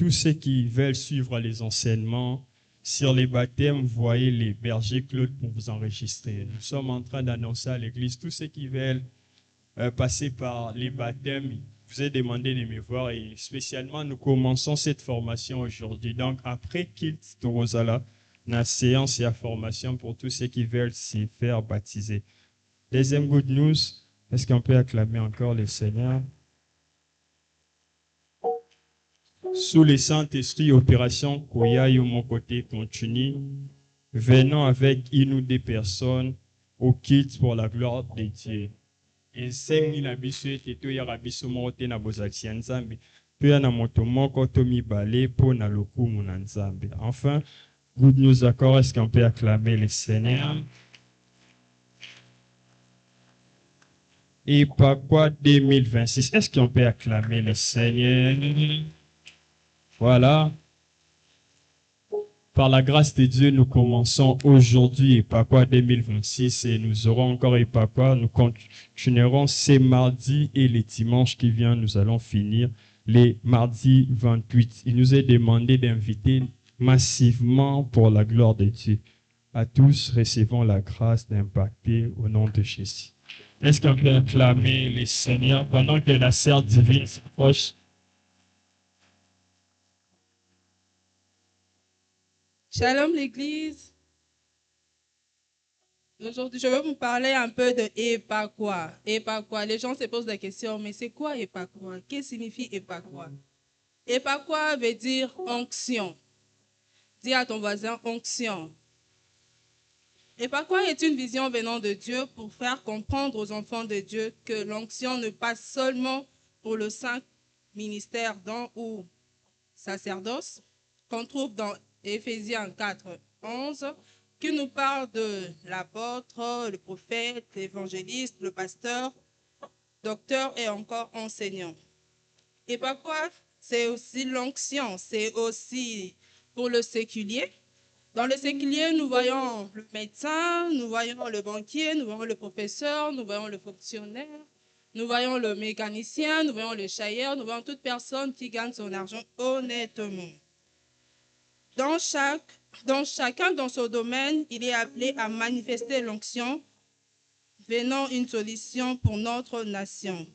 tous ceux qui veulent suivre les enseignements sur les baptêmes, voyez les bergers Claude pour vous enregistrer. Nous sommes en train d'annoncer à l'église, tous ceux qui veulent passer par les baptêmes, je vous ai demandé de me voir et spécialement nous commençons cette formation aujourd'hui. Donc après Kilt Torozala, la séance et la formation pour tous ceux qui veulent s'y faire baptiser. Deuxième good news, est-ce qu'on peut acclamer encore le Seigneur? Sous le Saint-Esprit, opération Koya yo mon côté continue. Venons avec une ou deux personnes au kit pour la gloire de Dieu. Et 5000 abisso teto ya rabiso mote na bozaki nzambe. Puis na moto moko to mibale po na lokumu na nzambe. Enfin, good news encore, est-ce qu'on peut acclamer le Seigneur? Et par quoi 2026, est-ce qu'on peut acclamer le Seigneur? Voilà. Par la grâce de Dieu, nous commençons aujourd'hui Epakwa 2026 et nous aurons encore Epakwa. Nous continuerons ces mardis et les dimanches qui viennent. Nous allons finir les mardis 28. Il nous est demandé d'inviter massivement pour la gloire de Dieu. À tous, recevons la grâce d'impacter au nom de Jésus. Est-ce qu'on peut acclamer le Seigneur pendant que la sœur divine s'approche? Shalom l'église. Aujourd'hui, je vais vous parler un peu de Epakwa. Epakwa, les gens se posent la question, mais c'est quoi Epakwa? Qu'est-ce que signifie Epakwa? Epakwa veut dire onction. Dis à ton voisin onction. Epakwa est une vision venant de Dieu pour faire comprendre aux enfants de Dieu que l'onction ne passe seulement pour le saint ministère don ou sacerdoce qu'on trouve dans Éphésiens 4, 11, qui nous parle de l'apôtre, le prophète, l'évangéliste, le pasteur, docteur et encore enseignant. Et pourquoi c'est aussi l'onction, c'est aussi pour le séculier. Dans le séculier, nous voyons le médecin, nous voyons le banquier, nous voyons le professeur, nous voyons le fonctionnaire, nous voyons le mécanicien, nous voyons le chailleur, nous voyons toute personne qui gagne son argent honnêtement. Chacun dans son domaine, il est appelé à manifester l'onction, venant une solution pour notre nation.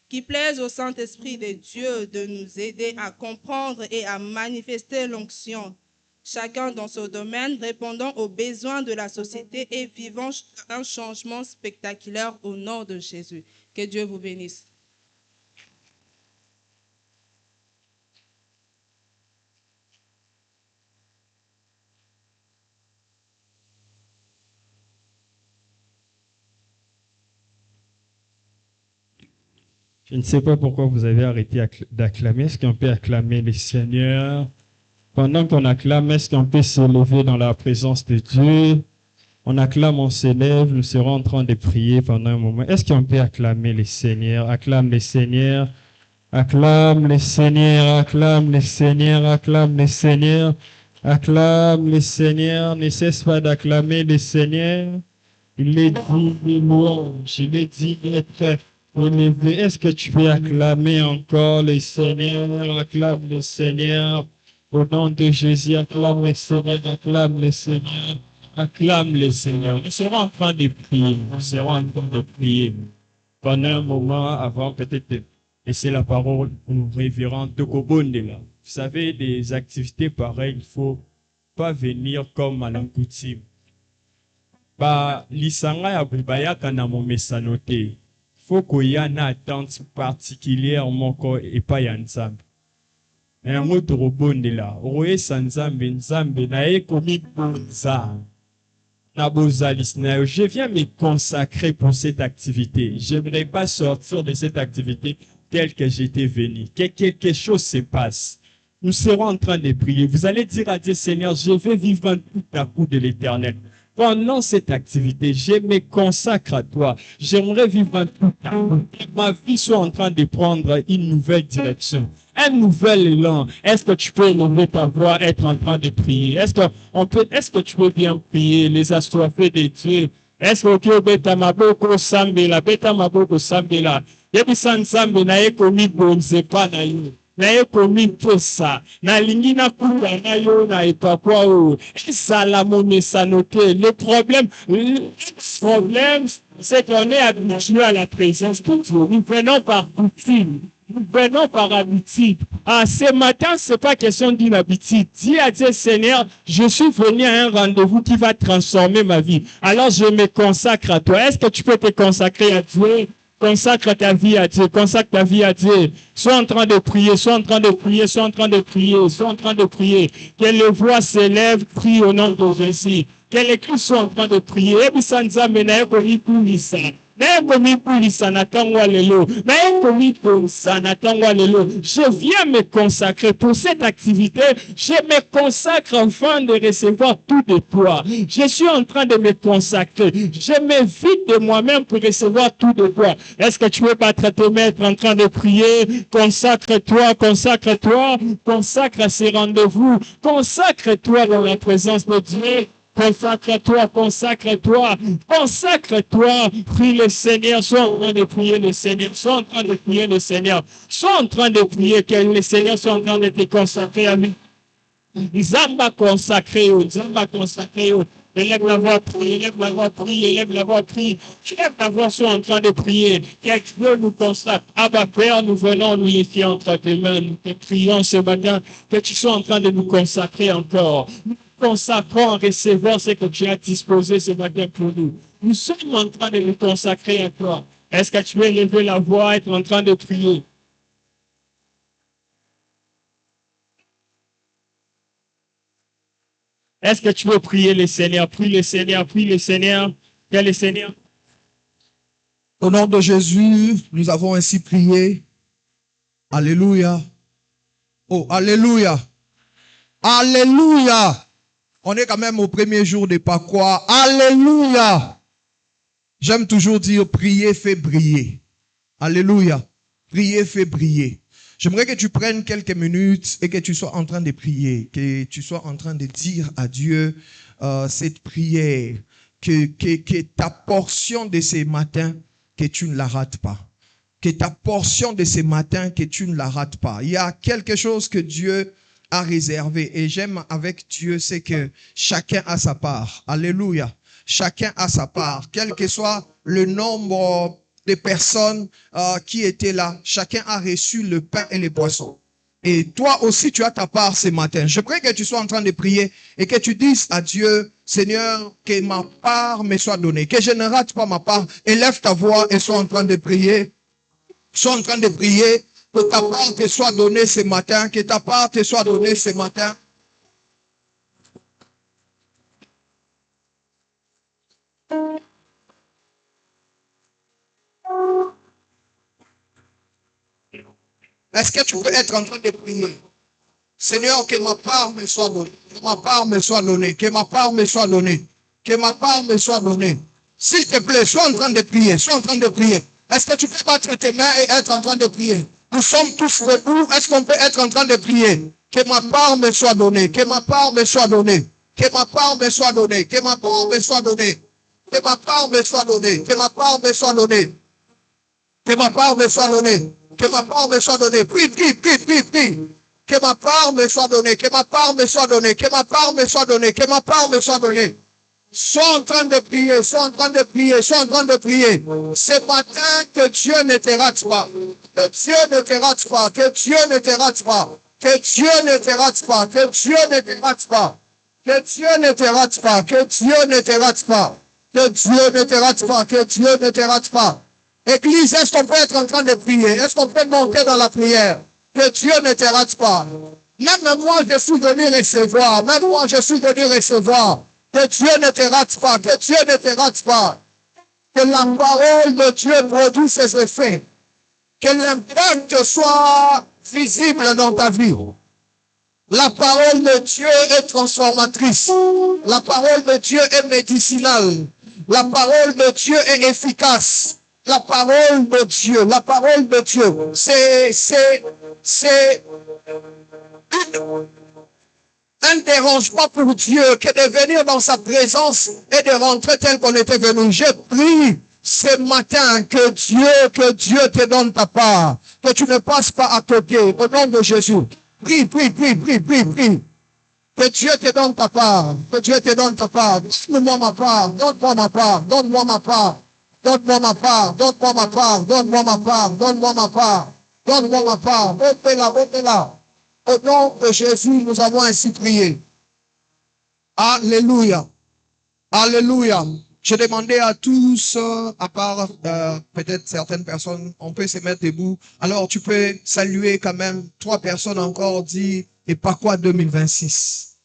Qui plaise au Saint-Esprit de Dieu de nous aider à comprendre et à manifester l'onction, chacun dans son domaine, répondant aux besoins de la société et vivant un changement spectaculaire au nom de Jésus. Que Dieu vous bénisse. Je ne sais pas pourquoi vous avez arrêté d'acclamer. Est-ce qu'on peut acclamer le Seigneur? Pendant qu'on acclame, est-ce qu'on peut s'élever dans la présence de Dieu? On acclame, on s'élève, nous serons en train de prier pendant un moment. Est-ce qu'on peut acclamer le Seigneur? Acclame le Seigneur, acclame le Seigneur, acclame le Seigneur, acclame le Seigneur, acclame le Seigneur. Ne cesse pas d'acclamer le Seigneur. Il est dit, louange, il est dit, être élevé. Est-ce que tu peux acclamer encore le Seigneur? Acclame le Seigneur. Au nom de Jésus, acclame le Seigneur, acclame le Seigneur, acclame le Seigneur. Nous serons en train de prier, nous serons en train de prier. Pendant un moment, avant peut-être de laisser la parole au révérend Tokobondela. Vous savez, des activités pareilles, il ne faut pas venir comme à la coutume. Lisanga ya bubayaka na momesanote. Faut qu'il y ait une attente particulière moko et pas ya nzambe. Un mot de rebondela. Oye sanzambe nzambe na ekomi bonza. Na bozalisna. Je viens me consacrer pour cette activité. J'aimerais pas sortir de cette activité telle que j'étais venu. Que quelque chose se passe. Nous serons en train de prier. Vous allez dire à Dieu, Seigneur, je vais vivre tout à coup de l'éternel. Pendant cette activité, je me consacre à toi. J'aimerais vivre un tout à coup. Ma vie soit en train de prendre une nouvelle direction, un nouvel élan. Est-ce que tu peux lever ta voix, être en train de prier? Est-ce que tu peux bien prier, les assoiffés de Dieu? Est-ce que tu beta maboko sambela, beta maboko sambela? Yebi san sambe na eko mi bonze pa na yo. naye komi posa nalingi nakunda na yo na epakwa oyo ezala momesano te. Le problème c'est qu'on est habitué à la présence de Dieu. Nous venons par routine. Nous venons par habitude. Ah, ce matin, c'est pas question d'une habitude. Dis à Dieu, Seigneur, je suis venu à un rendez-vous qui va transformer ma vie. Alors, je me consacre à toi. Est-ce que tu peux te consacrer à Dieu? Consacre ta vie à Dieu. Consacre ta vie à Dieu. Sois en train de prier. Sois en train de prier. Sois en train de prier. Sois en train de prier. Que les voix s'élèvent. Prie au nom de Jésus. Que les cris soient en train de prier. Et puis, ça nous amène à je viens me consacrer pour cette activité. Je me consacre afin de recevoir tout de toi. Je suis en train de me consacrer. Je me vide de moi-même pour recevoir tout de toi. Est-ce que tu veux battre tes mains, être en train de prier? Consacre-toi, consacre-toi, consacre à ces rendez-vous. Consacre-toi dans la présence de Dieu. Consacre-toi, consacre-toi, consacre-toi. Prie le Seigneur, sois en train de prier le Seigneur, sois en train de prier le Seigneur, sois en train de prier que le Seigneur soit en train de te consacrer à lui. Zamba consacré, Zamba consacré. Élève la voix, prie, élève la voix, prie, élève la voix, prie. Élève la voix, sois en train de prier. Que Dieu nous consacre. Abba Père, nous venons nous laisser entre tes mains. Nous te prions ce matin que tu sois en train de nous consacrer encore. Consacrons en recevant ce que tu as disposé ce matin pour nous. Nous sommes en train de nous consacrer à toi. Est-ce que tu veux lever la voix et être en train de prier? Est-ce que tu veux prier le Seigneur? Prie le Seigneur, prie le Seigneur. Quel est le Seigneur? Au nom de Jésus, nous avons ainsi prié. Alléluia. Oh, alléluia. Alléluia. On est quand même au premier jour des Pâques. Alléluia. J'aime toujours dire prier fait briller. Alléluia. Prier fait briller. J'aimerais que tu prennes quelques minutes et que tu sois en train de prier, que tu sois en train de dire à Dieu cette prière, que ta portion de ce matin, que tu ne la rates pas. Que ta portion de ce matin, que tu ne la rates pas. Il y a quelque chose que Dieu a réservé. Et j'aime avec Dieu, c'est que chacun a sa part. Alléluia. Chacun a sa part. Quel que soit le nombre de personnes qui étaient là, chacun a reçu le pain et les poissons. Et toi aussi, tu as ta part ce matin. Je prie que tu sois en train de prier et que tu dises à Dieu, Seigneur, que ma part me soit donnée. Que je ne rate pas ma part. Élève ta voix et sois en train de prier. Sois en train de prier. Que ta part te soit donnée ce matin, que ta part te soit donnée ce matin. Est-ce que tu peux être en train de prier? Seigneur, que ma part me soit donnée, que ma part me soit donnée, que ma part me soit donnée, que ma part me soit donnée. S'il te plaît, sois en train de prier, sois en train de prier. Est-ce que tu peux battre tes mains et être en train de prier? Nous sommes tous debout. Est-ce qu'on peut être en train de prier? Que ma part me soit donnée. Que ma part me soit donnée. Que ma part me soit donnée. Que ma part me soit donnée. Que ma part me soit donnée. Que ma part me soit donnée. Que ma part me soit donnée. Que ma part me soit donnée. Prie, prie, prie, prie, prie. Que ma part me soit donnée. Que ma part me soit donnée. Que ma part me soit donnée. Que ma part me soit donnée. Sois en train de prier, sois en train de prier, sois en train de prier. Ce matin, que Dieu ne te rate pas. Que Dieu ne te rate pas. Que Dieu ne te rate pas. Que Dieu ne te rate pas. Que Dieu ne te rate pas. Que Dieu ne te rate pas. Que Dieu ne te rate pas. Que Dieu ne te rate pas. Que Dieu ne te rate pas. Église, est-ce qu'on peut être en train de prier? Est-ce qu'on peut monter dans la prière? Que Dieu ne te rate pas. Même moi, je suis venu recevoir. Même moi, je suis venu recevoir. Que Dieu ne te rate pas, que Dieu ne te rate pas. Que la parole de Dieu produise ses effets. Que l'impact soit visible dans ta vie. La parole de Dieu est transformatrice. La parole de Dieu est médicinale. La parole de Dieu est efficace. La parole de Dieu, la parole de Dieu, c'est un dérangement pour Dieu que de venir dans sa présence et de rentrer tel qu'on était venu. Je prie ce matin, que Dieu te donne ta part, que tu ne passes pas à côté, au nom de Jésus. Prie, prie, prie, prie, prie, prie. Que Dieu te donne ta part, que Dieu te donne ta part. Donne-moi ma part, donne-moi ma part, donne-moi ma part, donne-moi ma part, donne-moi ma part, donne-moi ma part, donne-moi ma part, donne-moi ma part. Ôtez-la, ôtez-la. Au nom de Jésus, nous avons ainsi prié. Alléluia. Alléluia. Je demandais à tous, à part peut-être certaines personnes, on peut se mettre debout. Alors tu peux saluer quand même 3 personnes encore, dit, et pas quoi 2026.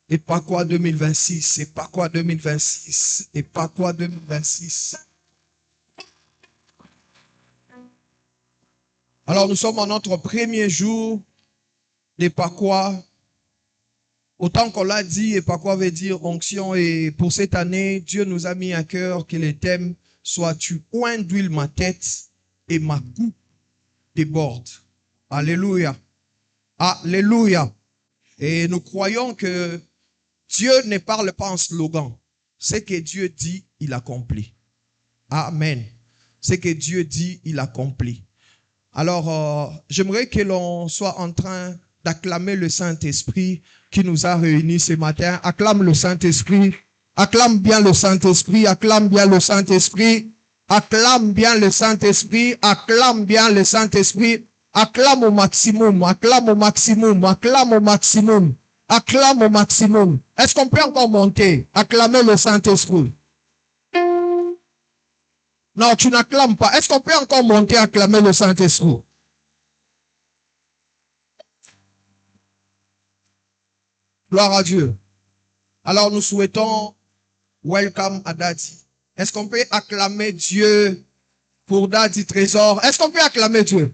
Et pas quoi 2026. Et pas quoi 2026. Et pas quoi 2026. Alors nous sommes en notre premier jour des pas quoi. Autant qu'on l'a dit, et pas quoi veut dire onction. Et pour cette année, Dieu nous a mis à cœur que les thèmes soient tu oins d'huile ma tête et ma coupe déborde. Alléluia. Alléluia. Et nous croyons que Dieu ne parle pas en slogan. Ce que Dieu dit, il accomplit. Amen. Ce que Dieu dit, il accomplit. Alors, j'aimerais que l'on soit en train d'acclamer le Saint-Esprit qui nous a réunis ce matin. Acclame le Saint-Esprit. Acclame bien le Saint-Esprit. Acclame bien le Saint-Esprit. Acclame bien le Saint-Esprit. Acclame bien le Saint-Esprit. Acclame au maximum. Acclame au maximum. Acclame au maximum. Acclame au maximum. Est-ce qu'on peut encore monter? Acclamer le Saint-Esprit. Non, tu n'acclames pas. Est-ce qu'on peut encore monter, acclamer le Saint-Esprit? Gloire à Dieu. Alors nous souhaitons welcome à Daddy. Est-ce qu'on peut acclamer Dieu pour Daddy Trésor? Est-ce qu'on peut acclamer Dieu?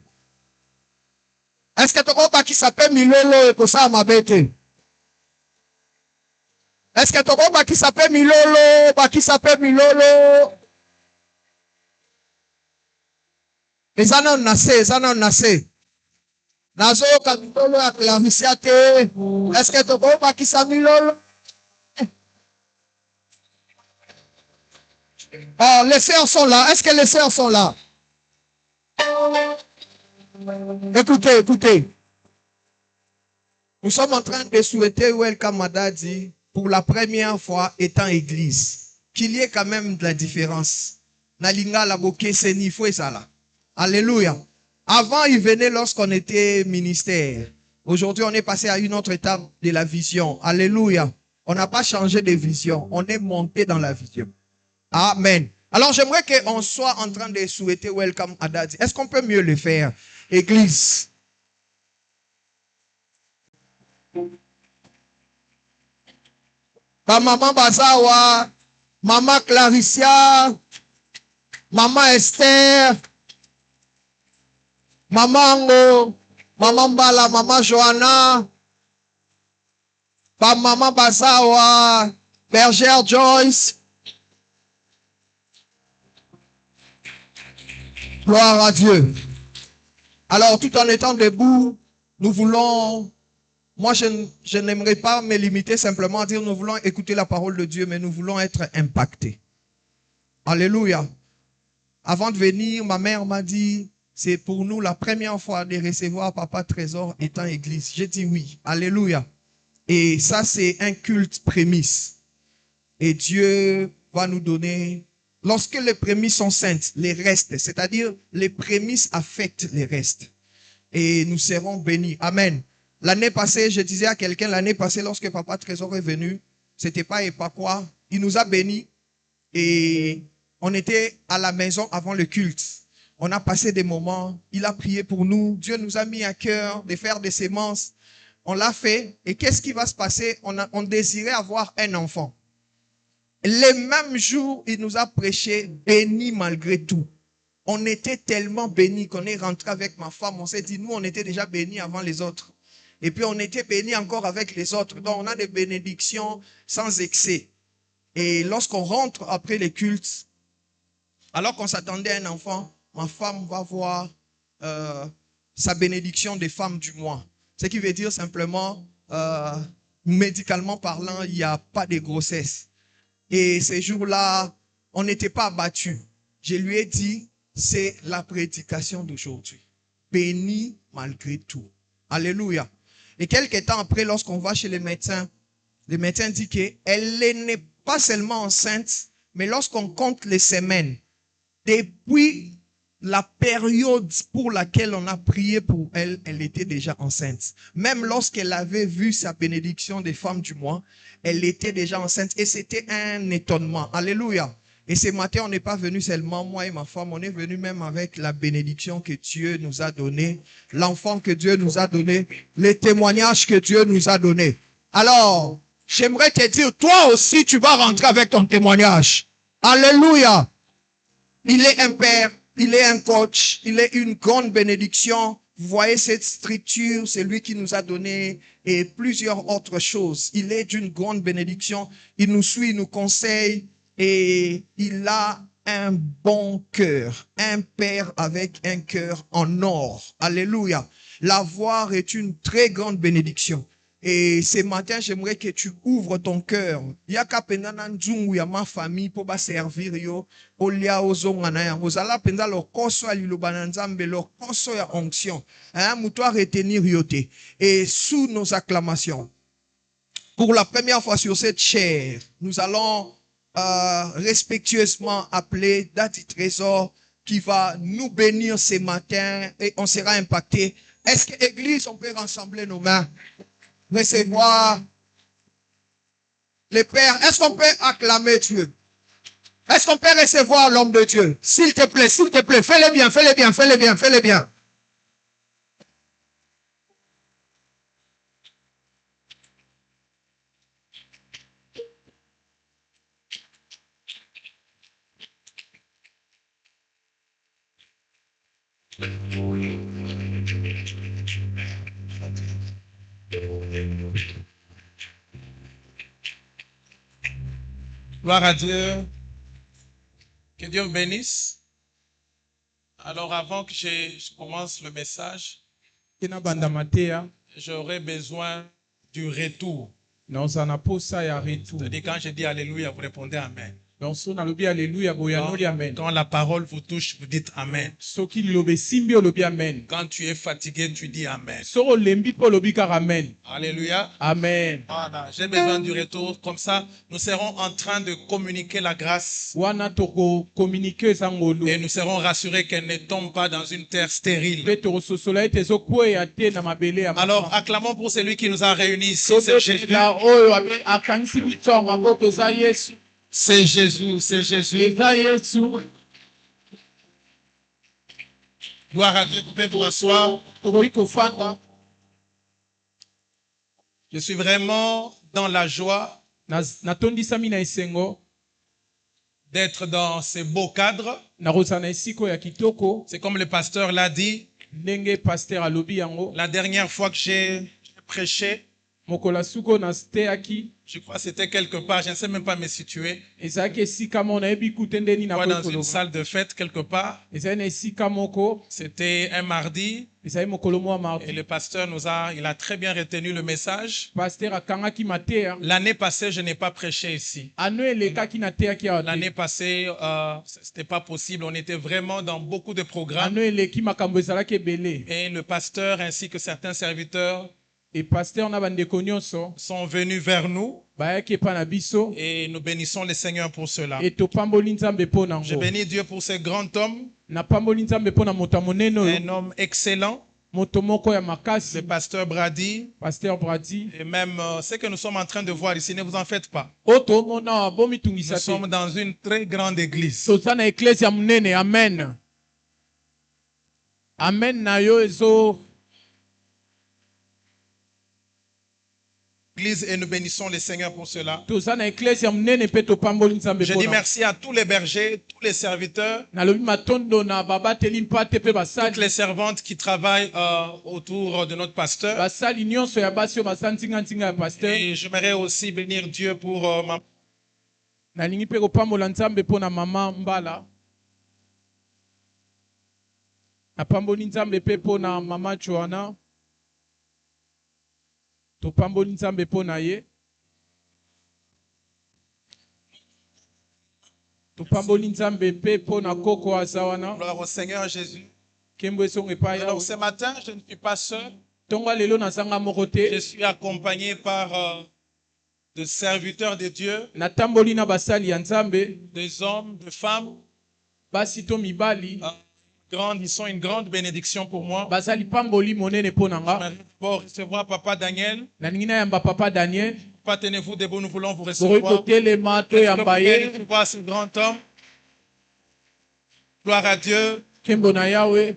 Est-ce que tu comprends qui s'appelle Milolo et que ça m'a bêté? Est-ce que tu comprends qui s'appelle Milolo? Qui s'appelle Milolo? Les années nassé. Nazo Kamilolo à Clamiciate. Est-ce que tu comprends qui s'appelle Milolo? Oh, les sœurs sont là. Est-ce que les sœurs sont là? Écoutez, écoutez. Nous sommes en train de souhaiter Welcome à Daddy pour la première fois étant église. Qu'il y ait quand même de la différence. Nalinga la boke seni foué ça là. Alléluia. Avant, il venait lorsqu'on était ministère. Aujourd'hui, on est passé à une autre étape de la vision. Alléluia. On n'a pas changé de vision. On est monté dans la vision. Amen. Alors, j'aimerais qu'on soit en train de souhaiter Welcome à Daddy. Est-ce qu'on peut mieux le faire? Église. Maman Bazawa, Maman Claricia, Maman Esther, Maman Ngo, Maman Bala, Maman Johanna, Maman Bazawa, Bergère Joyce. Gloire à Dieu. Alors, tout en étant debout, nous voulons, moi je n'aimerais pas me limiter simplement à dire nous voulons écouter la parole de Dieu, mais nous voulons être impactés. Alléluia. Avant de venir, ma mère m'a dit, c'est pour nous la première fois de recevoir Papa Trésor étant église. J'ai dit oui. Alléluia. Et ça, c'est un culte prémisse. Et Dieu va nous donner, lorsque les prémices sont saintes, les restes, c'est-à-dire les prémices affectent les restes. Et nous serons bénis. Amen. L'année passée, je disais à quelqu'un, l'année passée, lorsque Papa Trésor est venu, c'était pas et pas quoi, il nous a bénis. Et on était à la maison avant le culte. On a passé des moments, il a prié pour nous. Dieu nous a mis à cœur de faire des sémences. On l'a fait. Et qu'est-ce qui va se passer? On désirait avoir un enfant. Les mêmes jours, il nous a prêché, béni malgré tout. On était tellement bénis qu'on est rentré avec ma femme. On s'est dit, nous, on était déjà bénis avant les autres. Et puis, on était bénis encore avec les autres. Donc, on a des bénédictions sans excès. Et lorsqu'on rentre après les cultes, alors qu'on s'attendait à un enfant, ma femme va voir sa bénédiction des femmes du mois. Ce qui veut dire simplement, médicalement parlant, il n'y a pas de grossesse. Et ces jours-là, on n'était pas abattus. Je lui ai dit, c'est la prédication d'aujourd'hui. Béni malgré tout. Alléluia. Et quelques temps après, lorsqu'on va chez les médecins disent qu'elle n'est pas seulement enceinte, mais lorsqu'on compte les semaines, depuis la période pour laquelle on a prié pour elle, elle était déjà enceinte. Même lorsqu'elle avait vu sa bénédiction des femmes du mois, elle était déjà enceinte et c'était un étonnement. Alléluia. Et ce matin, on n'est pas venu seulement moi et ma femme, on est venu même avec la bénédiction que Dieu nous a donnée, l'enfant que Dieu nous a donné, les témoignages que Dieu nous a donnés. Alors, j'aimerais te dire, toi aussi, tu vas rentrer avec ton témoignage. Alléluia. Il est un père, il est un coach, il est une grande bénédiction. Vous voyez cette structure, c'est lui qui nous a donné et plusieurs autres choses. Il est d'une grande bénédiction. Il nous suit, il nous conseille et il a un bon cœur. Un père avec un cœur en or. Alléluia. L'avoir est une très grande bénédiction. Et ce matin, j'aimerais que tu ouvres ton cœur. Yaka pendana nzungu ya ma famille pour ba servir yo. Olia ozonga na yango. Zala penda lo koso ya liloba na nzambe, lo koso ya onction. Muto a retenir yote. Et sous nos acclamations, pour la première fois sur cette chaire, nous allons respectueusement appeler Daddy Trésor qui va nous bénir ce matin et on sera impacté. Est-ce que l'église, on peut rassembler nos mains? Recevoir les pères. Est-ce qu'on peut acclamer Dieu? Est-ce qu'on peut recevoir l'homme de Dieu? S'il te plaît, fais-le bien, fais-le bien, fais-le bien, fais-le bien. Gloire à Dieu. Que Dieu vous bénisse. Alors avant que je commence le message, j'aurais besoin du retour. C'est-à-dire quand je dis Alléluia, vous répondez Amen. Quand la parole vous touche, vous dites Amen. Quand tu es fatigué, tu dis Amen. Alléluia. Amen. Voilà, j'ai besoin du retour. Comme ça, nous serons en train de communiquer la grâce. Et nous serons rassurés qu'elle ne tombe pas dans une terre stérile. Alors, acclamons pour celui qui nous a réunis ici. C'est Jésus. C'est Jésus. Gloire à Dieu, vous pouvez vous asseoir. Je suis vraiment dans la joie d'être dans ces beaux cadres. C'est comme le pasteur l'a dit. La dernière fois que j'ai prêché, je crois que c'était quelque part, je ne sais même pas me situer. Dans une salle de fête quelque part. C'était un mardi. Et le pasteur il a très bien retenu le message. L'année passée, je n'ai pas prêché ici. L'année passée, c'était pas possible. On était vraiment dans beaucoup de programmes. Et le pasteur ainsi que certains serviteurs sont venus vers nous et nous bénissons le Seigneur pour cela. Je bénis Dieu pour ce grand homme, un homme excellent, le pasteur Brady, et même ce que nous sommes en train de voir ici, ne vous en faites pas. Nous sommes dans une très grande église. Amen. Amen na yo ezo Église et nous bénissons le Seigneur pour cela. Je Je dis merci à tous les bergers, tous les serviteurs, toutes les servantes qui travaillent autour de notre pasteur. Et j'aimerais aussi bénir Dieu pour ma Mama Joanna. Topamboli nzambe po na ye. topamboli nzambe mpe mpo na koko aza wana Gloire au Seigneur Jésus. nkembo esongo epai Alors yawe ce matin, je ne suis pas seul. ntongo ya lelo nazanga moko Je te suis accompagné par des serviteurs de Dieu, natamboli na basali ya nzambe des hommes, des femmes. basi to mibali Ils sont une grande bénédiction pour moi. bazali pamboli monene mpo na nga Pour recevoir Papa Daniel. nalingi nayamba papa daniel Pas tenez-vous debout, nous voulons vous bokoki recevoir. kotelema toyamba ye Voir ce grand homme. Gloire à Dieu. nkembo na yawe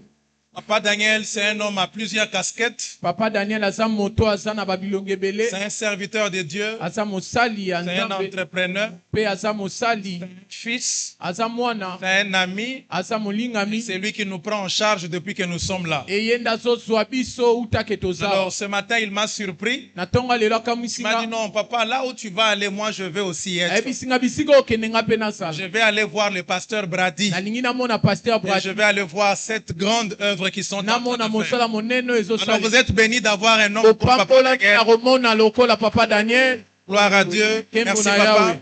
Papa Daniel, c'est un homme à plusieurs casquettes. papa daniel aza moto aza na babilongo ebele C'est un serviteur de Dieu. aza mosali ya C'est un nzambe entrepreneur. mpe aza mosali Fils. aza mwana C'est un ami. aza molingami C'est lui qui nous prend en charge depuis que nous sommes là. eye nde azozwa biso utake toza Alors ce matin, il m'a surpris. na ntongo ya lelo Il m'a dit akamwisinga non, papa, là où tu vas aller, moi je vais aussi être. ayebisinga bisika okende nga mpe nasala Je vais aller voir le pasteur Brady. nalingi namona paster Et je brad vais aller voir cette grande œuvre qui sont en train namona de faire. mosala monene oyo Alors ezosala vous êtes bénis d'avoir un homme pour Papa opambolaki na Daniel. komona lokola papa daniel Gloire à Dieu. nkembo Merci na papa. yawe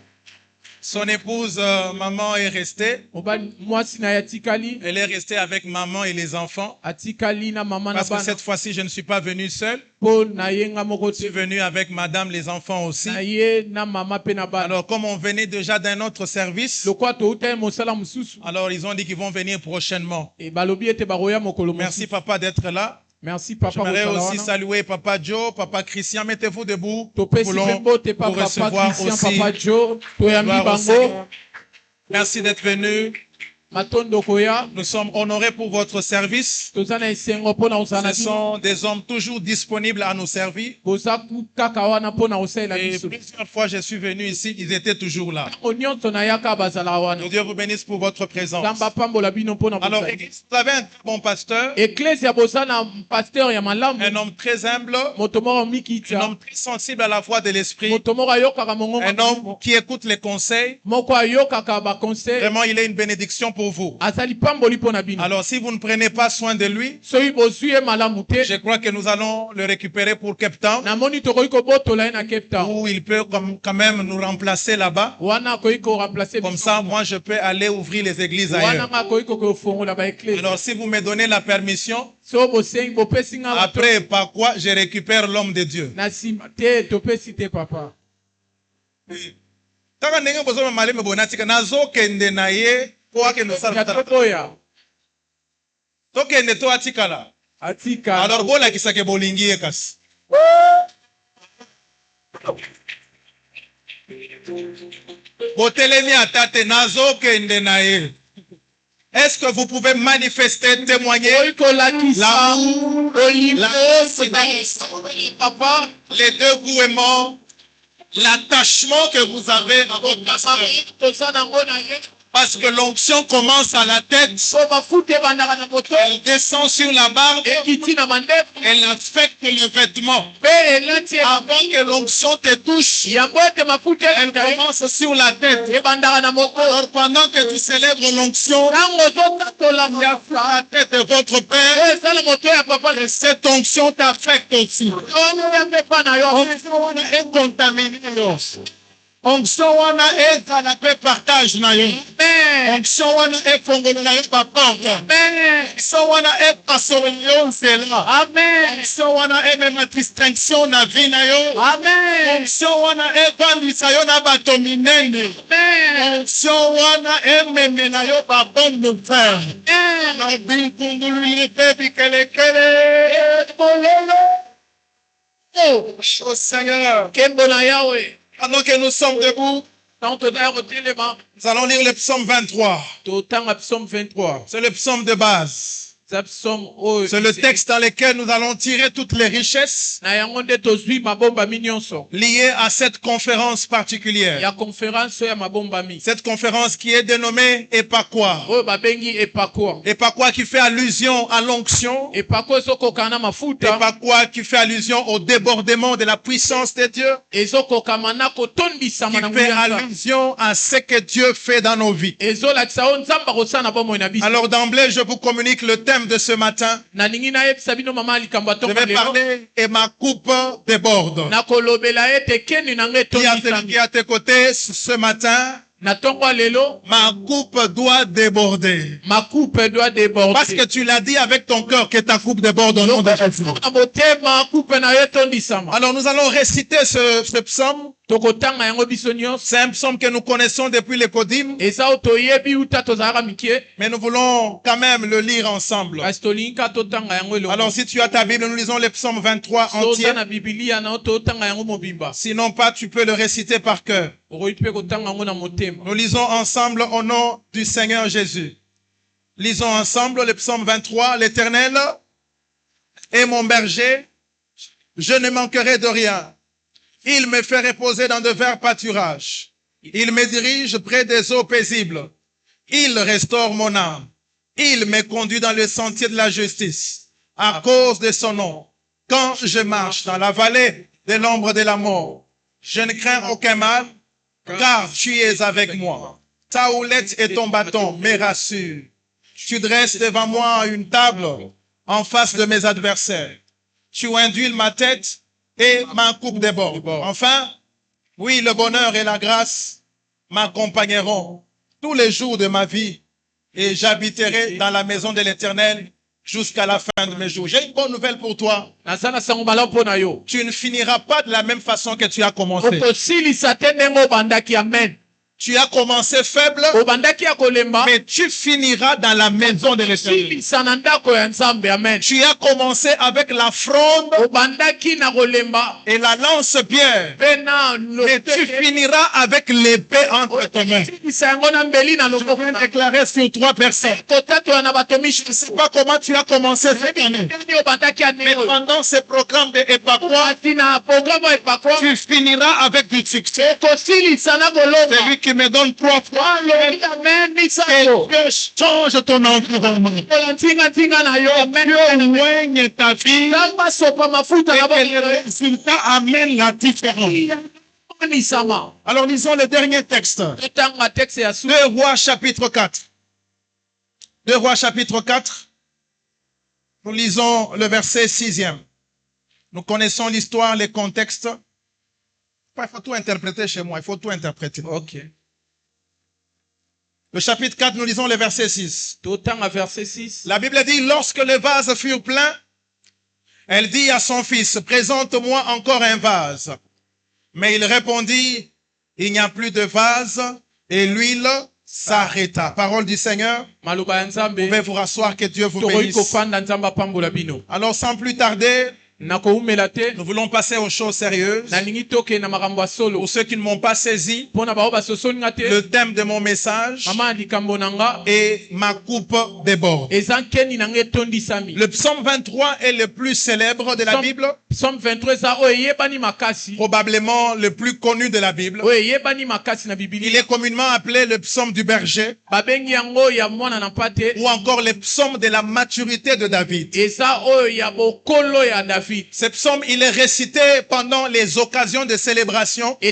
Son épouse, maman, est restée. mobali mwasi na ye atikali Elle est restée avec maman et les enfants. atikali na mama na Parce que bana cette fois-ci, je ne suis pas venu seul. mpo na ye nga moko Je suis te venu avec madame, les enfants aussi. na ye na mama mpe na bana Alors comme on venait déjà d'un autre service, lokola touta ye mosala mosusu alors ils ont dit qu'ils vont venir prochainement. e balobi ete bakoya mokolo Merci mosusu papa d'être là. merci papa J'aimerais kosala aussi wana saluer Papa Joe, Papa Christian. Mettez-vous debout. Nous topesi mpe voulons mbote pa vous papa recevoir christian aussi. papa jo toyambi Gloire au bango Seigneur. Merci d'être venu. matondo koya Nous sommes honorés pour votre service. toza na esengo mpo na kosala na Ce bino sont des hommes toujours disponibles à nous servir. boza kaka wana mpo na kosalela Et biso plusieurs fois, je suis venu ici, ils étaient toujours là. ntango nyonso nayaka bazala wana Que Dieu vous bénisse pour votre présence. nzambe apambola bino mpo na Alors, kosala Église, vous avez un très bon pasteur, eklezia boza na paster ya malamu un homme très humble, moto moko un mikitya homme très sensible à la voix de l'esprit, moto moko ayokaka mongongo un homme qui écoute les conseils. moko ayokaka baconseil Vraiment, il est une bénédiction pour vous. azali pamboli mpo na bino Alors, si vous ne prenez pas soin de lui, soki bozwi ye malamu te je crois que nous allons le récupérer pour Cape Town, namoni tokoki kobotola ye na cape town où il peut quand même nous remplacer là-bas. wana akoki koremplace Comme ça, moi, je peux aller ouvrir les églises wana ailleurs. nga akoki kofongola baeklesi Alors, si vous me donnez la permission, so bosengi bopesi nga bato après, par quoi je récupère l'homme de Dieu. na nsima te topesi te papa Taka ndenge bozoma maleme bonatika nazokende na ye po akende ya osala toboya tokende to atikala. atika Alors bolakisaka bolingi ye kasi. Botelemi ata te nazokende na ye. Est-ce que vous pouvez manifester, témoigner oyi kolakisa l'amour, olimbo papa, les deux gouvernements, l'attachement que vous avez à votre pasteur. toza nango na ye Parce que l'onction commence à la tête, so mafuta ebandaka na moto elle descend sur la barbe, ekiti na mandefu elle affecte le vêtement. mpe elati Avant que l'onction te touche, yango ete mafuta elle ekita ye commence sur la tête. ebandaka na moto Alors pendant que tu célèbres l'onction, ntango ozotatola la tête de votre père, ezala moto ya papa et cette onction t'affecte aussi. omoya mpe mpa na yo Onction wana est contaminée. Onction wana est à la paix partage na yo. amen Onction wana est fongolo na yo papa. amen Onction wana est pasoro yo nzela. amen Onction wana est même distinction na vie na yo. amen Onction wana est vandisa yo na bato minene. amen Onction wana est meme na yo ba bonne nouvelle. amen Na binkungulu yete bikelekele. Oh Seigneur, nkembo na yawe pendant que nous sommes debout, ntango toza ya kotelema nous allons lire le psaume 23. totanga psaume 23 C'est le psaume de base. eza psaume oyo C'est le texte dans lequel nous allons tirer toutes les richesses na yango nde tozwi mabombami nyonso liées à cette conférence particulière. ya conférence oyo ya mabombami Cette conférence qui est dénommée Epakwa. oyo babengi epakwa Epakwa qui fait allusion à l'onction. epakwa ezokokana na mafuta Epakwa qui fait allusion au débordement de la puissance de Dieu. ezokokama na kotondisama na Qui fait nguya allusion à ce que Dieu fait dans nos vies. ezolakisa oyo nzambe akosala na bomoi na biso Alors d'emblée, je vous communique le thème de ce matin. nalingi nayebisa bino mama likambo Je atonga vais lelo parler et ma coupe déborde. nakolobela ete keni na ngai Dis à celui etondisami qui est à tes côtés ce matin, Na tongo lelo, ma coupe doit déborder. ma coupe doit déborder. Parce que tu l'as dit avec ton cœur que ta coupe déborde au nom de Jésus. Na motema coupe na yo etondisama. Alors nous allons réciter ce psaume. Tokotanga yango biso nyonso. C'est un psaume que nous connaissons depuis les Kodim. Eza otoyebi uta tozalaka mikie. Mais nous voulons quand même le lire ensemble. Kasi tolinga totanga yango elongo. Alors si tu as ta Bible, nous lisons le psaume 23 entier. Soza na Biblia na totanga yango mobimba. Sinon pas, tu peux le réciter par cœur. Okoyipe kotanga yango na motema. Nous lisons ensemble au nom du Seigneur Jésus. Lisons ensemble le psaume 23. L'Éternel est mon berger, je ne manquerai de rien. Il me fait reposer dans de verts pâturages. Il me dirige près des eaux paisibles. Il restaure mon âme. Il me conduit dans le sentier de la justice, à cause de son nom. Quand je marche dans la vallée de l'ombre de la mort, je ne crains aucun mal, car tu es avec moi. Ta houlette et ton bâton me rassurent. Tu dresses devant moi une table en face de mes adversaires. Tu induis ma tête et ma coupe déborde. Enfin, oui, le bonheur et la grâce m'accompagneront tous les jours de ma vie et j'habiterai dans la maison de l'Éternel jusqu'à la fin de mes jours. J'ai une bonne nouvelle pour toi. Tu ne finiras pas de la même façon que tu as commencé. Tu as commencé faible, mais tu finiras dans la maison de l'Éternel. Tu as commencé avec la fronde et la lance-pierre, mais tu finiras avec l'épée entre tes mains. Je viens déclarer sur 3 personnes. Je ne sais pas comment tu as commencé cette année, mais pendant ce programme de Epakwa, tu finiras avec du succès. Celui qui me donne 3 fois, et Dieu change ton environnement. Dieu éloigne ta vie, et le résultat amène la différence. Alors lisons le dernier texte. 2 Rois chapitre 4. 2 Rois chapitre 4. Nous lisons le verset 6e. Nous connaissons l'histoire, les contextes. Il faut tout interpréter chez moi, il faut tout interpréter. Ok. Le chapitre 4, nous lisons le verset 6. Verset 6. La Bible dit, lorsque les vases furent pleins, elle dit à son fils, présente-moi encore un vase. Mais il répondit, il n'y a plus de vase, et l'huile s'arrêta. Parole du Seigneur. Vous pouvez vous rasseoir, que Dieu vous bénisse. Alors sans plus tarder, nous voulons passer aux choses sérieuses. Pour ceux qui ne m'ont pas saisi, le thème de mon message est ma coupe déborde. Le psaume 23 est le plus célèbre de la Bible. Probablement le plus connu de la Bible. Il est communément appelé le psaume du berger, ou encore le psaume de la maturité de David. Ce psaume, il est récité pendant les occasions de célébration ou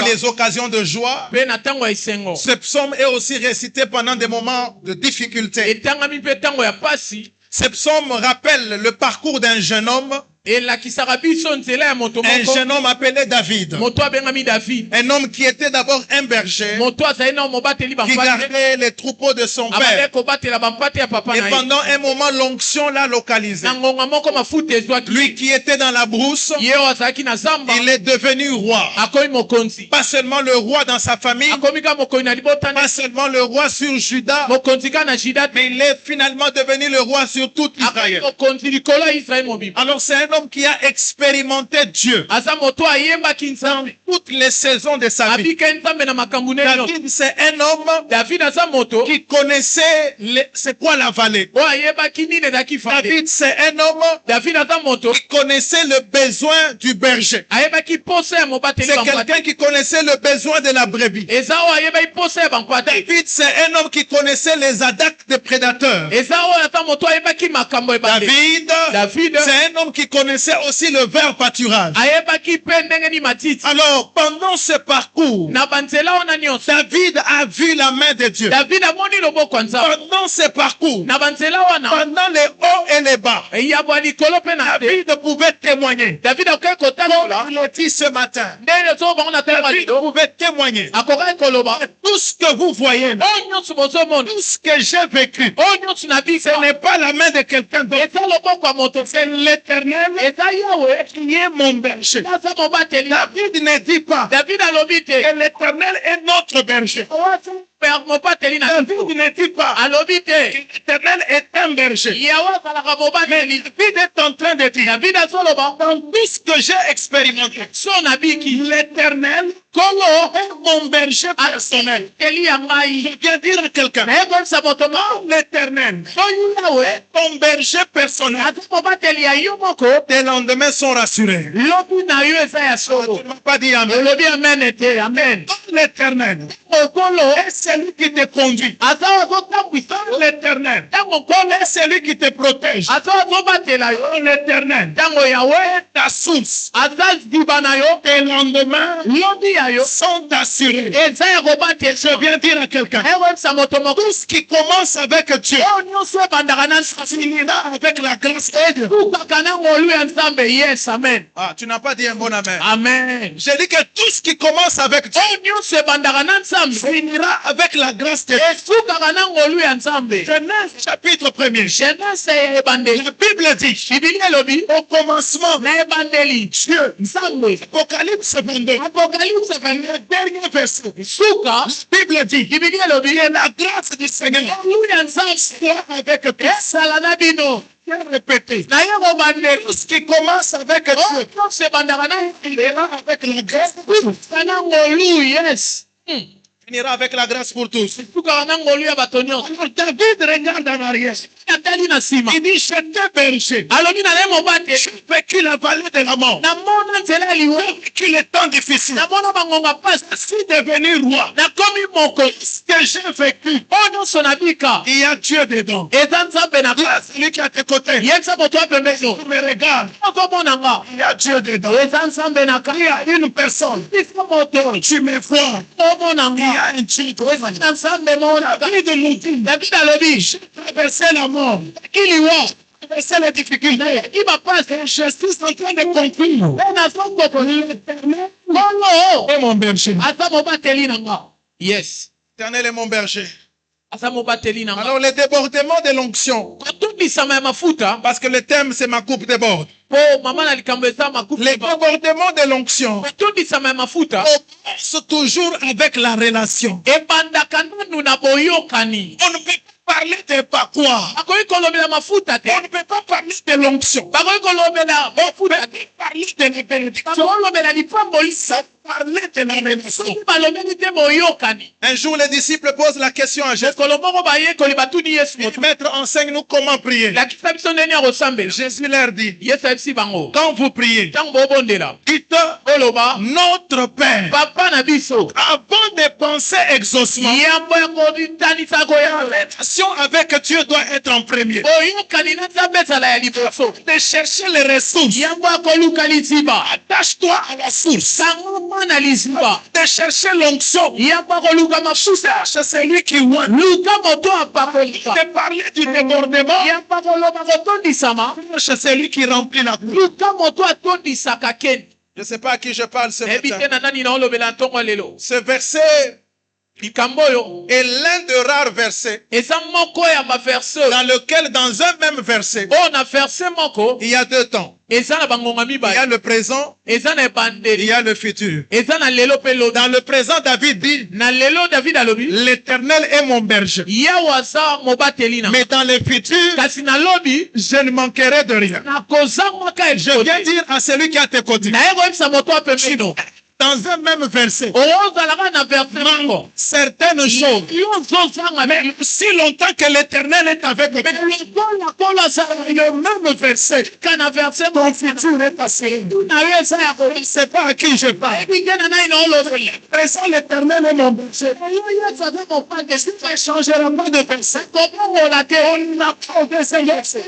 les occasions de joie. Ce psaume est aussi récité pendant des moments de difficulté. Ce psaume rappelle le parcours d'un jeune homme. Un jeune homme appelé David. Un homme qui était d'abord un berger, qui gardait les troupeaux de son père. Et pendant un moment, l'onction l'a localisé. Lui qui était dans la brousse, il est devenu roi. Pas seulement le roi dans sa famille, pas seulement le roi sur Juda, mais il est finalement devenu le roi sur toute Israël. Alors c'est un homme qui a expérimenté Dieu dans toutes les saisons de sa vie. David, c'est un homme qui connaissait c'est quoi la vallée. David, c'est un homme qui connaissait le besoin du berger. C'est quelqu'un qui connaissait le besoin de la brebis. David, c'est un homme qui connaissait les attaques des prédateurs. David, c'est un homme qui connaissait connaissait aussi le verbe pâturage. ayebaki mpe ndenge ni matiti Alors, pendant ce parcours, na banzela wana nyonso David a vu la main de Dieu. david amoni loboko ya nzambe Pendant ce parcours, na banzela wana pendant les hauts et les bas, eyabo ya likolo mpe na te David pouvait témoigner. david akoki kotangola Comme il l'a dit ce matin, ndenge so bango na tala David lido pouvait témoigner. akoki koloba Tout ce que vous voyez là, oyo nyonso bozomona tout ce que j'ai vécu, oyo nyonso na bisa ce n'est pas la main de quelqu'un d'autre. eza loboko ya moto C'est l'Éternel eza yawe qui est mon berger. aza mobateli David ne dit pas david alobi te que l'Éternel est notre berger. mobateli na David ne dit pas alobi te que l'Éternel est un berger. yawe azalaka mobateli David est en train de dire, david azoloba dans tout ce que j'ai expérimenté, so nabiki l'Éternel kolo est mon berger personnel. eli ya ngai Je viens dire à quelqu'un, nayekolisa moto moko l'Éternel so yawe est ton berger personnel. aza mobateli ya yo moko Tes lendemains sont rassurés. lobi na yo eza ya Tu solo ne m'as pas dit Amen. olobi amen te amen L'Éternel okolo est celui qui te conduit. aza azotambwisa L'Éternel ntango nkolo est celui qui te protège. aza azobatela yo L'Éternel ntango yawe est ta source. aza ziba na yo Tes lendemains lobi ya yo sont assurés. eza ya kobatela Je viens dire à quelqu'un, ekoyebisa moto moko tout ce qui commence avec Dieu oyo nyonso ebandaka na nzambe finira avec la grâce de Dieu. tukaka na ngolu ya nzambe yes amen Ah, tu n'as pas dit un bon Amen. amen J'ai dit que tout ce qui commence avec Dieu oyo nyonso ebandaka na nzambe finira avec la grâce de Dieu. esukaka na ngolu ya nzambe Genèse chapitre 1er. genese ya ebandeli La Bible dit, biblia elobi au commencement, na ebandeli Dieu, nzambe Apocalypse 22, apocalypse le dernier verset, suka la Bible dit, biblia elobi que la grâce du Seigneur ngolu ya nzambe soit avec tous. esala na bino Je vais répéter, na ye kobandeli tout ce qui commence avec oyo Dieu nyonso ebandaka na finira avec la grâce de Dieu. na ngolu yes Finira avec la grâce pour tous. esukaka na ngolu ya bato nyonso Alors David regarde en arrière. atali na nsima Il dit, j'étais berger. alobi na ye mobateli J'ai vécu la vallée de la mort. namona nzela ya liwa J'ai vécu les temps difficiles. namona bangonga pasi Je suis devenu roi. nakomi mokonzi Ce que j'ai vécu, oyo nyonso nabika il y a Dieu dedans. eza nzambe na Il y a kati celui qui est à tes côtés. yebisa moto ya pembeni Tu me regardes. okomona nga Il y a Dieu dedans. eza nzambe na Il y kati a une personne. bisa moto Tu me vois. omona Il y nga a un Dieu. eza na nzambe mona David nous dit, david alobi traverser la mort, kiliwa traverser les difficultés. kiba pasi Je suis en train de conclure. mpe nasongoko L'Éternel kolo est mon berger. aza mobateli na nga yes L'Éternel est mon berger. aza mobateli na nga Alors, le débordement de l'onction, kotondisama ya mafuta parce que le thème, c'est ma coupe déborde. po mama na likambo eza makufi Le débordement de l'onction kotondisama ya mafuta commence toujours avec la relation. ebandaka nanu na boyokani On ne peut pas parler de pas quoi. bakoki kolobela mafuta te On ne peut pas parler de l'onction. bakoki kolobela mafuta te Parler de la bénédiction. bakolobela lipambolisa Parler de la relation. soki balobeli te boyokani Un jour, les disciples posent la question à Jésus. ekolo moko bayekoli batuni yesu moto Maître, enseigne-nous comment prier. lakisa biso ndeni ya kosambela Jésus leur dit, yesu ayebisi bango quand vous priez, ntango bobondela dites oloba notre Père. papa na biso Avant de penser exaucement, yambo ya kotanisa koya l'action avec Dieu doit être en premier. boyokani na nzambe ezala ya liboso De chercher les ressources. yango akoluka liziba Attache-toi à la source. sango na liziba De chercher l'onction. yango akoluka mafuta C'est celui qui oint. luka moto apakolika De parler du débordement. yango akoloba kotondisama C'est celui qui remplit la coupe. luka moto atondisaka keni Je ne sais pas à qui je parle ce ebi te matin. na nani na olobela ntongo lelo Ce verset likambo oyo est l'un de rares versets eza moko ya baverse dans lequel, dans un même verset, oyo na verse moko il y a deux temps. eza na bangonga Il y a mibale le présent, eza na il ebandeli y a le futur. eza na lelo mpe lobi Dans le présent, David dit, na lelo david alobi l'Éternel est mon berger. yawe aza mobateli na Mais dans le futur, kasi na lobi je ne manquerai de rien. nakozangwaka Je viens dire à celui qui a tes côtés, naye koyebisa moto apembeno dans un même verset ozalaka na verset moko certaines choses. Mais si longtemps que l'Éternel est avec toi, le même verset, kana verset ton futur est assuré. Je ne sais pas à qui je parle. Présent l'Éternel est mon berger. Ça ne changera pas de verset. On n'a pas de verset.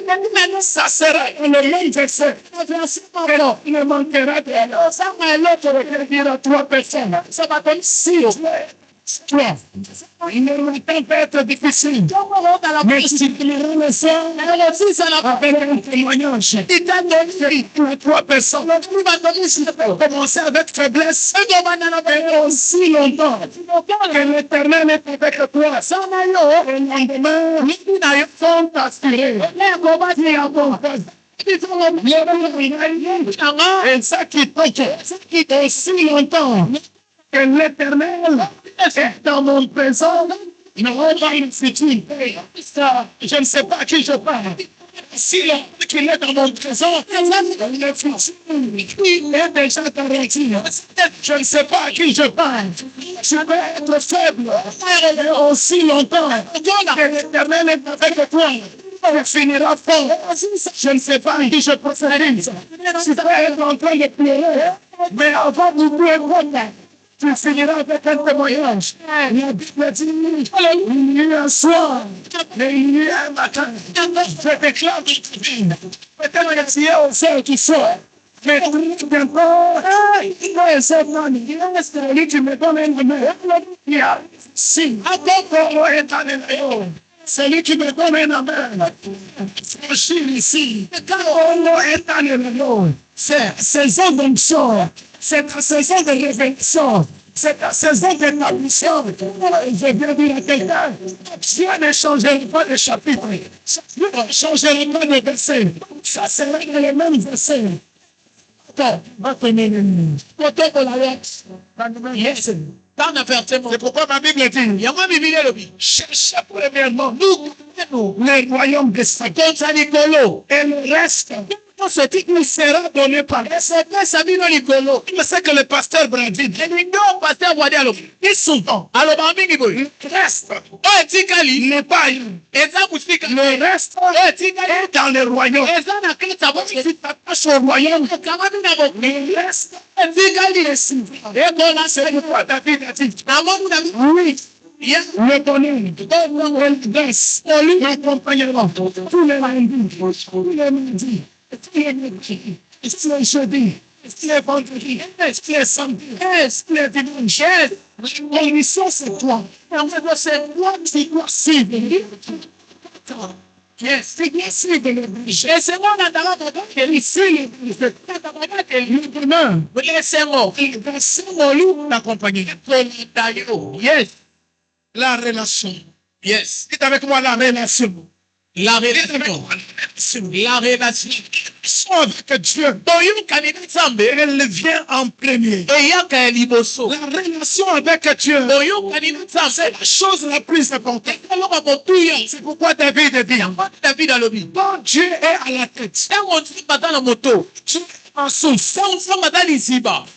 Ça sera le même verset. Il ne manquera de rien. À trois personnes. Ça va donner six. Toi, le temps peut être difficile. Mais si tu le ressens, avec un témoignage, il t'a donné à trois personnes. Commencer avec faiblesse. Et aussi longtemps que l'Éternel est avec toi. Le lendemain, ils sont assurés. Et ça qui toque aussi longtemps que l'Éternel est dans mon présent, n'aura pas une future. Je ne sais pas à qui je parle. Si qu'il est dans mon présent, le futur, il est déjà garanti. Je ne sais pas à qui je parle. Je peux être faible et aussi longtemps que l'Éternel est avec toi. On finira fort. Je ne sais pas à qui je procède. Tu peux être en train de pleurer, mais avant de pleurer, tu finiras avec un témoignage. La Bible dit, il y a eu un soir, mais il y a eu un matin. Je déclare de ta vie. Peut-être que tu es au ciel qui sort. Mais tu viens pas. Lui, tu me donnes une main. Si, c'est lui qui me donne un amen. Franchir ici. C'est saison d'onction. C'est ta saison de révélation. C'est ta saison d'établissement. Je viens dire à quelqu'un, Dieu ne changera pas de chapitre. Dieu ne changera pas de verset. Ça sera dans les mêmes versets. C'est pourquoi ma Bible dit, cherchez premièrement les royaumes de Satan et le reste. Ce qui nous sera donné par il sait que le pasteur Brandit dit souvent le reste n'est pas le reste est dans le royaume. Si tu t'attaches au royaume, le reste est suivant. Et c'est pourquoi David a dit oui. Le bonheur, le grâce, l'accompagnement, tous les lundis, tous les jeudis, tous les vendredis, tous les samedis, tous les dimanches. La mission, c'est toi. C'est toi qui dois suivre. Yes, et c'est moi qui ai ici le bonheur. Il va s'envoler l'accompagner. Yes. La relation. Yes. Dites avec moi la relation. La relation. La relation avec Dieu. Elle vient en premier. La relation avec Dieu. C'est la chose la plus importante. C'est pourquoi David dit, quand Dieu est à la tête, Dieu en souffle.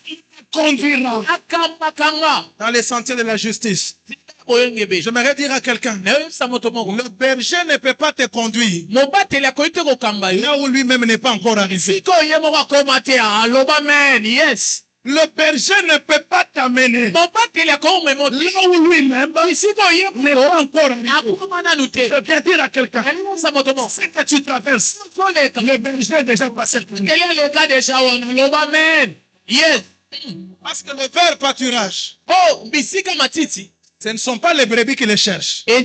Il conduira dans les sentiers de la justice. J'aimerais dire à quelqu'un, le berger ne peut pas te conduire là où lui-même n'est pas encore arrivé. Le berger ne peut pas t'amener là où lui-même n'est pas encore arrivé. Je viens dire à quelqu'un, c'est que tu traverses, le berger est déjà passé pour nous. Parce que le ver pâturage, ce ne sont pas les brebis qui les cherchent. C'est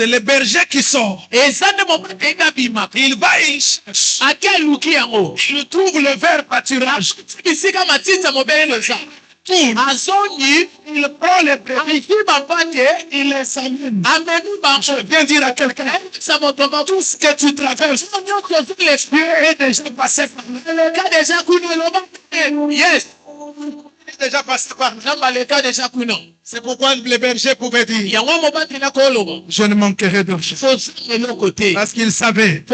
le berger qui sort. Il va et il cherche. Il trouve le ver pâturage. Il prend les brebis. Il les amène. Je viens dire à quelqu'un, tout ce que tu traverses, Dieu est déjà passé par là. Yes. Déjà passé par là. C'est pourquoi le berger pouvait dire, je ne manquerai de rien. Parce qu'il savait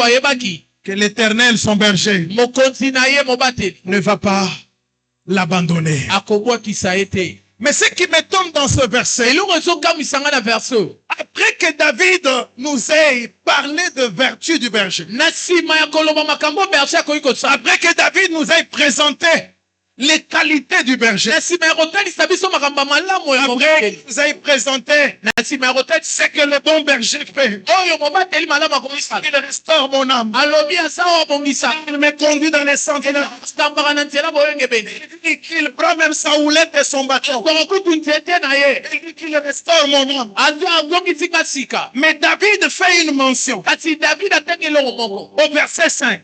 que l'Éternel, son berger, ne va pas l'abandonner. Mais ce qui me tombe dans ce verset, après que David nous ait parlé de vertu du berger, après que David nous ait présenté les qualités du berger, après qu'il nous ait présenté ce que le bon berger fait, il restaure mon âme, il me conduit dans les sentiers, il prend même sa houlette et son bâton, il restaure mon âme. Mais David fait une mention au verset 5.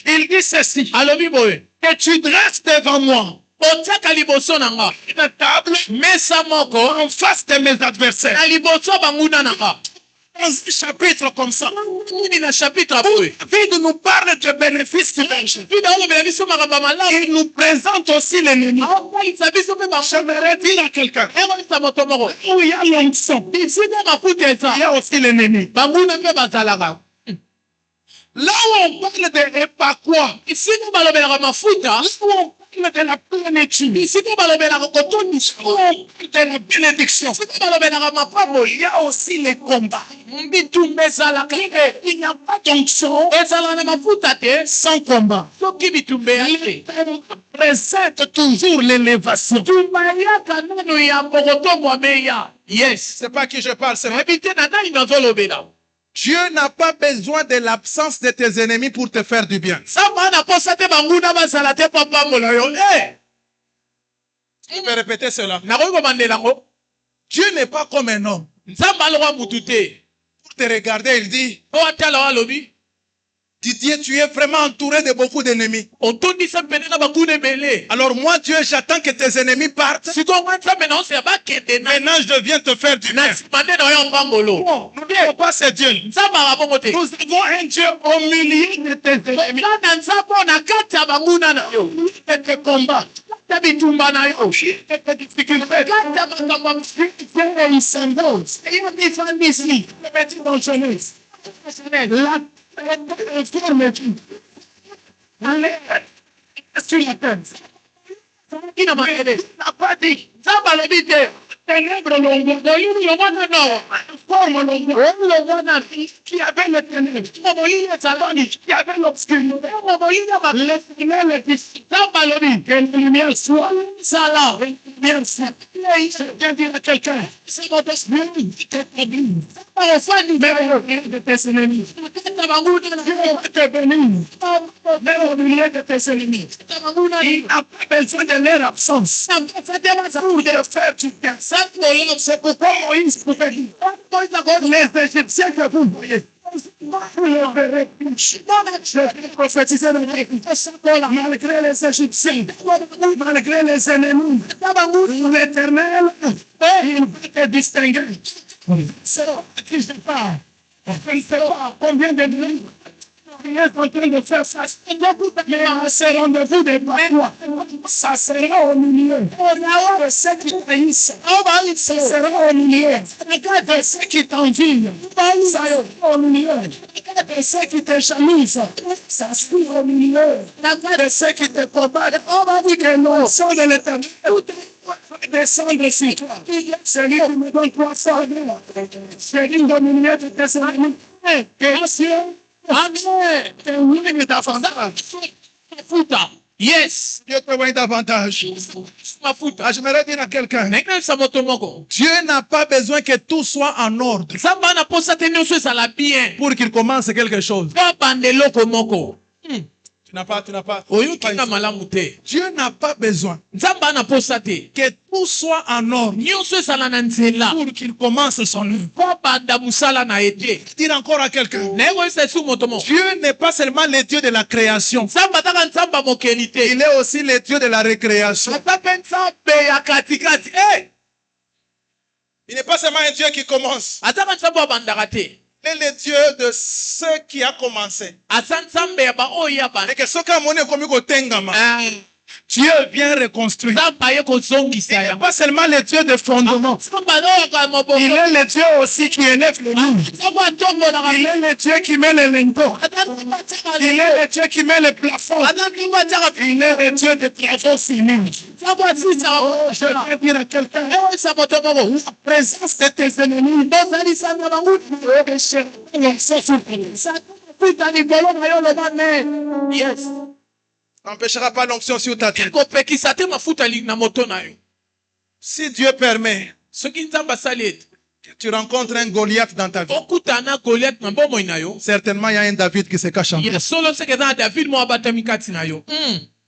Il dit ceci: que tu dresses devant moi une table en face de mes adversaires. Dans un chapitre comme ça, David nous parle du bénéfice du berger. Il nous présente aussi l'ennemi. J'aimerais dire à quelqu'un, où il y a l'onction, il y a aussi l'ennemi. Là où on parle de épakwa, ici nous parlons de la mafuta, où on parle de la plénitude, ici nous parlons de la reconnaissance, où on parle de la bénédiction, il y a aussi les combats. Il n'y a pas d'onction sans combat. Il présente toujours l'élévation. Yes. C'est pas qui je parle, c'est moi. Dieu n'a pas besoin de l'absence de tes ennemis pour te faire du bien. Tu peux répéter cela. Dieu n'est pas comme un homme. Pour te regarder, il dit: Didier, tu es vraiment entouré de beaucoup d'ennemis. Alors moi, Dieu, j'attends que tes ennemis partent. Maintenant, je viens te faire du bien. Non, n'oubliez pas, c'est Dieu. Nous avons un Dieu au milieu de tes ennemis. Et te combat. Il s'impose. Sur la tête. Il n'a pas dit. Ténèbres qui avait le ténèbre, qui avait l'obscurité. L'éternel que la lumière soit, ça là, la lumière soit. Je viens dire à quelqu'un, c'est votre esprit qui t'établit. De tes ennemis. Dieu te bénit. Même au milieu de tes ennemis. Il n'a pas besoin de leur absence pour te faire du bien. C'est pourquoi Moïse pouvait dire: les Égyptiens que vous voyez, vous les verrez plus. Je vais prophétiser dans les malgré les Égyptiens, malgré les ennemis, l'Éternel, il va te distinguer. C'est à qui je parle. Je ne sais pas combien de nuits il est en train de faire ça. Mais à ce rendez-vous des parois, ça sera au milieu de ceux qui trahissent. Ça sera au milieu de ceux qui t'envient. Ça sera au milieu de ceux qui te jalousent. Ça sera au milieu de ceux qui te combattent. On va dire que l'onction de l'Éternel descendre sur toi. Celui qui me donne 300 heures. Celui au milieu de tes ennemis. Amen. Yes. Dieu te voit davantage. J'aimerais dire à quelqu'un, Dieu n'a pas besoin que tout soit en ordre pour qu'il commence quelque chose. Tu n'as pas. Dieu n'a pas besoin que tout soit en ordre pour qu'il commence son œuvre. Dire encore à quelqu'un, Dieu n'est pas seulement le Dieu de la création, il est aussi le Dieu de la récréation. Il n'est pas seulement un Dieu qui commence. Il est le Dieu de ceux qui a commencé. Et que ce qu'a monné comme Tengama. Dieu vient reconstruire. Il n'est pas seulement le Dieu de fondement. Il est le Dieu aussi qui élève le mur. Il est le Dieu qui met les lingots. Il est le Dieu qui met les plafonds. Il est le Dieu des travaux finis. Je vais dire à quelqu'un, la présence de tes ennemis, n'empêchera pas l'onction sur ta tête. Si Dieu permet que tu rencontres un Goliath dans ta vie, certainement il y a un David qui se cache en toi.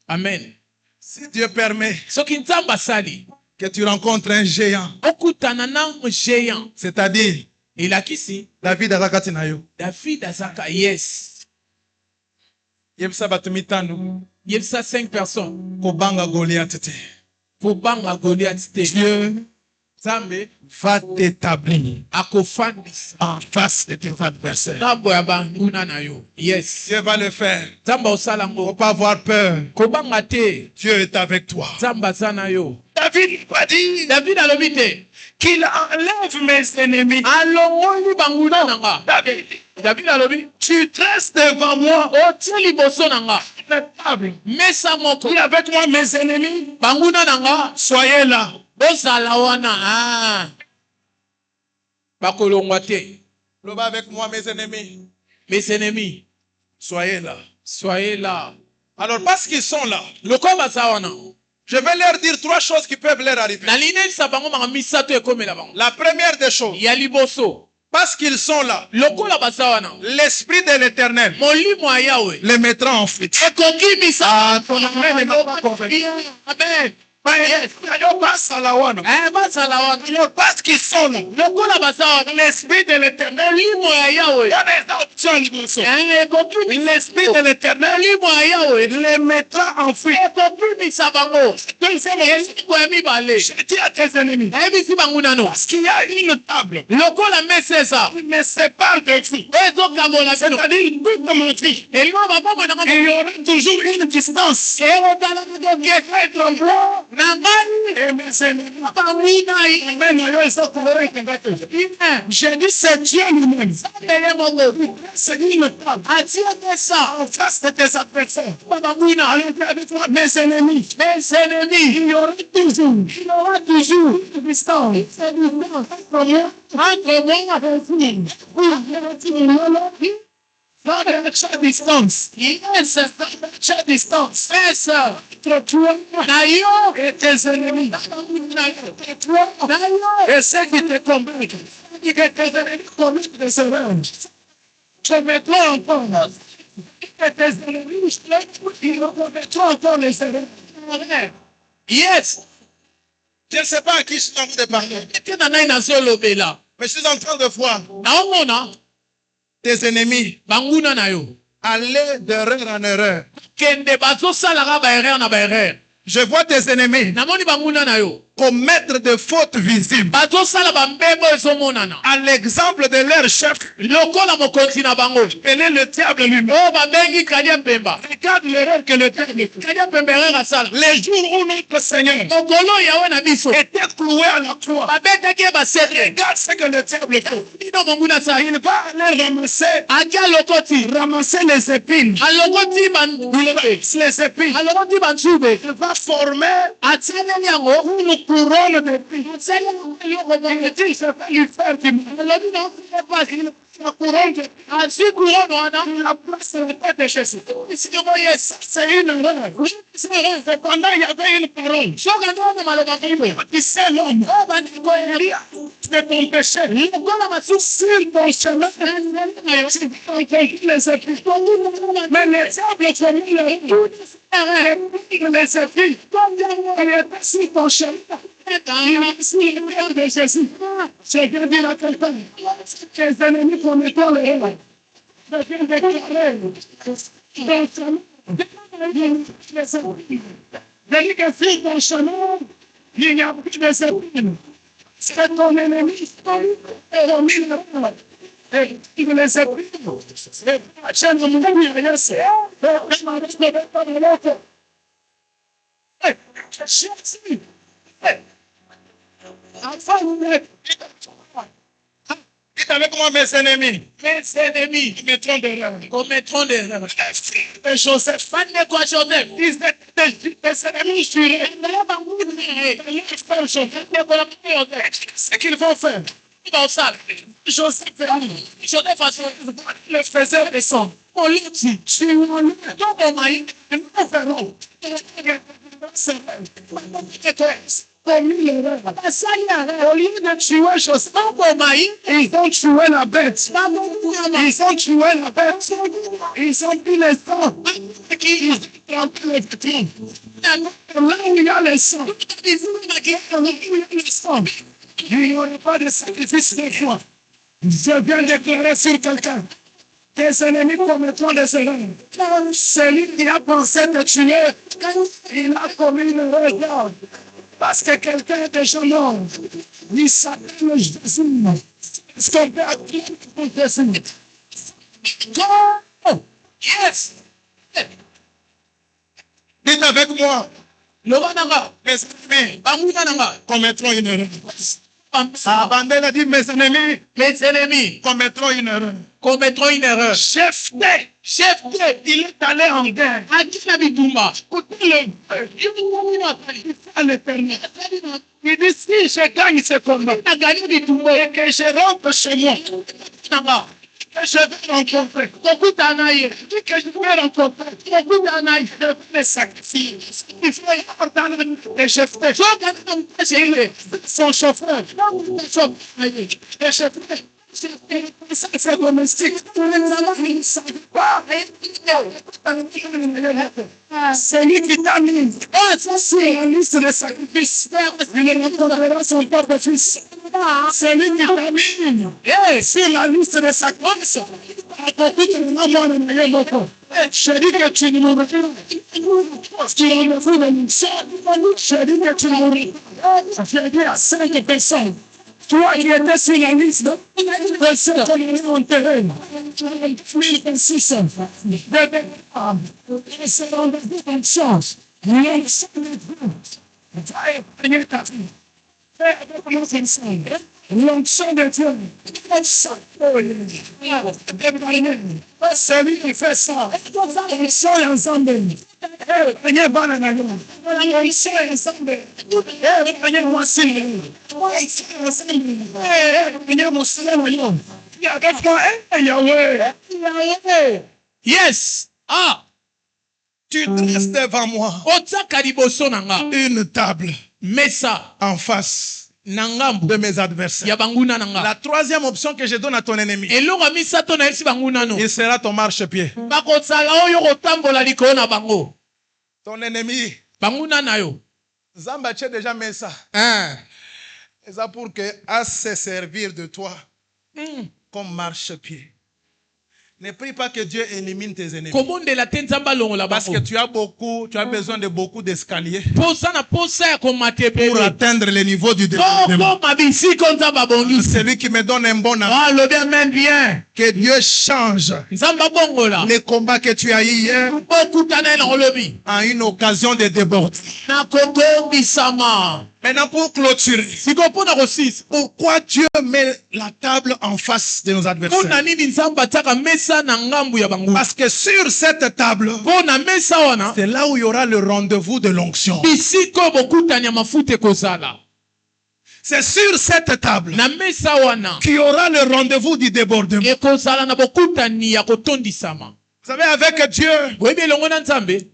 Amen. Si Dieu permet que tu rencontres un géant, c'est-à-dire David azakati na yo. David azaka, yes. Yebisa bato mitano Yebisa 5 personnes. kobanga Goliath te. Kobanga Goliath te. Dieu Zambe va t'établir akofandisa en face de tes adversaires. ngabo ya banguna na yo. Yes. Dieu va le faire. Zamba osala Faut ngo. pas avoir peur. Kobanga te. Dieu est avec toi. Zamba sana yo. David va dire David alobi te. qu'il enlève mes ennemis. Alongoli banguna nanga. David alobi. Tu traces devant moi Otie liboso nanga. une table. Mesa moko. Dis avec moi mes ennemis. Banguna nanga. Soyez là. Bozala wana. Bakolongwa te. Loba avec moi mes ennemis. Mes ennemis. Soyez là. Soyez là. Alors parce qu'ils sont là, Loko baza wana. je vais leur dire 3 choses qui peuvent leur arriver. Na linelisa bango maka misato ekomela bango. La première des choses, Ya liboso. parce qu'ils sont là, Lokola baza wana. l'esprit de l'éternel Molimo ya Yahweh. les mettra en fuite. Ekoki misa. ton amen n'est pas convaincu. Amen. Yes. Basala wana. Parce qu'ils sont là, Lokola baza wana. l'esprit de l'éternel, Molimo ya Yahweh. il y a des options liboso. Ekoki L'esprit de l'éternel Molimo ya Yahweh. les mettra en fuite. Ekoki misa bango. Esiko ya mibale. Je dis à tes ennemis, Ebisi bango nano. parce qu'il y a une table Lokola mesesa. qui me sépare de vous. Ezokabola bino. C'est-à-dire, but de mon vie. Elingo babomwe nanga. Il y aura toujours une distance. Erotala koke. Être blanc Nangani. et mes ennemis. Pamina. Amen. J'ai dit, c'est Dieu lui-même. C'est une table en face de tes adversaires. Avec toi, mes ennemis. Il y aura toujours une distance. Chaque distance. Chaque distance. Entre toi et tes ennemis. Entre toi et ceux qui te combattent. Que tes ennemis commettent des erreurs. Je mettrai encore. Que tes ennemis, ils commettront encore les erreurs. Yes. Je ne sais pas à qui je suis en train de parler. Tena nai nazolobela. Mais je suis en train de voir Naomona tes ennemis banguna na yo. aller d'erreur en erreur. Kende bazosalaka ba erreur na ba erreur. Je vois tes ennemis Namoni banguna na yo. commettre de fautes visibles. Bazosala ba mbebo ezomonana. À l'exemple de leur chef, Lokola mokonzi na bango. appelé le diable lui-même. Oh babengi Kadia Pemba. Regarde l'erreur que le diable fait. Kadia Pemba erreur asala. Les jours où notre Seigneur Mokolo yawe na biso. était cloué à la croix, Babetaki ba serre. regarde ce que le diable fait. Ino banguna sa. Il va aller ramasser, Akia lokoti. ramasser les épines. Alokoti ban. Les épines. Alokoti ban chube. Il va former Atiele yango. une couronne d'épines. Atiele yango. Il dit, je vais lui faire du mal. Alobi na pas. La couronne d'épines. Asi couronne wana. La place de la tête de Jésus. Siko yes. C'est une erreur. Cependant, il y avait une parole. Shoka ndo maloba kibe. Tu sais l'homme Oh bandiko eria. de ton péché. Lokola masu. Sur ton chemin, tu vas les épines. Mais les diables ont mis les épines. Il est sur ton chemin. Il est sur le cœur de Jésus. Je viens dire à quelqu'un, tes ennemis commettant les erreurs. Je viens déclarer ton chemin. Les épines. Je dis que sur ton chemin, il n'y a plus de épines. C'est ton ennemi et au milieu. Et il les épines. Et la chaîne de mon ami, rien c'est. Jésus. Enfin, dites avec moi, mes ennemis. Mes ennemis Commettront d'erreurs. commettront des erreurs. Et Joseph, Fan de quoi Joseph? ils étaient des ennemis jurés. Ce qu'ils vont faire. Joseph Joseph a son le faisait descendre. on lui dit, Tuons-le. donc on m'a dit, Nous verrons. Commis l'erreur. ça y est, Au lieu de tuer Joseph, donc on m'a dit, ils ont tué la bête. pas mon gouvernement. Ils ont tué la bête. Ils ont pris le sang. Ils ont pris les victimes. Là où il y a le sang, là où il y a le sang, il n'y aura pas de sacrifice de foi. Je viens déclarer sur quelqu'un. Tes ennemis commettront des erreurs. Celui qui a pensé te tuer, il a commis une erreur. Parce que quelqu'un est déjà mort. Il s'appelle Jésus. Est-ce qu'on peut appeler Jésus? Go! Yes! Dites avec moi, Loba nanga, mes ennemis banguna nanga, commettront une erreur. Abandel a dit, mes ennemis mes ennemis commettront une erreur. commettront une erreur. Chef, Chef, il est allé en guerre. Adina Bitumba, Écoutez-le. À l'éternel. Il dit, si je gagne ce combat, Nagani Bitumba, et que je rentre chez moi, nanga, que je vais rencontrer, Kokuta naye, dit que je vais rencontrer, Kokuta naye, je vais les sacrifier. Il faut y avoir dans la vie des chefs, Soka na mkasele, son chauffeur, Soka naye, les chefs, c'est domestique. Il ne savent pas. C'est lui qui t'a mis. C'est la liste des sacrifices. Il rencontrera son propre fils. C'est lui qui t'a mis. C'est la liste des sacrifices. Je dis que tu ne mourras pas. Parce qu'il en a fait de mission. Je dis que tu ne mourras pas. Je dis à 5 personnes. Toi qui étais sur la liste de ceux qui ont enterré, 1026 de départ, et c'est rendez-vous comme chance. L'onction de Dieu va épargner ta vie. Fais avec nous ensemble. L'onction de Dieu, c'est lui qui fait ça. L'onction ensemble. Prenez bon en avant. L'onction ensemble. Prenez moi aussi. Prenez mon soleil. Avec moi, Yahweh. yes, ah, Tu dresses devant moi otaka liboso nanga, une table mesa en face nangambu de mes adversaires. ya banguna nanga. La troisième option que je donne à ton ennemi, Elonga misato na esi banguna no. il sera ton marchepied. Bakosala oyo kotambola likolo na bango. Ton ennemi, Banguna na yo. Zamba, tu as déjà mis ça. Et ça pour que à se servir de toi comme marchepied. Ne prie pas que Dieu élimine tes ennemis. Kobondela te nzamba longola Parce que bango. tu as besoin de beaucoup d'escaliers Posa na posa ya komate pour bebe. atteindre le niveau du développement. Koko mabisiko nzamba bongisi. Celui qui me donne un bon avis, Ah, le bien même bien. que Dieu change Nzamba bongola. les combats que tu as eu hier Okutana na olobi. en une occasion de déborder. Na koto bisama. Maintenant, pour clôturer, Siko pona kosis. pourquoi Dieu met la table en face de nos adversaires? Pona nini nzamba taka mesa na ngambu ya bango. Parce que sur cette table, Pona mesa wana. c'est là où il y aura le rendez-vous de l'onction. Bisiko bokutani ya mafuta kozala. C'est sur cette table Na mesa wana. qu'il y aura le rendez-vous du débordement. Ekozala na bokutani ya kotondisama. Vous savez, avec Dieu, Boyebi elongo na nzambe.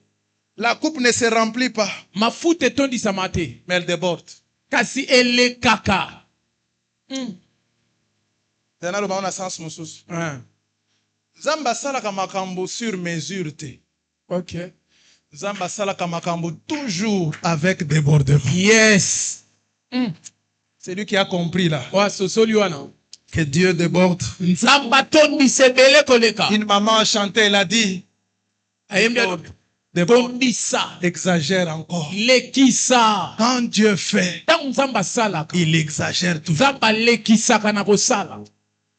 la coupe ne se remplit pas, Mafuta etondisama te. mais elle déborde. Kasi elekaka. C'est là le sens mosusu. Zamba salaka makambo sur mesure te. Ok. Zamba salaka makambo toujours avec débordement. Yes. C'est lui qui a compris là Wa sosoli wana. que Dieu déborde. Nzamba tondisa ebele koleka. Une maman a chanté, elle a dit, Ayembi déborde, tondisa. exagère encore. Lekisa. Quand Dieu fait, Tango nzamba salaka. il exagère tout. Nzamba lekisaka na kosala.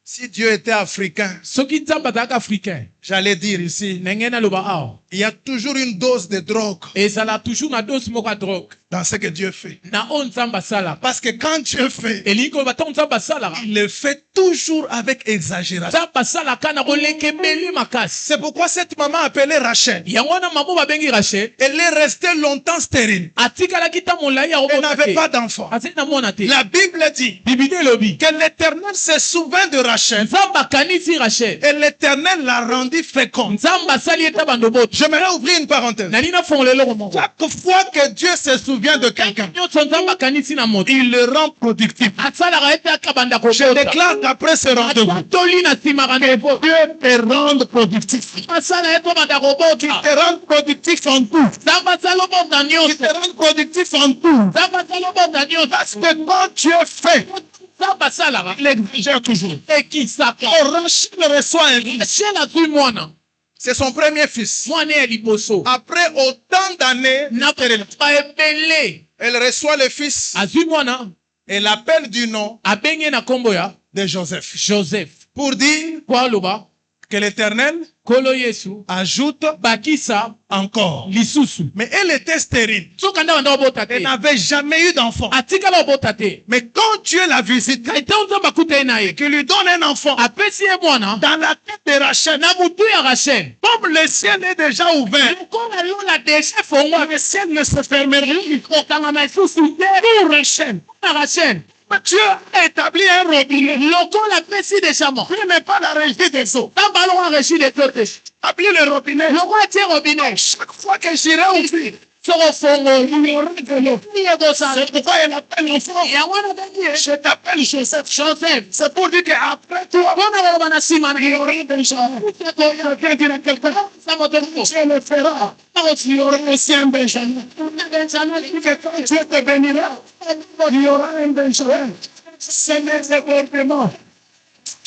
Si Dieu était africain, Soki nzamba azalaka africain. j'allais dire ici, Ndenge naloba awa. il y a toujours une dose de drogue Ezala toujours na dose moko ya drogue. dans ce que Dieu fait. na o nzambe asalaka. Parce que quand Dieu fait, elingi koloba ntango nzambe asalaka, il le fait toujours avec exagération. nzambe asalaka na koleka ebeli makasi. C'est pourquoi cette maman appelée Rachel, yango wana mama babengi Rachel elle est restée longtemps stérile. atikalaki ntan molai ya Elle kobota n'avait te. pas d'enfant. azali na mwana te. La Bible dit biblia elobi que l'Éternel se souvint de Rachel nzambe akanisi Rachel, et l'Éternel l'a rendue féconde. nzambe asali ete bando boto. J'aimerais ouvrir une parenthèse. nali nafongola eloko moko. Chaque fois que Dieu se souvient de quelqu'un, nyonso nzambe akanisi na moto, il le rend productif. asalaka ete akabanda Je kobota. déclare qu'après ce rendez-vous, atoli na nsima rendez-vous. Dieu te rende productif. asala ete obanda kobota. Te rende productif en tout. nzambe asala obota Il nyonso. te rende productif en tout. nzambe asala obota nyonso. Parce que quand Dieu fait, nzambe asalaka il exagère toujours. ekisaka. Rachel reçoit un fils. Rachel azwi mwana, C'est son premier fils. mwana ya liboso. Après autant d'années, na baebele elle reçoit le fils azwi mwana, et l'appelle du nom abenge na nkombo ya de Joseph. Joseph. Pour dire po aloba que l'Éternel nkolo yesu ajoute bakisa encore. lisusu. Mais elle était stérile. soki anda banda obota Elle te, n'avait jamais eu d'enfant. atikala obota te. Mais quand Dieu la visite ntango nzambe akuta ye na et ye, qu'il lui donne un enfant, apesi ye mwana dans la tête de Rachel, na mutu ya Rachel. comme le ciel est déjà ouvert, lokola lola deja efongwa, le ciel ne se fermera okangama lisusu te pour Rachel. na Rachel. Dieu a établi un robinet. lokola apesi deja mo, Dieu n'est pas la régie des eaux. nzambe alongo areshi de to te. Établi le robinet. loko atie robinet, Chaque fois que j'irai ouvrir, soko fongoli il y aura de l'eau. niye kosala. C'est pourquoi elle appelle l'enfant. yango wana bengi ye Je t'appelle Joseph. Joseph. C'est pour dire qu'après toi, mpona koloba na nsima na il y ye aura déjà. Quelqu'un dit à quelqu'un, sa moto moko Dieu le fera. Il y aura aussi un Benjamin. Que quand Dieu te bénira, il y aura un Benjamin. Ce n'est débordement.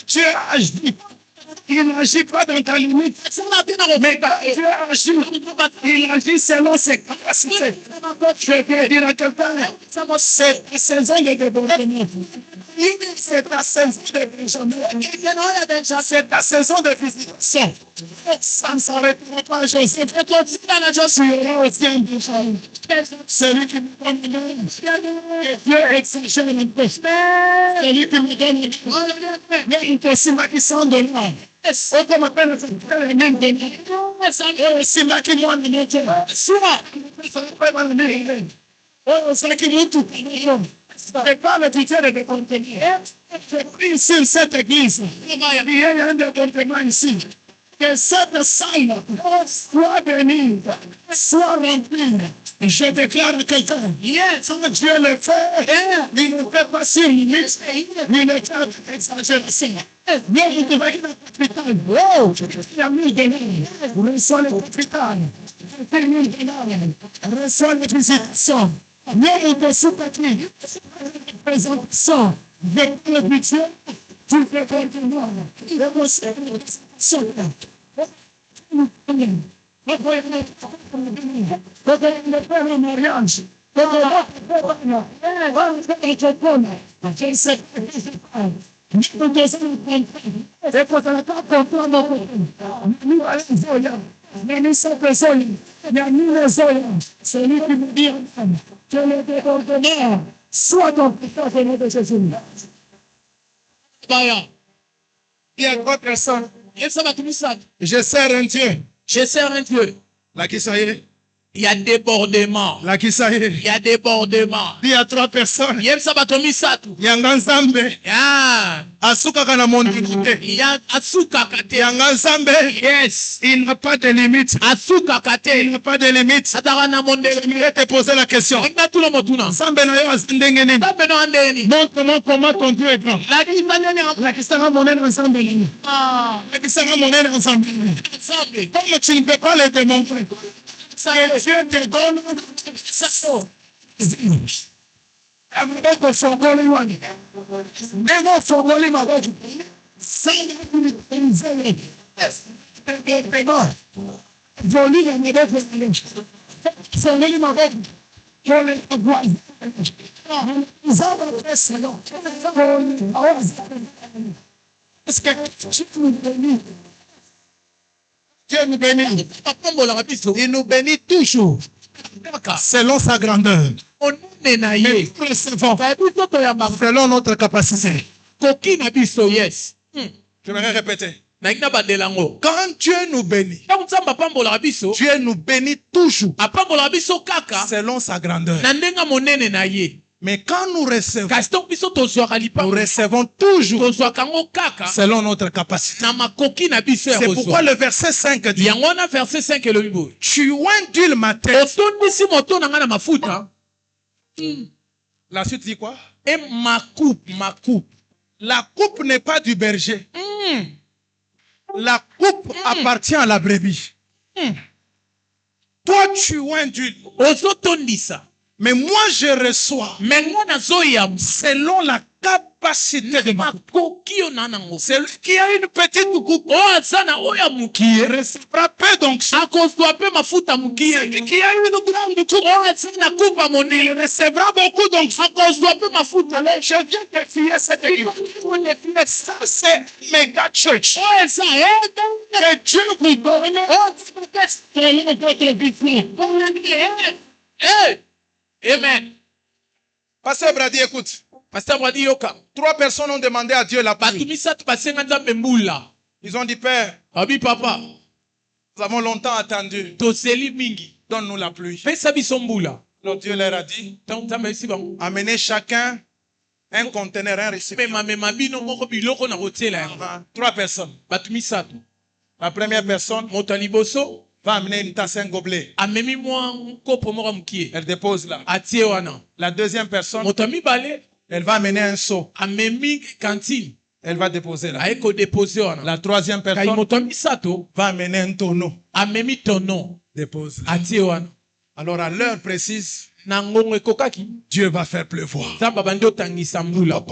Dieu agit. Il n'agit pas dans ta limite. Mais quand Dieu agit, il agit selon ses capacités. Je vais dire à quelqu'un, c'est ta saison de débordement. C'est ta saison de Benjamin. C'est ta saison de visitation. Ça ne s'arrêtera pas, Joseph. Tu auras aussi un Benjamin. Celui qui me donne le nom. Et Dieu exagère un peu. Celui qui me donne le nom. Mais il te sima qui sont de là. Oh, comme appelle le même de là. C'est là qui m'ont amené. Soit. Oh, c'est qui m'ont tout. C'est pas le pitié de contenir. Je prie sur cette église. Il y a un décontentement ici. Que cette salle soit bénie, soit remplie. Je déclare à quelqu'un, quand Dieu le fait, il ne fait pas sur limite, il ne fait pas exagération. Mais il devrait être l'hôpital. Il y a 1000 $. Reçois le hôpital. 1000 $. Reçois les visitations. Mais il te soutient. Présentation. Avec le budget, tu fais continuer. Il est aussi celui qui me dit que le débordement soit dans le nom de Jésus. Il y a 3 personnes. Je sers un Dieu. Je sers un Dieu. Là qui ça y est. Il y a débordement. Là qui ça y est. Il y a débordement. Il y a 3 personnes. Yebisa bato misatu. Yanga Nzambe. Ya. Asukaka na mondikite. Ya asukaka te. Yanga Nzambe. Yes. Il n'a pas de limite. Asukaka te. Il n'a pas de limite. Ataka na mondele. Je vais te poser la question. Ina tulo motuna. Nzambe na yo azindenge nini? Nzambe no andeni. Montre-moi comment ton Dieu est grand. Lakisanga monene Nzambe nini? Lakisanga monene Nzambe nini? Nzambe. Comme tu ne peux pas le démontrer. Que Dieu te donne ça. Amaboko fongoli wani. Nemo fongoli maboko. Sana kunizele. Pego. Voli ya maboko wani. Fongoli maboko. Voli agwai. Zaba pesa yo. Est-ce que tu me bénis? Dieu nous bénit. Il nous bénit toujours selon sa grandeur. monene na Mais ye nous recevons biso toyamba selon notre capacité. koki na biso yes Je vais répéter. nalingi na bandela yango Quand Dieu nous bénit, ntango nzambe apambolaka biso Dieu nous bénit toujours apambolaka biso kaka selon sa grandeur. na ndenge monene na ye Mais quand nous recevons, kasi ntango biso tozwaka nous lipango recevons toujours tozwaka yango kaka selon notre capacité. na makoki na biso ya C'est pourquoi kozwa le verset 5 dit, yango wana verset 5 elobi boye tu oindules ma tête. otondisi moto na ngai na mafuta La suite dit quoi? e makupe La coupe n'est pas du berger. La coupe appartient à la brebis. Toi, tu induis. ozotondisa Mais moi, je reçois me ngai nazoyamba selon la capacité de ma coupe. makoki oyo na nango Celui qui a une petite coupe oyo aza na oyo ya mokie recevra peu d'onction. akozwa mpe mafuta mokie Celui qui a une grande coupe oyo aza na kupa monene recevra beaucoup d'onction. akozwa mpe mafuta Je viens de fier cette église. Ça, c'est méga church. oyo eza Que Dieu vous donne. amen Pasteur Brady, écoute. paster bradi yoka 3 personnes ont demandé à Dieu la bato pluie. misato basenga nzambe mbula Ils ont dit, Père, abi papa nous avons longtemps attendu. toseli mingi Donne-nous la pluie. pesa biso mbula Alors Dieu leur a dit, ntango nzambe ayebisi bango amenez chacun un conteneur, un récipient. memamema bino moko biloko na kotiela yango 3 personnes. bato misato La première personne moto ya liboso va amener une tasse, un gobelet. amemi mwa nkopo moko ya mokie Elle dépose là. atie wana La deuxième personne, moto ya mibale elle va amener un seau. amemi kantine Elle va déposer là. aye kodepose wana La troisième kai personne moto ya misato va amener un tonneau. amemi tono Dépose là. atie wana Alors à l'heure précise, na ngongo ekokaki Dieu va faire pleuvoir. nzambe abandi otangisa mbula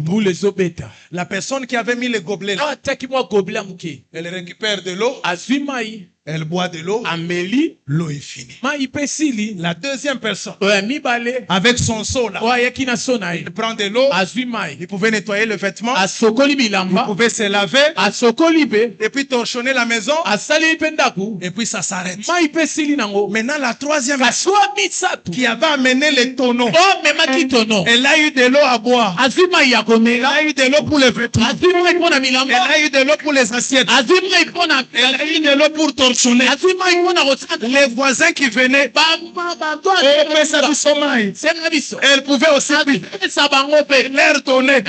mbula ezobeta La personne qui avait mis le gobelet là, awa atiaki mwa gobele ya moke elle récupère de l'eau, azwi mai elle boit de l'eau, ameli l'eau est finie. mai mpe esili La deuxième personne, oyo ya mibale avec son seau là, oyo ayaki na so na ye il prend de l'eau, azwi mai il pouvait nettoyer le vêtement, asokoli il bilamba pouvait se laver, asokoli mpe et puis torchonner la maison, asaleli mpe ndaku et puis ça s'arrête. mai mpe esili nango Maintenant, la troisième kasi oyo misato qui avait amené les tonneaux, oyo amemaki tono elle a eu de l'eau à boire, azwi mai ya elle komela a eu de l'eau pour les vêtements, azwi mai mpo na elle bilamba a eu de l'eau pour les assiettes, azwi mai mpo na elle a eu de l'eau pour torchonner. azwi mai mpo na kosala Les voisins qui venaient, bato senga biso elle pouvait aussi apesa bango mpe leur donner.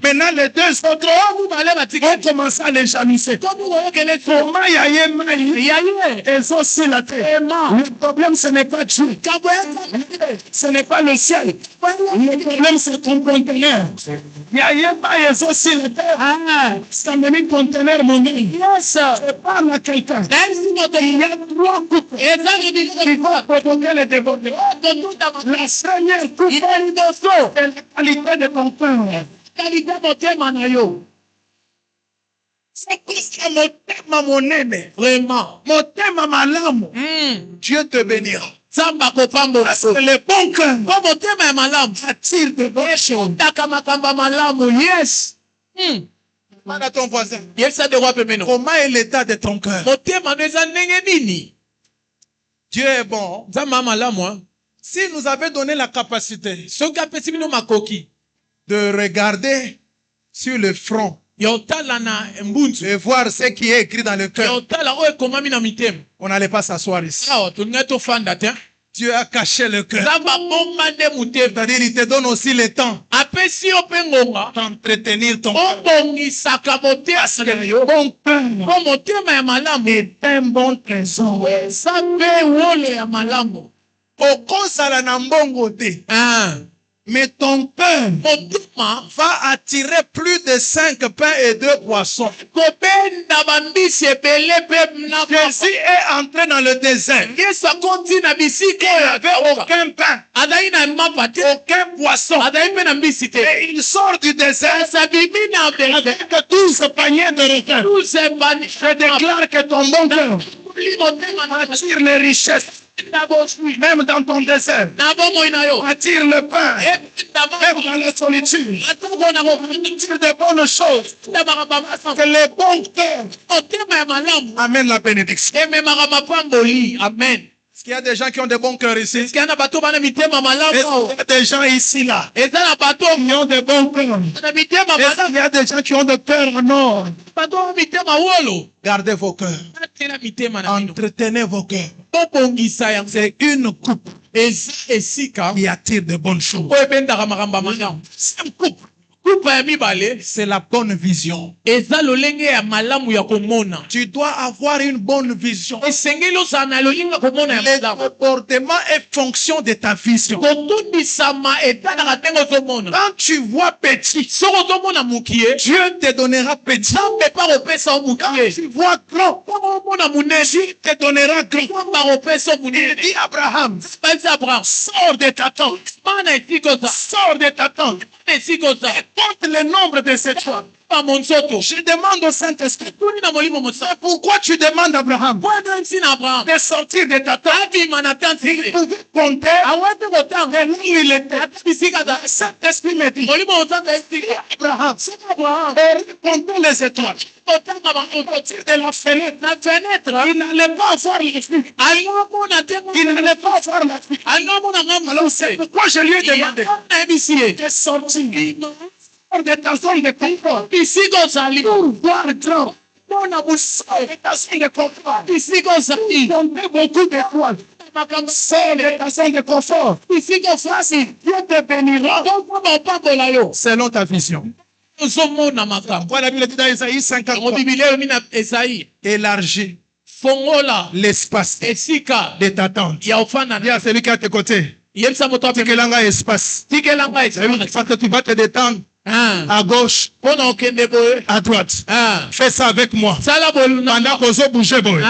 Maintenant, les deux autres mibale ont batikali commencé à les janisser. tomi koyokele Comment il y a eu mal? yaye Ils ont aussi la terre. Le problème, ce n'est pas Dieu. Ce n'est pas le ciel. Le problème, c'est ton conteneur. Il y a eu mal, ils ont aussi la terre. Ça m'a mis conteneur, mon gars. Je parle à quelqu'un. Il y a 3 coupes. Il faut provoquer le développement. La première coupe, c'est la qualité de ton pain. kalite motema na yo C'est parce motema monene, vraiment motema malamu, Dieu te bénira. nzambe akopambola Parce que le bon cœur po motema ya malamu attire de bonnes choses. etaka makambo ya malamu yes Demande à ton voisin, yebisa ndeko apembeno comment est l'état de ton cœur? motema no eza ndenge nini Dieu est bon. nzambe ya malamu Si nous avait donné la capacité soki apesi bino makoki de regarder sur le front ya otala na mbunzu et voir ce qui est écrit dans le ya cœur, otala oyo ekomami na mitema on n'allait pas s'asseoir ici. awa tolingai tofanda te Dieu a caché le cœur. nzambe abomba nde motema C'est-à-dire, il te donne aussi le temps apesi yo mpe ngonga d'entretenir ton cœur. obongisaka motema na yo Bon cœur po motema ya malamu est un bon trésor. eza mpe wolo ya malamu Okozala na mbongo te. Mais ton cœur motema va attirer plus de 5 pains et 2 poissons. kobenda bambisi ebele mpe na Jésus est entré dans le désert. yesu akoti na bisika Il oyo n'avait aucun pain, azali na mapa te aucun poisson. azali mpe na mbisi te Et il sort du désert asa bibi na bele avec 12 paniers de requins. tuzebani Je déclare que ton bon cœur motema na attire les richesses, na bosui même dans ton désert. na bomoi na yo Attire le pain, même dans la solitude. atoko na Attire de bonnes choses. kobandamaka bamasa Que les bons cœurs motema ya malamu amènent la bénédiction. ememaka mapamboli amen Est-ce qu'il y a des gens qui ont de bons cœurs ici? Est-ce qu'il y en a bateau bana mitema malamu? Est-ce qu'il y a des gens ici là Est-ce qu'il y a bateau qui ont de bons cœurs? bana mitema Est-ce malamu? qu'il y a des gens qui ont de cœur en or? Bateau mitema wolo. Gardez vos cœurs. Atena mitema na mino. Entretenez vos cœurs. Tobongisa yango. C'est une coupe Eza esika. qui attire de bonnes choses. Oyo ebendaka makambo malamu. C'est une coupe. Kupa ya mibale. C'est la bonne vision. Eza lolenge ya malamu ya komona. Tu dois avoir une bonne vision. Esengeli ozala na lolenge ya komona ya Le malamu. comportement est fonction de ta vision. Kotundisama etalaka ndenge ozomona. Quand tu vois petit, Soki ozomona mokie, Dieu te donnera petit. Nzambe pa kopesa yo Quand mokie. tu vois grand, Soki omona monene, Dieu te donnera grand. Nzambe akopesa yo Il monene. dit Abraham, Basi Abraham, sors de ta tente, mana esika oza, sors de ta tente, mana esika oza, compte le nombre de cette fois. pa monzoto. Je demande au Saint-Esprit, Tuni na molimo mosa. pourquoi tu demandes à Abraham Bwana nsi na Abraham. de sortir de ta tente? Abima na tante Il ile. pouvait compter Awete kotanga. où il était. Ata bisika za. Saint-Esprit me dit, Molimo ozanga esika. Abraham, Abraham. comptez les étoiles. Kotanga bangoto. De la fenêtre, Na fenêtre. il n'allait pas avoir la fuite. Alomona tengo. Il n'allait pas avoir la fuite. Alomona ngamba Alors c'est pourquoi je lui ai demandé na ebisie. de sortir de ta zone de confort Bisika ozali. pour voir grand. Mona busao. De ta zone de confort. Bisika ozali. Comptez beaucoup d'étoiles. Makambo Sors de ta zone de confort. bisika ozali. Dieu te bénira Tokoma opambola yo. selon ta vision. Ozomona makambo. Voilà, la Bible dit dans Isaïe Yango 53. Biblia elobi na Esaïe. Élargis Fongola l'espace esika de ta tente. ya ofanda Dis na à celui qui est à tes côtés, yebisa moto apembe tikelanga espace. tikelanga esika Parce que tu vas te détendre à gauche, mpona okende boye à droite. Fais ça avec moi. sala boluna Pendant qu'on se bouge, boy.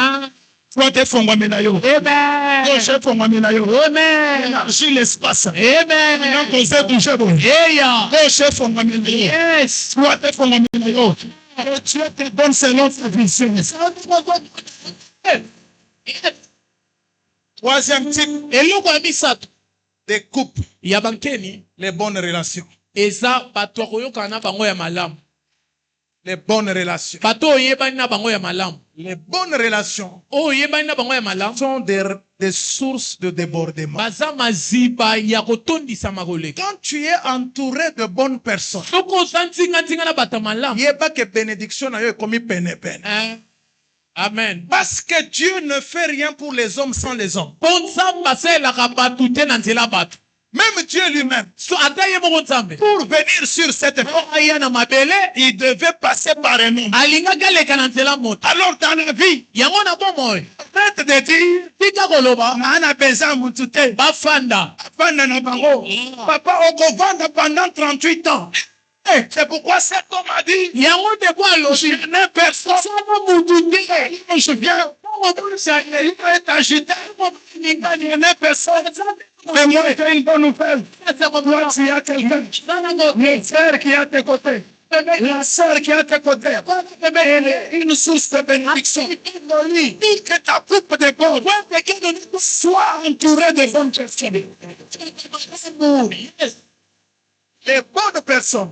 Toi, t'es fongwamela yo. amen Gauche, fongwamela yo. amen Élargis l'espace. amen Pendant qu'on se bouge, boy. eya Gauche, fongwamela yo. yes Toi, t'es fongwamela yo. Et Dieu te donne selon sa vision. Troisième type eloko ya misato de couple, ya bankeni les bonnes relations. eza bato ya koyokana na bango ya malamu Les bonnes relations. bato oyo oyebani na bango ya malamu Les bonnes relations oyo oyebani na bango ya malamu sont des sources de débordement. baza maziba ya kotondisama koleka Quand tu es entouré de bonnes personnes, soki oza ntinga na bato ya malamu il pas que bénédiction na yo commis peine peine. amen Parce que Dieu ne fait rien pour les hommes sans les hommes. mpo nzambe asalelaka bato te na nzela bato Même Dieu lui-même, so ata ye moko nzambe pour venir sur cette terre, aya na mabele il devait passer par un homme. alingaki aleka na nzela moto Alors dans la vie, yango na bomoi arrête de dire, tika koloba on a besoin de tout te. bafanda Vanda na bango. Papa, on va vendre pendant 38 ans. Eh, c'est pourquoi cet homme a dit, yango ndeko alobi je n'ai personne. sala mutu te Je viens, il peut être agité. Je n'ai personne. Mais moi, j'ai une bonne nouvelle. Toi, tu as quelqu'un. Le frère qui est à tes côtés. La sœur qui est à tes côtés. Elle est une source de bénédiction. Que ta coupe de bonne soit entourée de bonnes personnes. Les bonnes personnes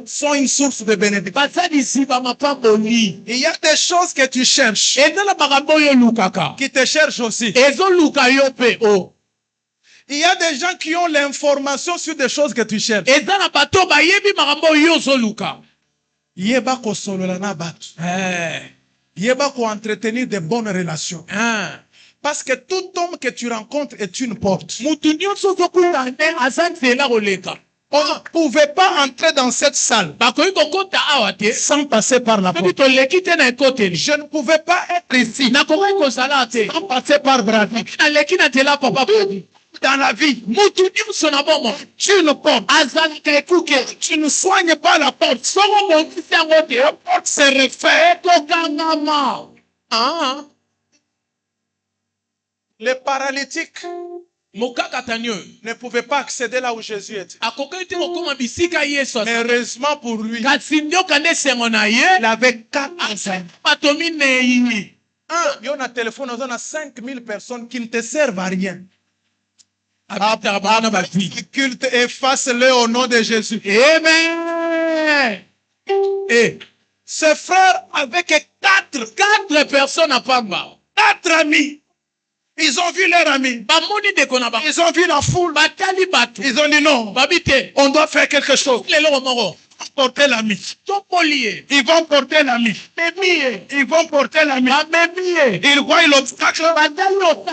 sont une source de bénédiction. basalisi bamapamboli Il y a des choses que tu cherches ezala makambo oyo olukaka qui te cherchent aussi. ezoluka yo mpe o Il y a des gens qui ont l'information sur des choses que tu cherches. eza na bato bayebi makambo oyo yo ozoluka Yeba ko solola na bato. Yeba ko entretenir de bonnes relations. Parce que tout homme que tu rencontres est une porte. mutu nyonso ozokuta nde aza nzela koleka On ne pouvait pas entrer dans cette salle bakoki kokota awa te sans passer par la soki porte. toleki te na ekoteli Je ne pouvais pas être ici nakoki kozala te sans passer par Bradley. naleki na nzela papa podi Dans la vie, mutu nyonso na bomo tu ne portes. azalaka ekuke Tu ne soignes pas la porte. soko bongisi yango te La porte se referme. tokangama Les paralytiques mokakatani oyo ne pouvaient pas accéder là où Jésus était. akoki te kokoma bisika yesu Mais heureusement pour lui, kasi ndoka nde esengo na ye il avait 4 enfants. bato minei Il y a un téléphone, on a 5000 personnes qui ne te servent à rien. abitaka bango na bavi Culte, efface-le au nom de Jésus. amen Et ce frère avec 4 4 personnes à pamba 4 amis. Ils ont vu leur ami. Ils ont vu la foule. Ils ont dit non. On doit faire quelque chose. Porter l'ami. Ils vont porter l'ami. Ils vont porter l'ami. Ils voient l'obstacle.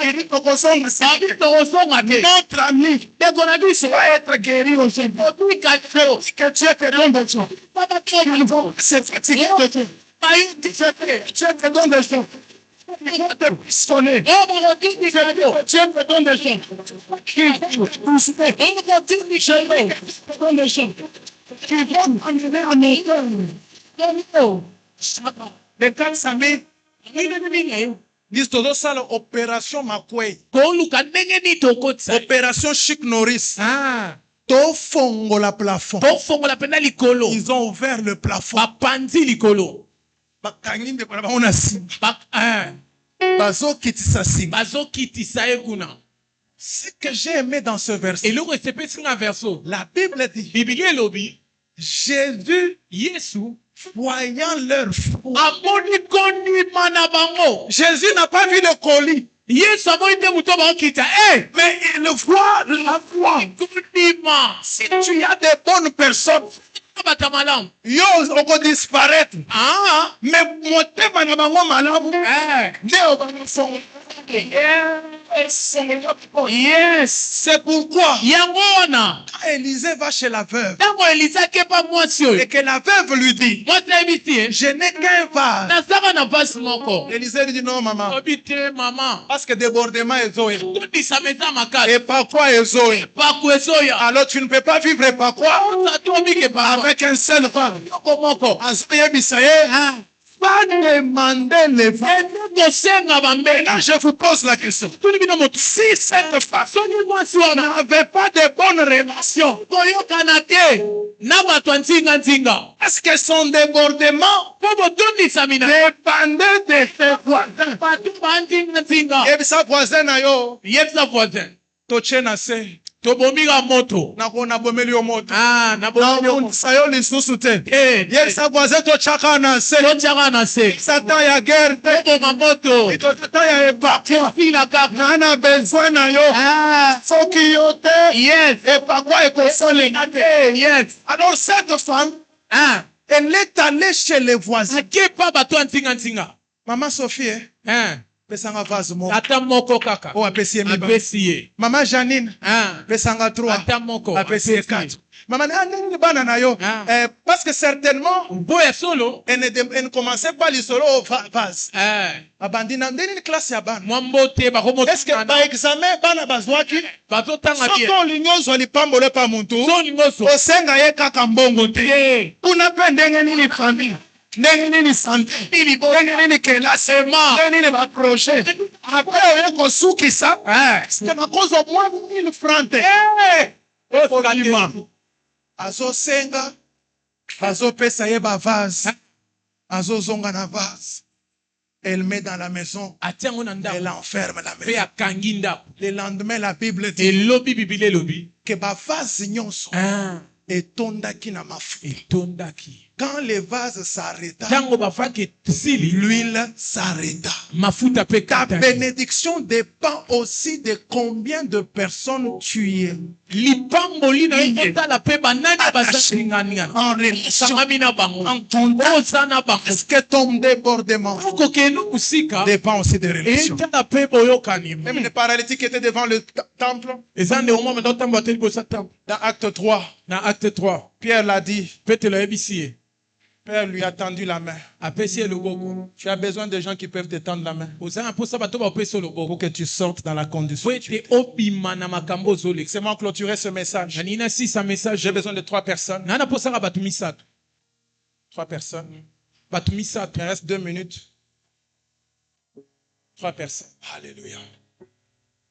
Ils disent notre ami doit être guéri aujourd'hui. Que Dieu te donne des choses. Ils vont se fatiguer de tout. Dieu te donne des choses. Ils vont te pistonner. Dieu te donne des choses. Te donne des choses. Qui vont amener en école. Les 4 samedi. Disent todo ça l'opération Makwei. Opération Chic Norris. To fongo la plafond. Ils ont ouvert le plafond. Bakanginde kwa on a si. Bazo kitisa si. Ce que j'ai aimé dans ce verset. La Bible dit. Jésus, voyant leur foi. Jésus n'a pas vu le colis. Mais il voit la foi. Si tu as des bonnes personnes, yo on peut disparaître. Mais motema na bango malamu. Yes, c'est pourquoi quand Élisée va chez la veuve et que la veuve lui dit je n'ai qu'un vase. Élisée lui dit non maman, parce que débordement est zoé et par quoi est zoé, alors tu ne peux pas vivre par quoi avec un seul vase. Pas demander les femmes. Là, je vous pose la question. Si cette femme n'avait pas de bonnes relations, est-ce que son débordement dépendait de ses voisins? Et sa voisine, tobomika moto nakona bomeli yo moto sayo lisusu te yesa voisin tochaka na se satan ya guerre te moto satan ya epakwa nana besoin na yo soki yo te epakwa ekosolenga te. Alors cette femme elle est allée chez les voisins. Maman Sophie pesanga vase moko ata moko kaka o apesi ye mama Janine pesanga 3 ata moko apesi 4 mama nani bana na yo parce que certainement boya solo elle ne commençait pas le solo au vase abandi na ndeni classe ya bana mwambote ba komo est-ce que ba examen bana bazwaki bazotanga bien soko linyozo lipambole pa muntu osenga ye kaka mbongo te kuna pendenge nini famille nini santé nini kelasema nini ba projet après on kosukisa c'est na cause au moins 1000 francs azo senga azo pesa ye ba vase azo zonga na vase. Elle met dans la maison, elle enferme la maison. Le lendemain, la Bible dit que ba vase nyonso etondaki na mafuta. Quand les vases s'arrêtent, l'huile s'arrêta. Ta bénédiction dépend aussi de combien de personnes tu es. En relation. Est-ce que ton débordement dépend aussi des relations? Même les paralytiques étaient devant le temple. Dans Acte 3. Pierre l'a dit. Père lui a tendu la main. Tu as besoin de gens qui peuvent te tendre la main pour que tu sortes dans la condition. C'est moi clôturer ce message. J'ai besoin de 3 personnes. 3 personnes. Il reste 2 minutes. 3 personnes. Alléluia.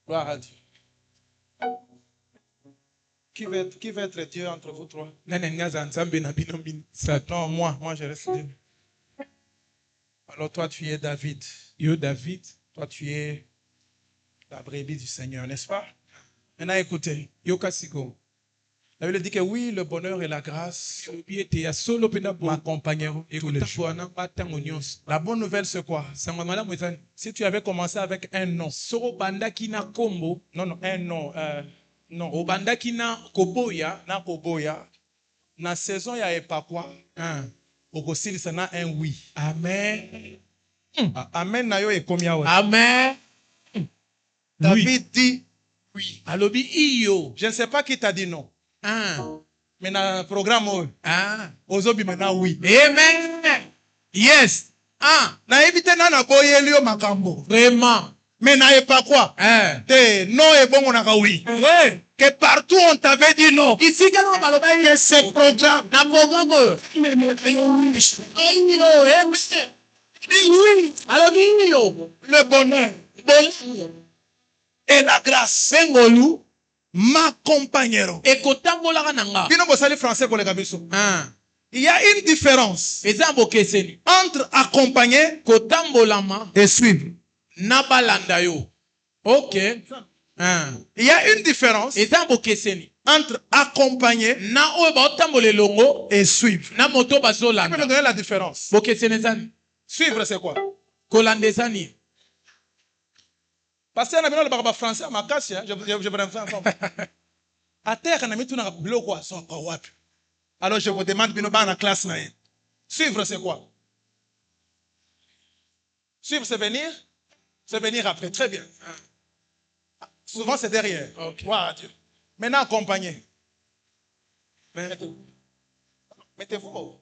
Gloire à Dieu. Qui va être Dieu entre vous 3? Non, moi je reste Dieu. Alors toi tu es David. Toi tu es la brebis du Seigneur, n'est-ce pas? Maintenant écoutez. La Bible dit que oui, le bonheur et la grâce m'accompagneront tous les jours. La bonne nouvelle, c'est quoi? Si tu avais commencé avec un nom, non, un nom, non, na koboya, na saison ya epakwa, okosilisa na un oui. Amen. Amen na yo ekomia we. Amen. David dit oui. Alobi iyo. Je ne sais pas qui t'a dit non. Mais dans le programme, ozobi maintenant oui. Amen. Yes. Na éviter na boye lio makambo. Vraiment. Mais na epakwa. Te non est bon on a oui. Que partout on t'avait dit non. Ici quand on parle de Ce programme. na programme. Oui. Alobi iyo. Le bonheur et la grâce Bengolu. m'accompagneront. Ekotambolaka nanga. Bino bosali français pour les gabiso. Il y a une différence Eza bokeseni. entre accompagner Kotambolama et suivre. na balanda yo. OK. Il y a une différence Eza bokeseni. entre accompagner Na oyo baotambola elongo et suivre. na moto Tu peux me bazolanda. donner la différence? Bokeseni ezani. Suivre, c'est quoi? Kolanda ezani. Parce que y a un français à ma casse, je vais faire à terre, on a mis tout dans le bloc. Alors je vous demande, dans la classe. Suivre, c'est quoi? Suivre, c'est venir après. Très bien. Souvent, c'est derrière. Ok. Gloire à Dieu. Maintenant, accompagner. Mettez-vous.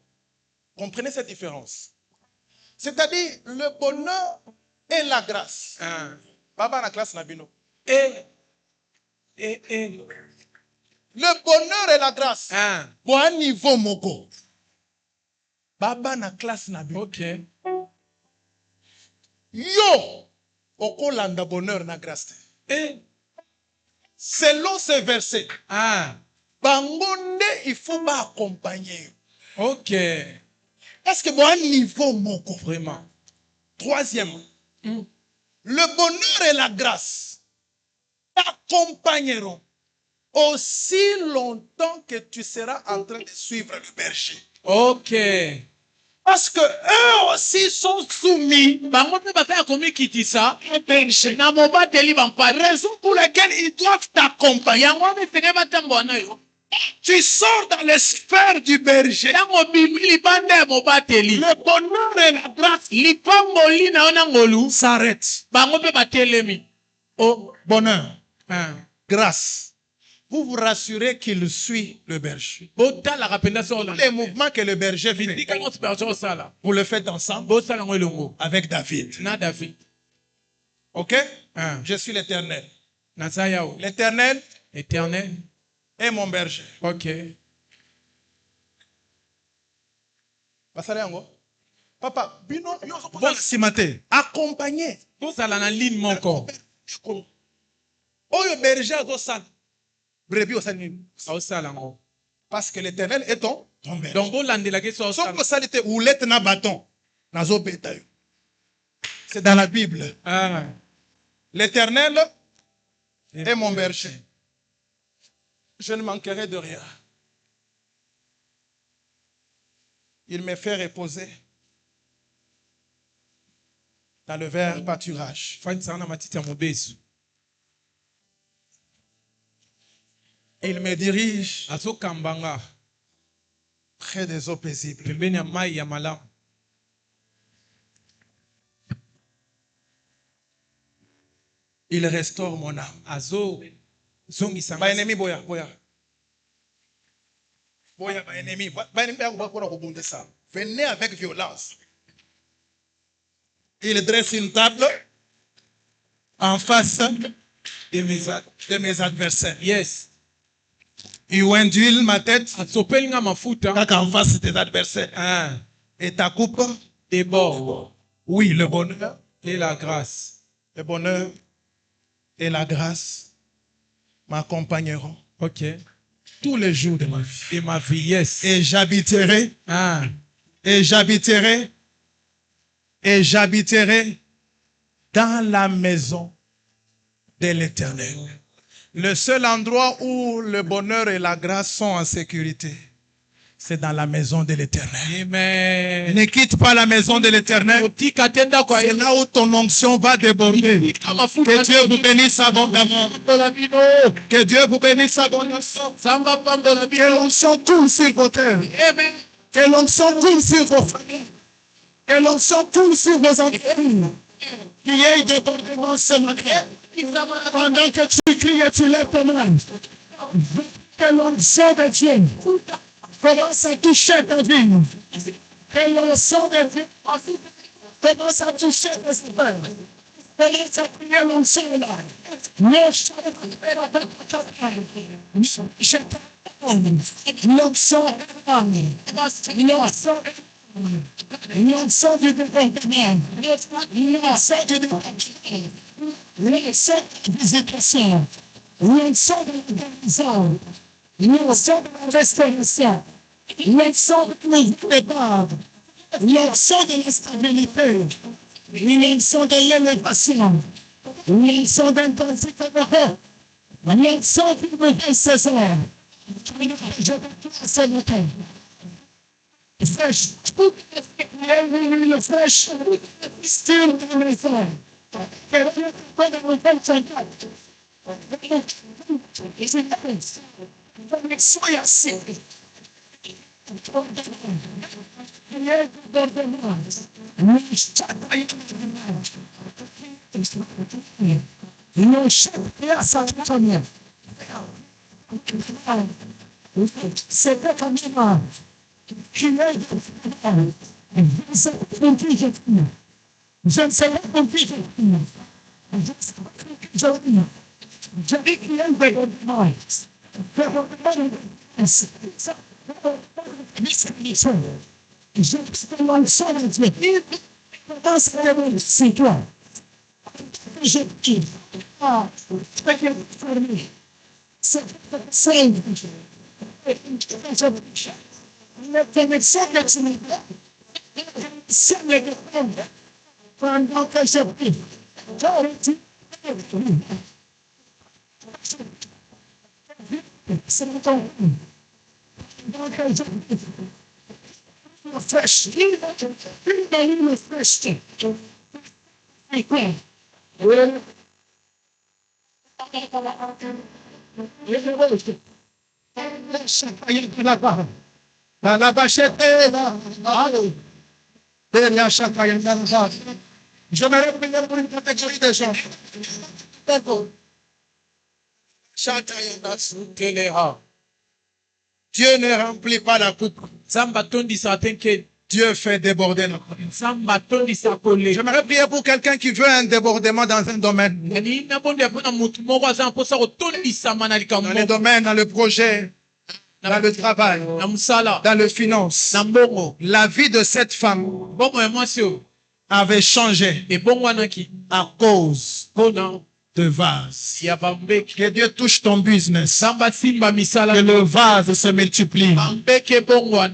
Comprenez cette différence. C'est-à-dire, le bonheur et la grâce. Baba na classe nabino. Le bonheur et la grâce. Pour un niveau moko. Baba na classe nabino. OK. Yo. Okolanda bonheur na grâce. Selon ce verset. Bangonde, il faut m'accompagner. OK. Est-ce que pour un niveau moko? Vraiment. Troisièmement. Le bonheur et la grâce t'accompagneront aussi longtemps que tu seras en train de suivre le berger. OK. Parce que eux aussi sont soumis. Bango pe bafaya komi kitisa. Na mobateli bampa. Raison pour laquelle ils doivent t'accompagner. Yango mefenge batambola na yo. Tu sors dans les sphères du berger. Tango libanda ya mobateli. Le bonheur et la grâce Lipamboli na yo na ngolu. s'arrêtent. Bango pe batelemi. Oh, bonheur, grâce. Vous vous rassurez qu'il suit le berger. Botalaka penda so la. Les mouvements que le berger fait, Dika notre personne sala. vous le faites ensemble Bosala ngo elongo. avec David. Na David. Ok? Je suis l'Éternel. Na sayao. L'Éternel Éternel. est mon berger. OK. Basala yango. Papa, bino bon simate. Accompagné. Bosala na ligne moko. Oyo berger azosala. Brebis osali. Osala ngo. Parce que l'Éternel est ton berger. Donc bolandela ke so Son osala. salite oulette na bâton. Nazo beta yo. C'est dans la Bible. L'Éternel est mon berger. Je ne manquerai de rien. Il me fait reposer dans le vert pâturage. Il me dirige près des eaux paisibles. Il restaure mon âme. Ba ennemi boya. Boya ba ennemi. Ba ennemi bakona kobundesa. Venez avec violence. Il dresse une table en face de mes adversaires. Yes. Il ondule ma tête Atsopelinga mafuta. kaka en face de tes adversaires. Et ta coupe Déborde. oui, le bonheur. Et la grâce. Le bonheur et la grâce m'accompagneront OK. tous les jours de ma vie. Et ma vie, yes. Et j'habiterai dans la maison de l'Éternel. Le seul endroit où le bonheur et la grâce sont en sécurité, c'est dans la maison de l'Éternel. Amen. Ne quitte pas la maison de l'Éternel. C'est là où ton onction va déborder. Que Dieu vous bénisse abondamment. Que Dieu vous bénisse abondamment. Que l'onction coule sur vos terres. Que l'onction coule sur vos familles. Que l'onction coule sur vos enfants. Qu'il y ait débordement ce matin. Pendant que tu cries et tu lèves ton main. Que l'onction de Dieu commence à toucher ta vie. Que l'onction de Dieu commence à toucher tes enfants. Commence à prier l'onction là. L'onction du développement. L'onction du développement. L'onction de visitation. L'onction de l'organisation. L'onction de la restauration. L'onction de l'équilibre. L'onction de la stabilité. L'onction de l'élévation. L'onction d'intensité de vie. L'onction du nouvel saison. Je veux tout ce matin. Fresh. Le fresh. Still dans les airs. Que Dieu te donne un nouvel contact. Soyez assis. Le chef est à sa famille. C'était comme ça. Je ne sais pas pour qui je prie. Je dis qu'il y a un débordement. Je l'onction de Dieu. Commence à déborder, c'est toi. Je dis, c'est la connexion que tu me donnes, c'est le dépend pendant que je prie. C'est le temps. Pendant que je prie. Le fresh. Le fresh. Et quoi? La bâchette est là. Je me réponds pour une catégorie de gens. Dieu ne remplit pas la coupe. Dieu fait déborder la coupe. J'aimerais prier pour quelqu'un qui veut un débordement dans un domaine. Dans les domaines, dans le projet, dans le travail, dans le finance. La vie de cette femme avait changé à cause de vase. Que Dieu touche ton business. Que le vase se multiplie.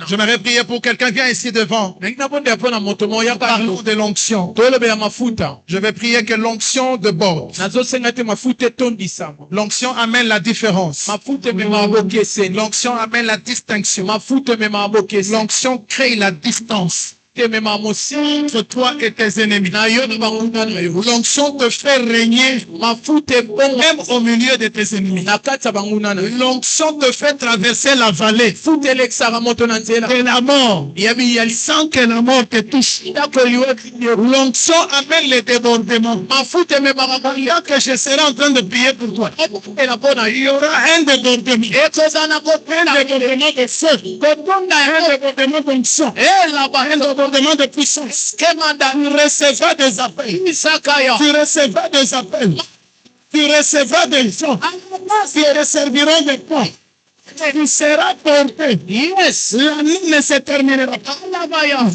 J'aimerais prier pour quelqu'un qui vient ici devant. Parlons de l'onction. Je vais prier que l'onction déborde. L'onction amène la différence. L'onction amène la distinction. L'onction crée la distance entre toi et tes ennemis. L'onction te fait régner même au milieu de tes ennemis. L'onction te fait traverser la vallée de la mort sans que la mort te touche. L'onction amène les débordements. Quand que je serai en train de prier pour toi, il y aura un débordement. Un débordement de feu. Un débordement d'onction. Débordement de puissance. Tu recevras des appels. Tu recevras des appels. Tu recevras des gens qui te serviront de toi. Tu seras porté. Yes. La nuit ne se terminera pas.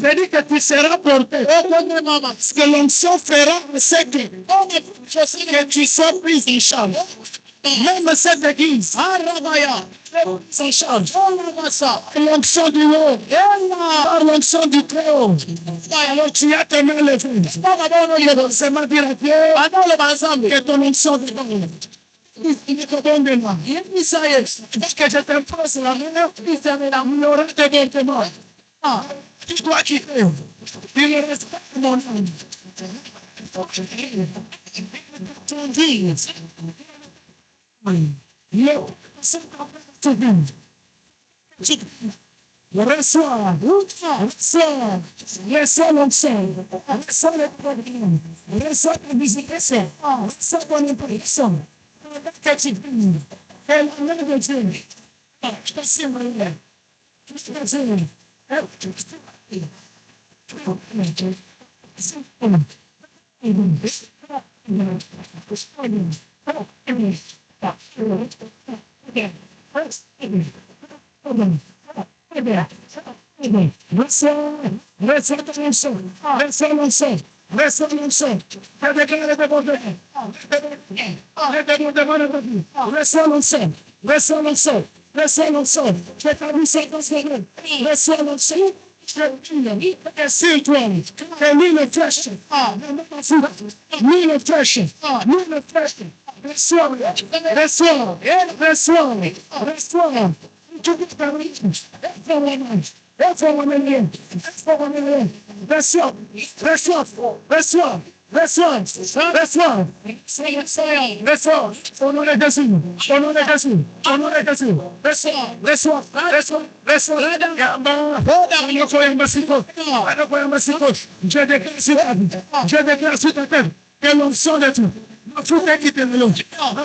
Je dis que tu seras porté. Parce que l'onction fera ce que tu sois pris en charge. Même cette église, s'en charge. L'onction du haut, par l'onction du très haut. Alors tu as tes mains levées. C'est ma dire à Dieu que ton onction déborde. Il te donne de moi. Parce que je t'impose la meilleure prise de la meilleure développement. Ah, tu dois quitter. Il ne reste pas mon âme. Ton Dieu. C'est tout bien. Reçois l'onction, reçois le problème, reçois la visitation, reçois ton impression. Que tu vis, et la main de Dieu, je te sais, je te sais, que l'onction de Dieu. Tout est quitté le long.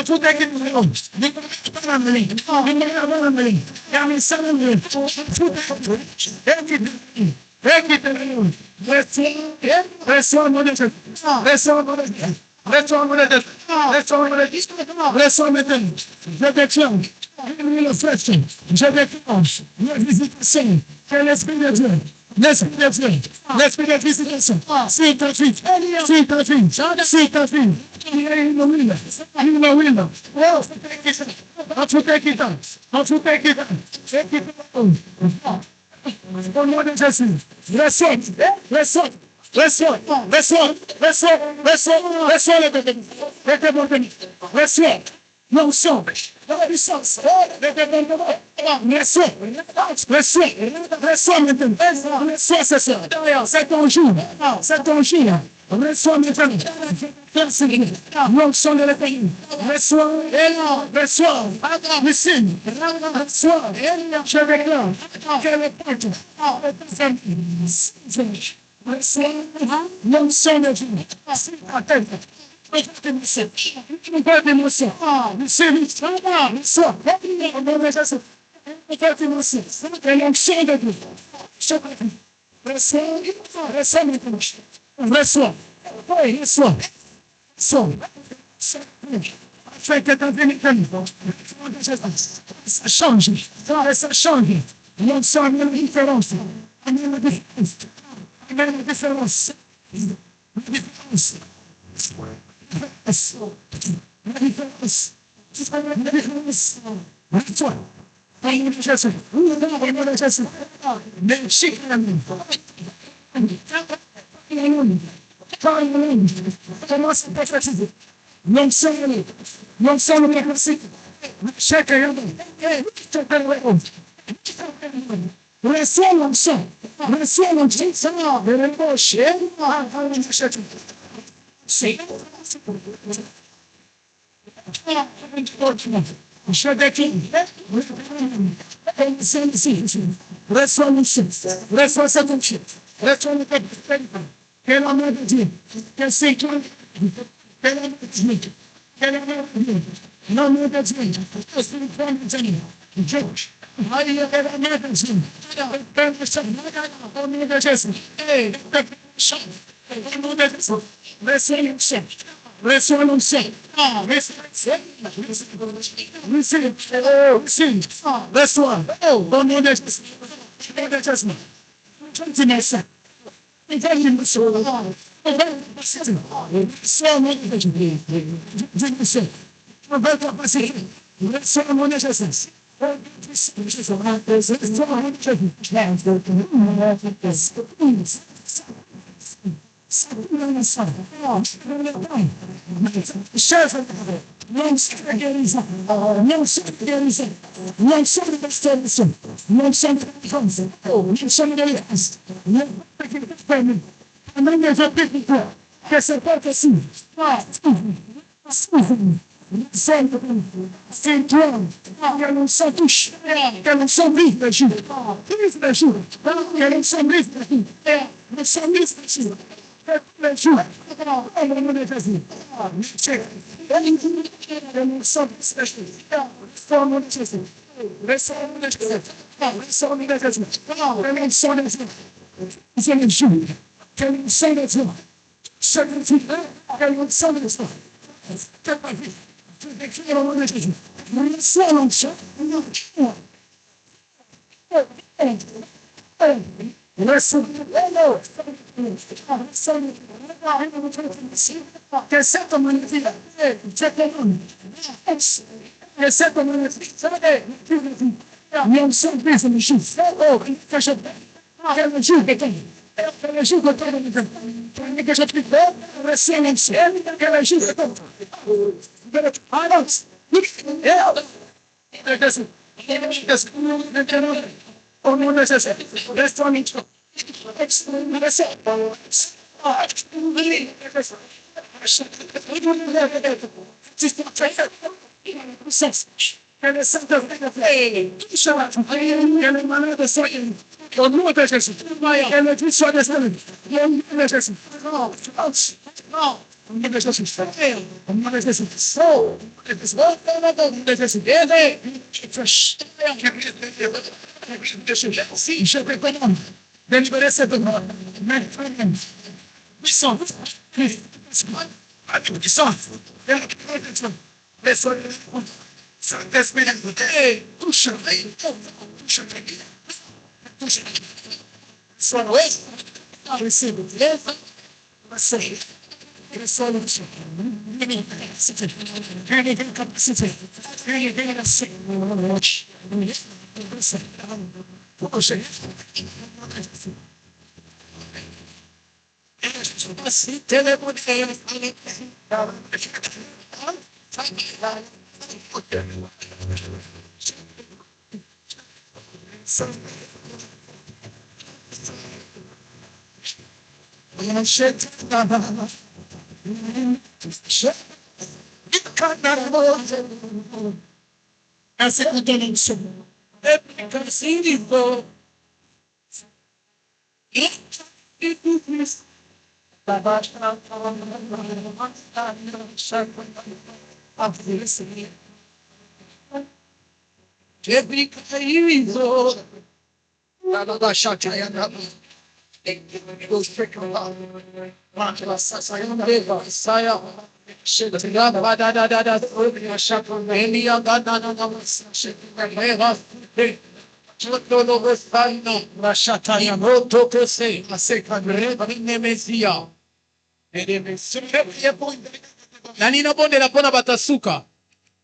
Tout est quitté le long. Ne pas la mêler. Ne pas la mêler. Car il s'en est mêlé. Tout est quitté. Quitté le long. Reçois mon Dieu. Reçois mon Dieu. Reçois mon Dieu. Reçois mon Dieu. Reçois mon Dieu. Je déclare. Le fraîche. Je déclare. La visitation. Que l'Esprit de Dieu. L'Esprit de Dieu, l'Esprit de visitation, c'est ta fille, c'est ta fille, c'est ta fille. Il est inouïe, en tout équitant, au nom de Jésus, reçois le développement, reçois l'onction, la puissance, le développement, reçois maintenant, reçois ce soir, c'est ton jour, reçois maintenant, l'onction de l'éternel, reçois, le signe, reçois, je déclare, que le porte, reçois, l'onction de Dieu, c'est ta tête. Ça change. L'onction amène la différence. Amène la différence. Je déclare, reçois cette onction, reçois le que la main de Dieu, que c'est toi, que la main de Dieu, que la main de Dieu, la main de Dieu, que c'est le plan de Dieu, George, aïe, que la main de Dieu, au nom de Jésus, au nom de Jésus, reçois l'onction. Reçois l'onction. Reçois. Au nom de Jésus. Chef, l'onction de guérison, l'onction de guérison, l'onction de restauration, l'onction de délivrance, l'onction de délivrance, l'onction de permis. Pendant que je prie pour toi, que c'est pas possible. C'est toi, que l'onction touche, que l'onction brise le jour, brise le jour, que l'onction brise le jour, l'onction brise le jour. Le jour, au nom de Jésus, au nom de Jésus, que le Dieu soit désolé. Au nom de Jésus. Non. Au nom de Jésus. Au nom de Jésus. Au nom de Jésus. Je te demande de libérer cette voix. Puissant. Puissant. Saint-Esprit, touche. Sois loué, receive resolution, capacity,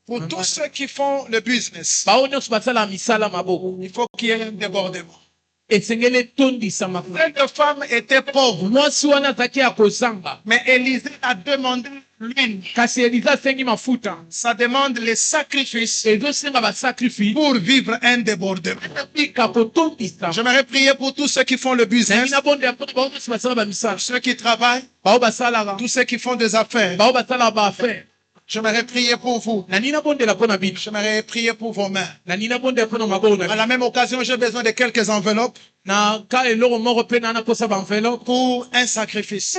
Pour tous ceux qui font le business, il faut qu'il y ait un débordement. Cette femme était pauvre, mais Élisée a demandé l'huile. Ça demande les sacrifices pour vivre un débordement. J'aimerais prier pour tous ceux qui font le business, ceux qui travaillent, tous ceux qui font des affaires. J'aimerais prier pour vous. J'aimerais prier pour vos mains. À la même occasion, j'ai besoin de quelques enveloppes pour un sacrifice.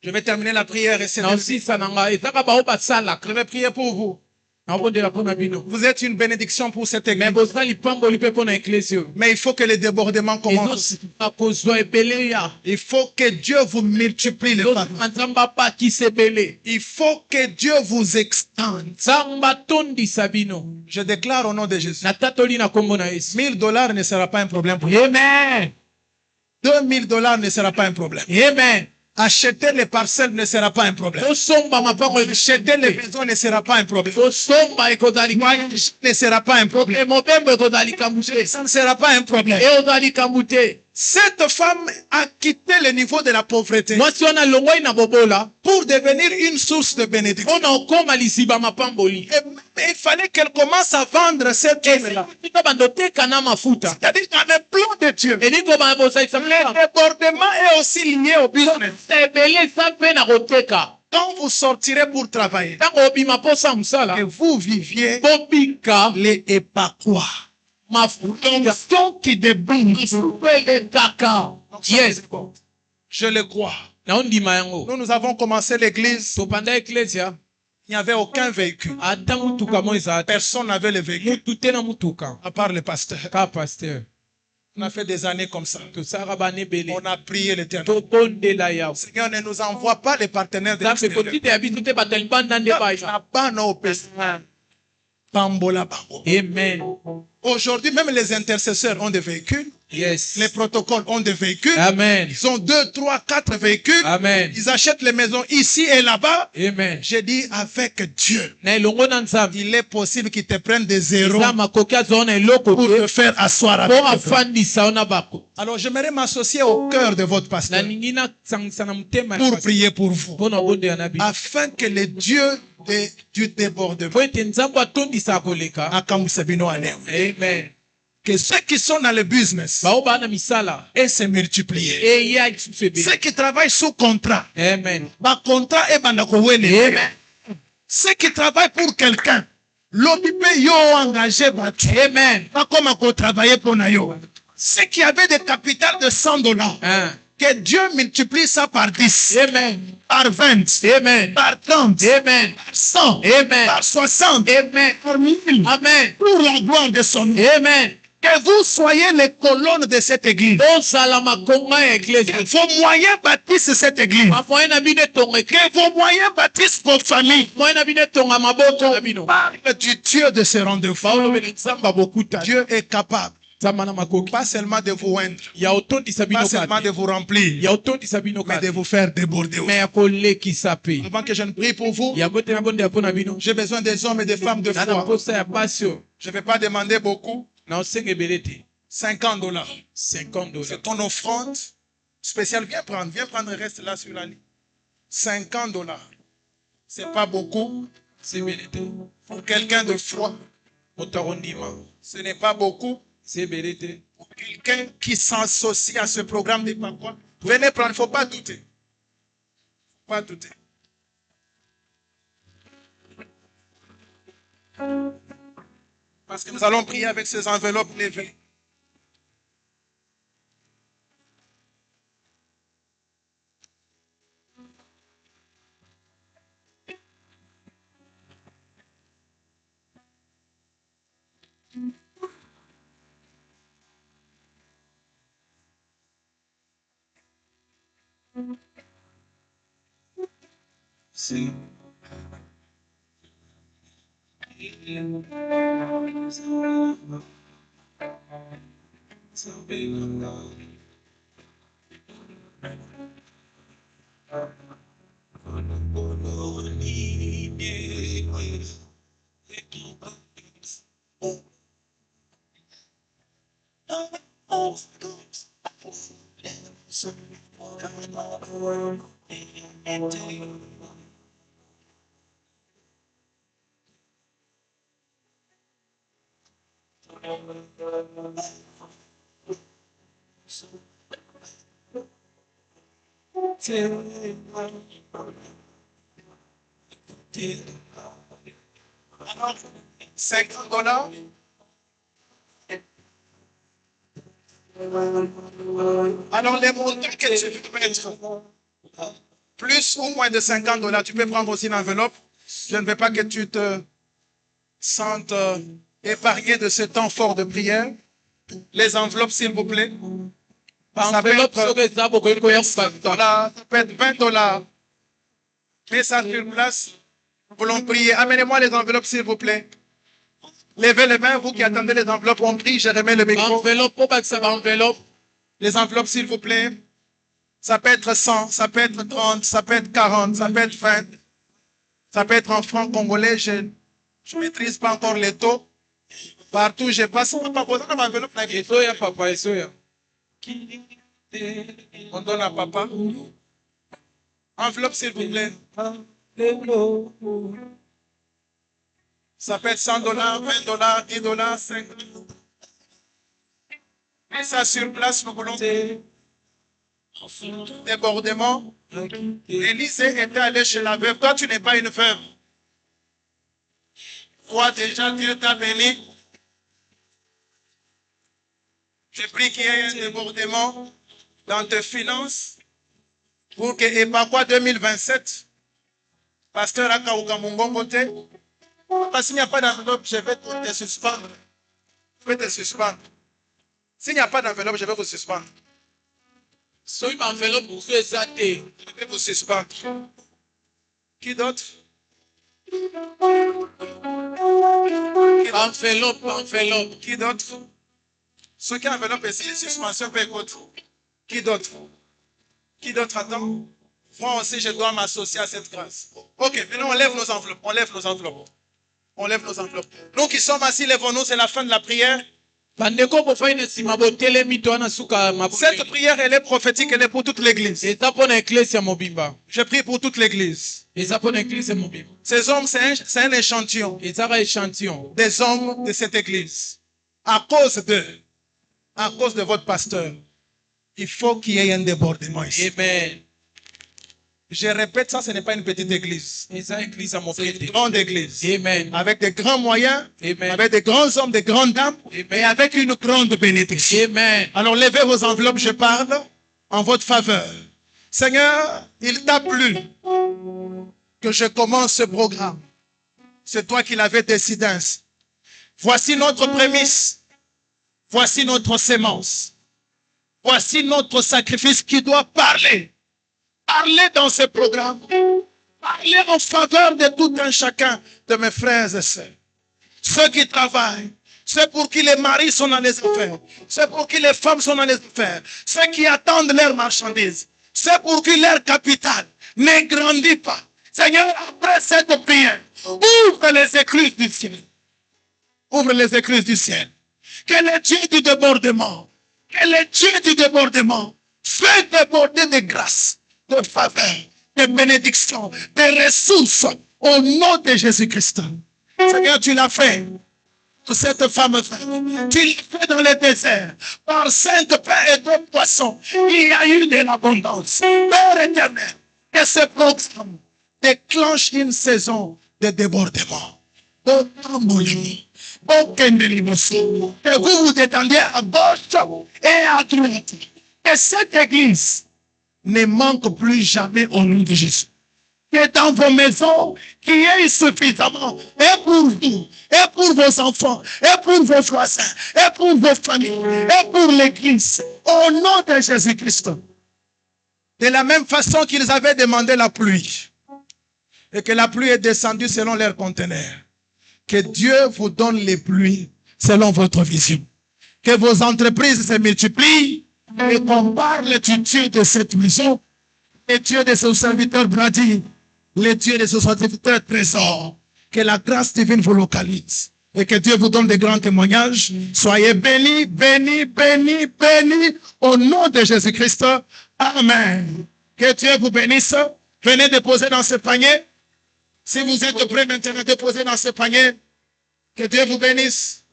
Je vais terminer la prière et c'est je vais prier pour vous. Vous êtes une bénédiction pour cette église. Mais il faut que les débordements commencent. Il faut que Dieu vous multiplie les femmes. Il faut que Dieu vous extende. Je déclare au nom de Jésus. $1000 ne sera pas un problème pour vous. Amen. $2000 ne sera pas un problème. Amen. Acheter les parcelles ne sera pas un problème. Acheter les maisons ne sera pas un problème. Ne sera pas un problème. Ça ne sera pas un problème. Cette femme a quitté le niveau de la pauvreté mwasi wana longwai na bobola pour devenir une source de bénédiction. mpona okoma liziba mapamboli Et il fallait qu'elle commence à vendre cette huile-là. tika bando teka na mafuta C'est-à-dire dans le plan de Dieu. elingo bosalisa Le débordement est aussi lié au business. ebele eza mpe na koteka Quand vous sortirez pour travailler, ntango obima mposa que mosala vous viviez bobika les épakwa. mafuta L'onction qui déborde. elekaka yes Je le crois. naondima yango Nous avons commencé l'église. topanda eklesia Il n'y avait aucun véhicule. ata mutuka mo ezala te Personne n'avait le véhicule, mutu te na mutuka à part le pasteur. ka paster On a fait des années comme ça. tosalaka bana ebele On a prié l'Éternel. tobondela yawe Seigneur, ne nous envoie pas les partenaires de nzambe l'extérieur. kotita ya biso te bato ya libanda nde baya Bambola, bambo. amen Aujourd'hui, même les intercesseurs ont des véhicules. yes Les protocoles ont des véhicules. amen Ils ont 2, 3, 4 véhicules. amen Ils achètent les maisons ici et là-bas. amen J'ai dit avec Dieu, na elongo na nzambe il est possible qu'ils te prennent des zéros eza makoki azwa na eloko pour te te faire asseoir mpo avec toi. afandisa yo na bako Alors j'aimerais m'associer au cœur de votre pasteur nalingi nasangisa na motema pour prier pour vous. mpo na obondela na bino Afin que le Dieu du débordement mpo ete nzambe atondisa koleka akamwise bino anew. amen Que ceux qui sont dans le business bao baa na misala et se multiplier. eya lisusu ebele Ceux qui travaillent sous contrat, amen ba contrat et banda kowele. amen Ceux qui travaillent pour quelqu'un, l'OBP yo engagé batu. amen Pas comme à travailler pour Nayo. Ceux qui avaient des capitales de $100, Hein. que Dieu multiplie ça par 10, amen par 20, amen par 30, amen par 100, amen par 60, amen par 1000, amen pour la gloire de son nom. amen Que vous soyez les colonnes de cette église. tosala makonga ya eglise Que vos moyens bâtissent cette église. mamoye na bino etonga Que vos moyens bâtissent vos familles. moye na bino etonga maboko na bino Parle du Dieu de ce rendez-vous. baolobela nzambe abokuta Dieu est capable, nzambe na makoki pas seulement de vous oindre, ya otondisa bino pas seulement de kate vous remplir, ya otondisa bino mais de kate vous faire déborder. me ya kolekisa mpe Avant que je ne prie pour vous, yango te nabondela mpo na bino j'ai besoin des hommes et des femmes de na na foi. mposa ya pasi oyo Je ne vais pas demander beaucoup. na osenga ebele te $50. 50 C'est $. ton offrande spéciale. Viens prendre le reste là sur la ligne. $50. C'est pas beaucoup c'est ebele te pour quelqu'un de foi. moto akondima Ce n'est pas beaucoup c'est ebele te pour quelqu'un qui s'associe à ce programme des parois. Venez prendre, il ne faut pas douter. Faut pas douter. Parce que nous allons prier avec ces enveloppes levées. $50. Alors les montants que tu veux mettre, plus ou moins de $50, tu peux prendre aussi l'enveloppe. Je ne veux pas que tu te sentes épargné de ce temps fort de prière. Les enveloppes, s'il vous plaît. Ça peut être $20. Mets ça sur place. Nous voulons prier. Amenez-moi les enveloppes, s'il vous plaît. Levez les mains, vous qui attendez les enveloppes, on prie, je remets le micro. Les enveloppes, s'il vous plaît. Ça peut être 100, ça peut être 30, ça peut être 40, ça peut être 20. Ça peut être en francs congolais, je ne maîtrise pas encore les taux. Partout, je passe. On donne à papa. Enveloppe, s'il vous plaît. Ça peut être $100, $20, $10, $5. Et ça sur place, nous voulons débordement. Élisée était allé chez la veuve. Toi, tu n'es pas une veuve. Toi, déjà, Dieu t'a béni. Je prie qu'il y ait un débordement dans tes finances pour que Epakwa 2027, pasteur Akaouka Mungongote, parce qu'il n'y a pas d'enveloppe, je vais te suspendre. Je vais te suspendre. S'il n'y a pas d'enveloppe, je vais vous suspendre. Si une enveloppe, vous faites ça, je vais vous suspendre. Qui d'autre? Enveloppe. Qui d'autre? Ceux qui ont enveloppe ici, les suspensions peuvent être. Qui d'autre? Qui d'autre attend? Moi aussi, je dois m'associer à cette grâce. Ok, maintenant on lève nos enveloppes. On lève nos enveloppes. Nous qui sommes assis, lèvons-nous, c'est la fin de la prière. Cette prière, elle est prophétique, elle est pour toute l'église. Je prie pour toute l'église. Ces hommes, c'est un échantillon des hommes de cette église. À cause de votre pasteur, il faut qu'il y ait un débordement ici. Amen. Je répète, ça, ce n'est pas une petite église. C'est une grande église. Amen. Avec des grands moyens, amen, avec des grands hommes, des grandes dames, amen, et avec une grande bénédiction. Amen. Alors levez vos enveloppes, je parle en votre faveur. Seigneur, il t'a plu que je commence ce programme. C'est toi qui l'avais décidé ainsi. Voici notre prémisse. Voici notre sémence. Voici notre sacrifice qui doit parler. Parler dans ce programme. Parler en faveur de tout un chacun de mes frères et sœurs. Ceux qui travaillent. Ceux pour qui les maris sont dans les affaires. Ceux pour qui les femmes sont dans les affaires. Ceux qui attendent leurs marchandises. Ceux pour qui leur capital ne grandit pas. Seigneur, après cette prière, ouvre les écluses du ciel. Ouvre les écluses du ciel. Que le Dieu du débordement, fait déborder de grâce, de faveur, de bénédiction, de ressources au nom de Jésus-Christ. Seigneur, tu l'as fait pour cette femme. Tu l'as fait dans le désert. Par 5 pains et 2 poissons, il y a eu de l'abondance. Père éternel, que ce programme déclenche une saison de débordement. Que vous vous détendiez à gauche et à droite. Que cette église ne manque plus jamais au nom de Jésus. Que dans vos maisons, qu'il y ait suffisamment, et pour vous, et pour vos enfants, et pour vos voisins, et pour vos familles, et pour l'église, au nom de Jésus-Christ. De la même façon qu'ils avaient demandé la pluie, et que la pluie est descendue selon leur conteneur. Que Dieu vous donne les pluies selon votre vision. Que vos entreprises se multiplient et qu'on parle du Dieu de cette maison, le Dieu de ses serviteurs Brady, le Dieu de ses serviteurs trésors. Que la grâce divine vous localise et que Dieu vous donne de grands témoignages. Soyez bénis, bénis, bénis, bénis au nom de Jésus-Christ. Amen. Que Dieu vous bénisse. Venez déposer dans ce panier. Si vous êtes prêts maintenant à déposer dans ce panier, que Dieu vous bénisse.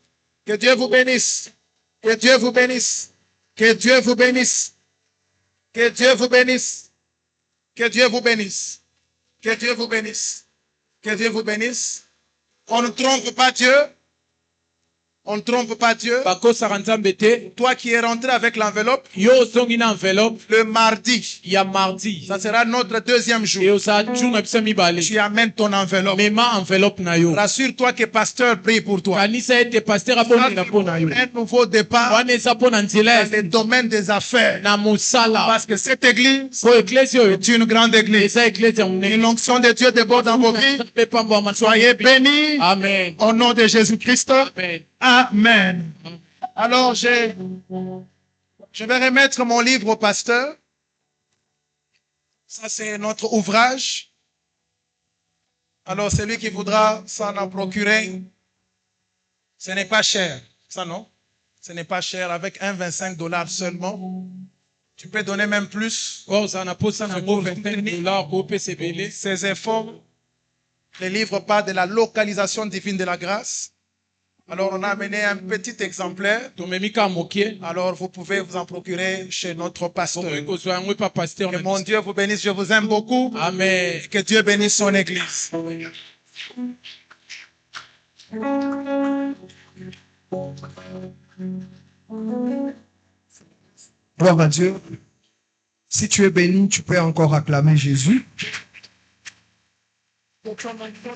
Que Dieu vous bénisse. Que Dieu vous bénisse. Que Dieu vous bénisse. Que Dieu vous bénisse. Que Dieu vous bénisse. Que Dieu vous bénisse. Que Dieu vous bénisse. On ne trompe pas Dieu. On ne trompe pas Dieu. Toi qui es rentré avec l'enveloppe, le mardi, ça sera notre deuxième jour. Tu amènes ton enveloppe. Rassure-toi que pasteur prie pour toi. Un nouveau départ dans le domaine des affaires. Parce que cette église est une grande église. Une onction de Dieu déborde dans vos vies. Soyez bénis. Amen. Au nom de Jésus-Christ. Amen. Amen. Alors, je vais remettre mon livre au pasteur. Ça, c'est notre ouvrage. Alors, celui qui voudra s'en en procurer, ce n'est pas cher. Ça, non? Ce n'est pas cher. Avec un $25 seulement, tu peux donner même plus. Ces efforts, les livres parlent de la localisation divine de la grâce. Alors, on a amené un petit exemplaire. Alors, vous pouvez vous en procurer chez notre pasteur. Que mon Dieu vous bénisse. Je vous aime beaucoup. Amen. Que Dieu bénisse son Église. Gloire à Dieu. Si tu es béni, tu peux encore acclamer Jésus.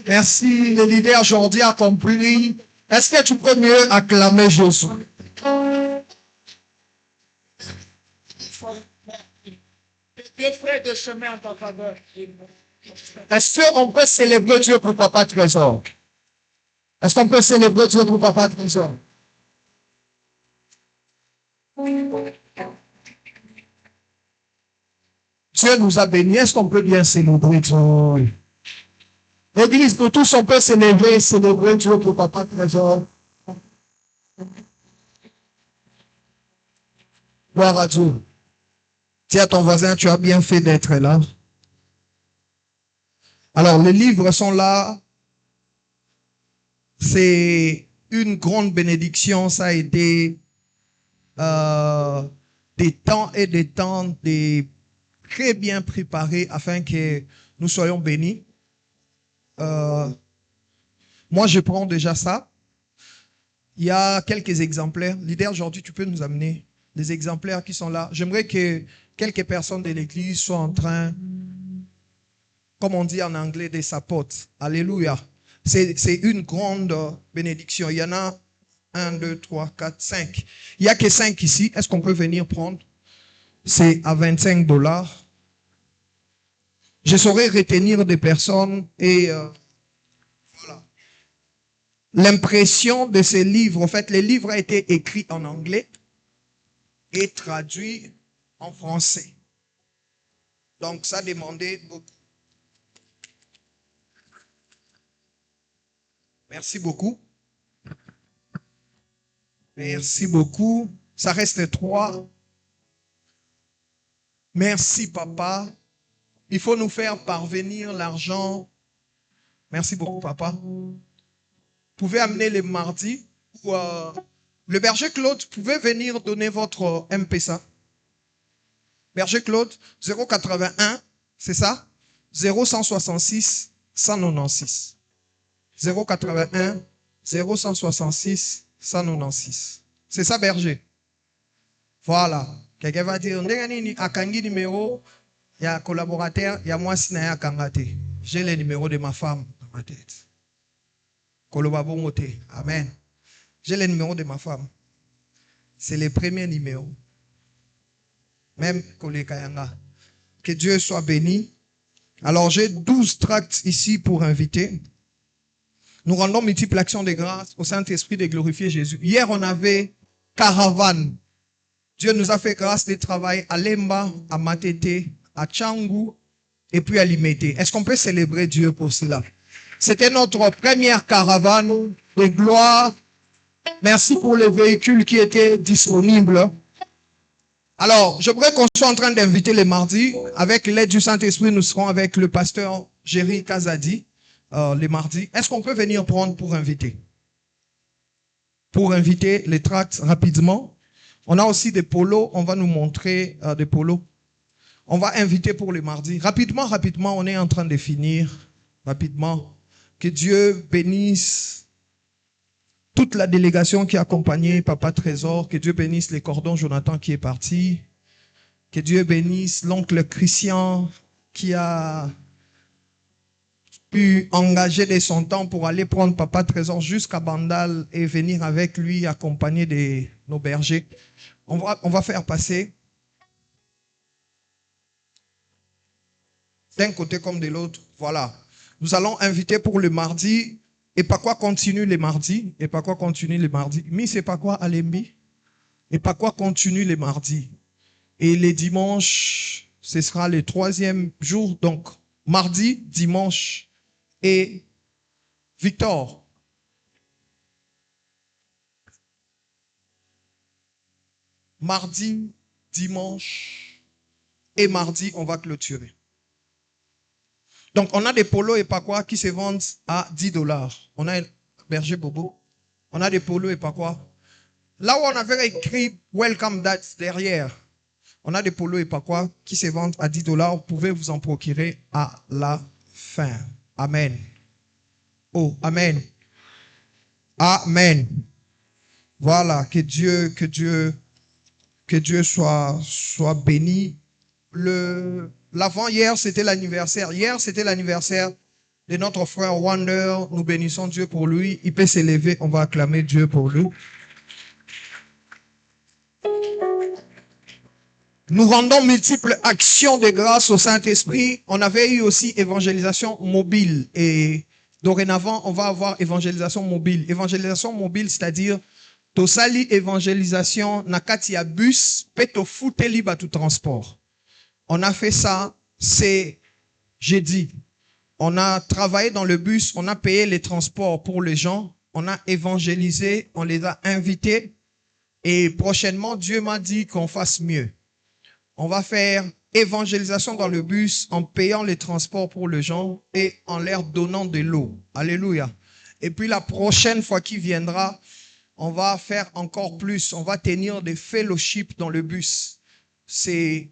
Merci. Le leader aujourd'hui a compris. Est-ce que tu peux mieux acclamer Jésus? Est-ce qu'on peut célébrer Dieu pour Papa Trésor? Est-ce qu'on peut célébrer Dieu pour Papa Trésor? Dieu nous a bénis. Est-ce qu'on peut bien célébrer Dieu? L'église, nous tous, on peut célébrer Dieu pour Papa Trésor. Gloire à Dieu. Dis à ton voisin, tu as bien fait d'être là. Alors, les livres sont là. C'est une grande bénédiction. Ça a été des temps et des temps très bien préparés afin que nous soyons bénis. Moi, je prends déjà ça. Il y a quelques exemplaires. Leader, aujourd'hui, tu peux nous amener des exemplaires qui sont là. J'aimerais que quelques personnes de l'église soient en train, comme on dit en anglais, de support. Alléluia. C'est une grande bénédiction. Il y en a 1, 2, 3, 4, 5. Il n'y a que 5 ici. Est-ce qu'on peut venir prendre? C'est à $25. Je saurais retenir des personnes et voilà. L'impression de ces livres, en fait, les livres ont été écrits en anglais et traduits en français. Donc, ça demandait beaucoup. Merci beaucoup. Merci beaucoup. Ça reste 3. Merci, papa. Il faut nous faire parvenir l'argent. Merci beaucoup, papa. Vous pouvez amener les mardis. Ou, le berger Claude, vous pouvez venir donner votre M-Pesa. Berger Claude, 081, c'est ça? 0166 196. 081 0166 196. C'est ça, berger. Voilà. Quelqu'un va dire, akangi numéro, il y a un collaborateur, il y a moi Sinaya Kangate. J'ai le numéro de ma femme dans ma tête. Kolobabo Mote. Amen. J'ai le numéro de ma femme. C'est le premier numéro. Même Kole Kayanga. Que Dieu soit béni. Alors, j'ai 12 tracts ici pour inviter. Nous rendons multiple action de grâce au Saint-Esprit de glorifier Jésus. Hier, on avait caravane. Dieu nous a fait grâce de travail à Lemba, à Matete, à Tchangou et puis à Limete. Est-ce qu'on peut célébrer Dieu pour cela? C'était notre première caravane de gloire. Merci pour les véhicules qui étaient disponibles. Alors, j'aimerais qu'on soit en train d'inviter les mardis. Avec l'aide du Saint-Esprit, nous serons avec le pasteur Jerry Kazadi les mardis. Est-ce qu'on peut venir prendre pour inviter? Pour inviter les tracts rapidement. On a aussi des polos. On va nous montrer des polos. On va inviter pour les mardis. Rapidement, on est en train de finir. Rapidement. Que Dieu bénisse toute la délégation qui a accompagné Papa Trésor. Que Dieu bénisse les cordons Jonathan qui est parti. Que Dieu bénisse l'oncle Christian qui a pu engager de son temps pour aller prendre Papa Trésor jusqu'à Bandal et venir avec lui accompagné de nos bergers. On va faire passer d'un côté comme de l'autre. Voilà. Nous allons inviter pour le mardi. Et pas quoi continue les mardis. Et pas quoi continue les mardis. Mais c'est pas quoi Alembi. Et pas quoi continue les mardis. Et les dimanches, ce sera le 3e jour. Donc, mardi, dimanche et Victor. mardi, dimanche et mardi, on va clôturer. Donc, on a des polos et pas quoi qui se vendent à 10 $. On a un berger bobo. On a des polos et pas quoi. Là où on avait écrit Welcome Dad derrière, on a des polos et pas quoi qui se vendent à 10 $. Vous pouvez vous en procurer à la fin. Amen. Oh, amen. Amen. Voilà, que Dieu soit béni. L'avant-hier, c'était l'anniversaire. Hier, c'était l'anniversaire de notre frère Wonder. Nous bénissons Dieu pour lui. Il peut s'élever. On va acclamer Dieu pour lui. Nous rendons multiples actions de grâce au Saint-Esprit. On avait eu aussi évangélisation mobile. Et dorénavant, on va avoir évangélisation mobile. Évangélisation mobile, c'est-à-dire tosali évangélisation nakati ya bus peto futeli batu transport. On a fait ça, c'est jeudi. On a travaillé dans le bus, on a payé les transports pour les gens, on a évangélisé, on les a invités. Et prochainement, Dieu m'a dit qu'on fasse mieux. On va faire évangélisation dans le bus en payant les transports pour les gens et en leur donnant de l'eau. Alléluia. Et puis la prochaine fois qu'il viendra, on va faire encore plus. On va tenir des fellowships dans le bus. C'est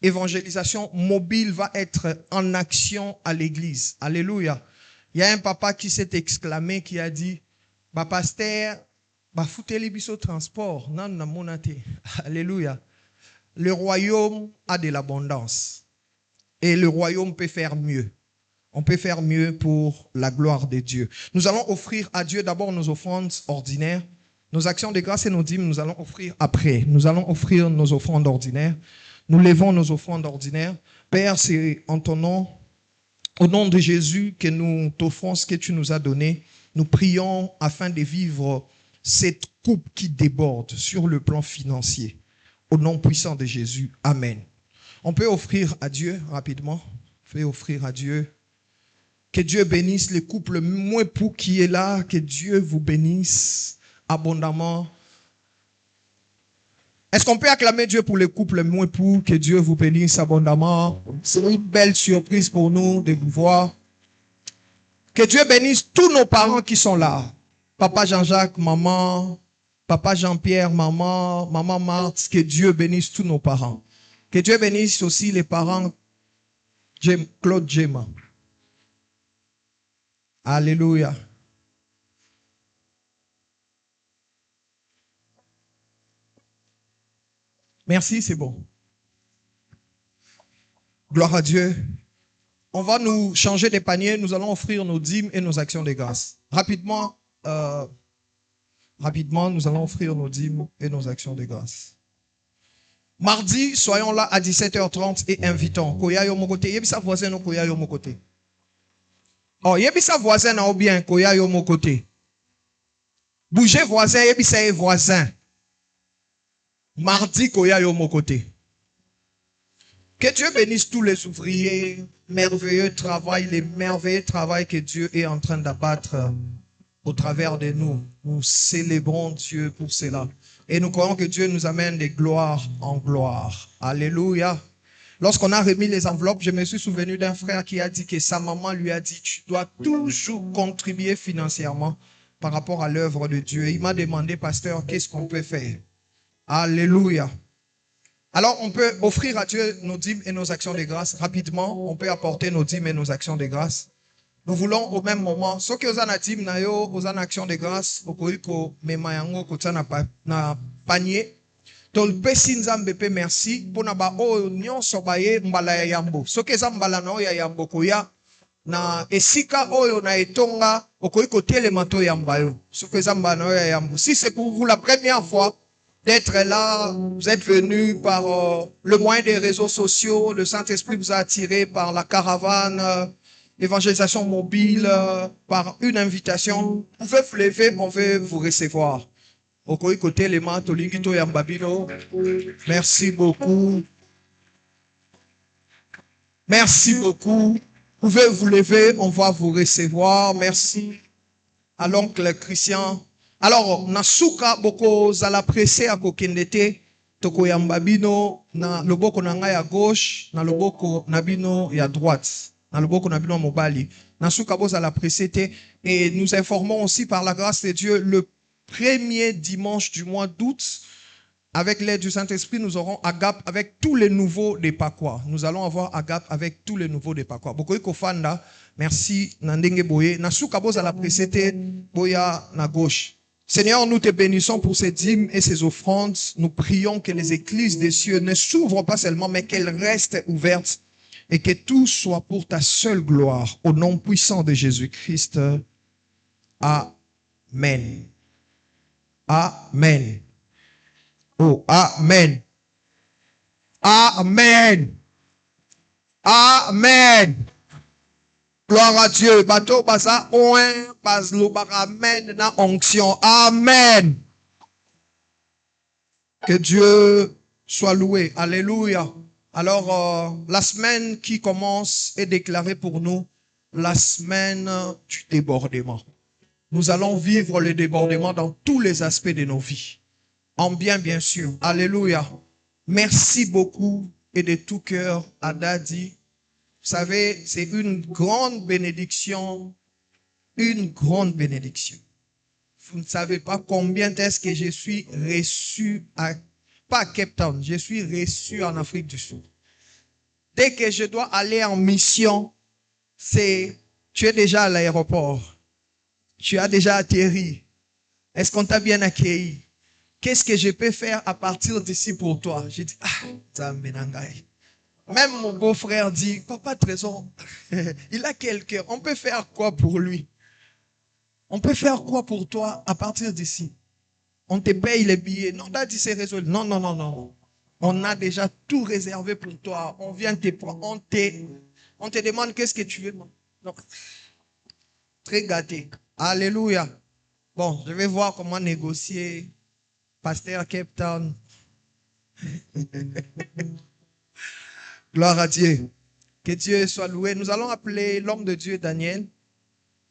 évangélisation mobile va être en action à l'église. Alléluia. Il y a un papa qui s'est exclamé, qui a dit, bah pasteur, bah foutez les bis au transport. Non, non, monate. Alléluia. Le royaume a de l'abondance. Et le royaume peut faire mieux. On peut faire mieux pour la gloire de Dieu. Nous allons offrir à Dieu d'abord nos offrandes ordinaires. Nos actions de grâce et nos dîmes, nous allons offrir après. Nous allons offrir nos offrandes ordinaires. Nous levons nos offrandes ordinaires. Père, c'est en ton nom, au nom de Jésus, que nous t'offrons ce que tu nous as donné. Nous prions afin de vivre cette coupe qui déborde sur le plan financier. Au nom puissant de Jésus. Amen. On peut offrir à Dieu rapidement. On peut offrir à Dieu. Que Dieu bénisse les couples mouépou qui est là. Que Dieu vous bénisse abondamment. Est-ce qu'on peut acclamer Dieu pour les couples mouépou? Que Dieu vous bénisse abondamment. C'est une belle surprise pour nous de vous voir. Que Dieu bénisse tous nos parents qui sont là. Papa Jean-Jacques, maman, Papa Jean-Pierre, maman, maman Marthe. Que Dieu bénisse tous nos parents. Que Dieu bénisse aussi les parents Claude Gemma. Alléluia. Merci, c'est bon. Gloire à Dieu. On va nous changer des paniers. Nous allons offrir nos dîmes et nos actions de grâce. Rapidement, nous allons offrir nos dîmes et nos actions de grâce. Mardi, soyons là à 17h30 et invitons. Koya yo mokote. Yebisa voisin no koya yo mokote. Oh, yebisa voisin na bien koya yo mokote. Bougez voisin, yebisa voisin. Mardi, koya yo mokote. Que Dieu bénisse tous les ouvriers, merveilleux travail, les merveilleux travail que Dieu est en train d'abattre au travers de nous. Nous célébrons Dieu pour cela. Et nous croyons que Dieu nous amène de gloire en gloire. Alléluia. Lorsqu'on a remis les enveloppes, je me suis souvenu d'un frère qui a dit que sa maman lui a dit, tu dois toujours contribuer financièrement par rapport à l'œuvre de Dieu. Et il m'a demandé, pasteur, qu'est-ce qu'on peut faire? Alléluia. Alors, on peut offrir à Dieu nos dîmes et nos actions de grâce. Rapidement, on peut apporter nos dîmes et nos actions de grâce. Nous voulons au même moment, ce que vous avez dîmes, vous avez action de grâce, vous pouvez na panier. Merci pour na oignon sobaye mbala ya yambo. Ce que za mbala na ya yambo koya na esika oyo na etonga okoiko telemato yambayo. Ce que za mbala na ya yambo. Si c'est pour vous la première fois d'être là, vous êtes venu par le moyen des réseaux sociaux, le Saint-Esprit vous a attiré par la caravane, l'évangélisation mobile, par une invitation. Vous pouvez vous lever, on veut vous recevoir. Merci beaucoup. Merci beaucoup. Vous pouvez vous lever, on va vous recevoir. Merci à l'oncle Christian Alors, nasuka boko zala pressé à kokendete, toko yamba bino na loboko na ngai à gauche, na loboko na bino ya droite, na loboko na bino mobali. Nasuka bo zala pressé te, et nous informons aussi par la grâce de Dieu le premier dimanche du mois d'août, avec l'aide du Saint-Esprit, nous aurons Agape avec tous les nouveaux des Pakois. Nous allons avoir Agape avec tous les nouveaux des Pakois. Bokoy Kofanda, merci Nandenge Boye. Nasuka bo zala pressé te, boya na gauche. Seigneur, nous te bénissons pour ces dîmes et ces offrandes. Nous prions que les églises des cieux ne s'ouvrent pas seulement, mais qu'elles restent ouvertes et que tout soit pour ta seule gloire. Au nom puissant de Jésus-Christ. Amen. Amen. Oh, amen. Amen. Amen. Gloire à Dieu. Bateau basa oin bas lo amen na onction. Amen. Que Dieu soit loué. Alléluia. Alors, la semaine qui commence est déclarée pour nous la semaine du débordement. Nous allons vivre le débordement dans tous les aspects de nos vies. En bien sûr. Alléluia. Merci beaucoup et de tout cœur à Dadi. Vous savez, c'est une grande bénédiction. Une grande bénédiction. Vous ne savez pas combien est-ce que je suis reçu pas à Cape Town, je suis reçu en Afrique du Sud. Dès que je dois aller en mission, tu es déjà à l'aéroport. Tu as déjà atterri. Est-ce qu'on t'a bien accueilli? Qu'est-ce que je peux faire à partir d'ici pour toi? J'ai dit, même mon beau-frère dit, papa Trésor, il a quelqu'un. On peut faire quoi pour lui? On peut faire quoi pour toi à partir d'ici? On te paye les billets. Non, t'as dit c'est résolu. Non, non, non, non. On a déjà tout réservé pour toi. On vient te prendre. On te demande qu'est-ce que tu veux. Non. Très gâté. Alléluia. Bon, je vais voir comment négocier. Pasteur Cape Town. Gloire à Dieu. Que Dieu soit loué. Nous allons appeler l'homme de Dieu Daniel.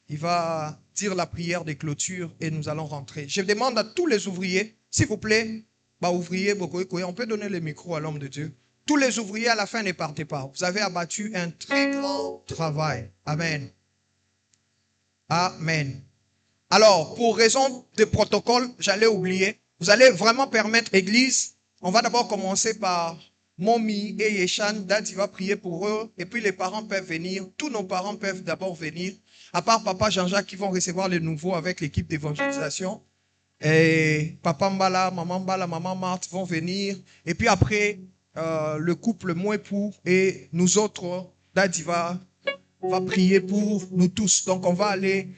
Il va dire la prière de clôture et nous allons rentrer. Je demande à tous les ouvriers, s'il vous plaît, ouvriers, on peut donner le micro à l'homme de Dieu. Tous les ouvriers à la fin ne partez pas. Vous avez abattu un très grand travail. Amen. Amen. Alors, pour raison de protocole, j'allais oublier. Vous allez vraiment permettre Église. On va d'abord commencer par Momi et Yeshan. Dad, il va prier pour eux. Et puis les parents peuvent venir. Tous nos parents peuvent d'abord venir. À part Papa Jean-Jacques qui vont recevoir les nouveaux avec l'équipe d'évangélisation. Et Papa Mbala, Maman Marthe vont venir. Et puis après, le couple, mon époux et nous autres, Dad, il va prier pour nous tous. Donc on va aller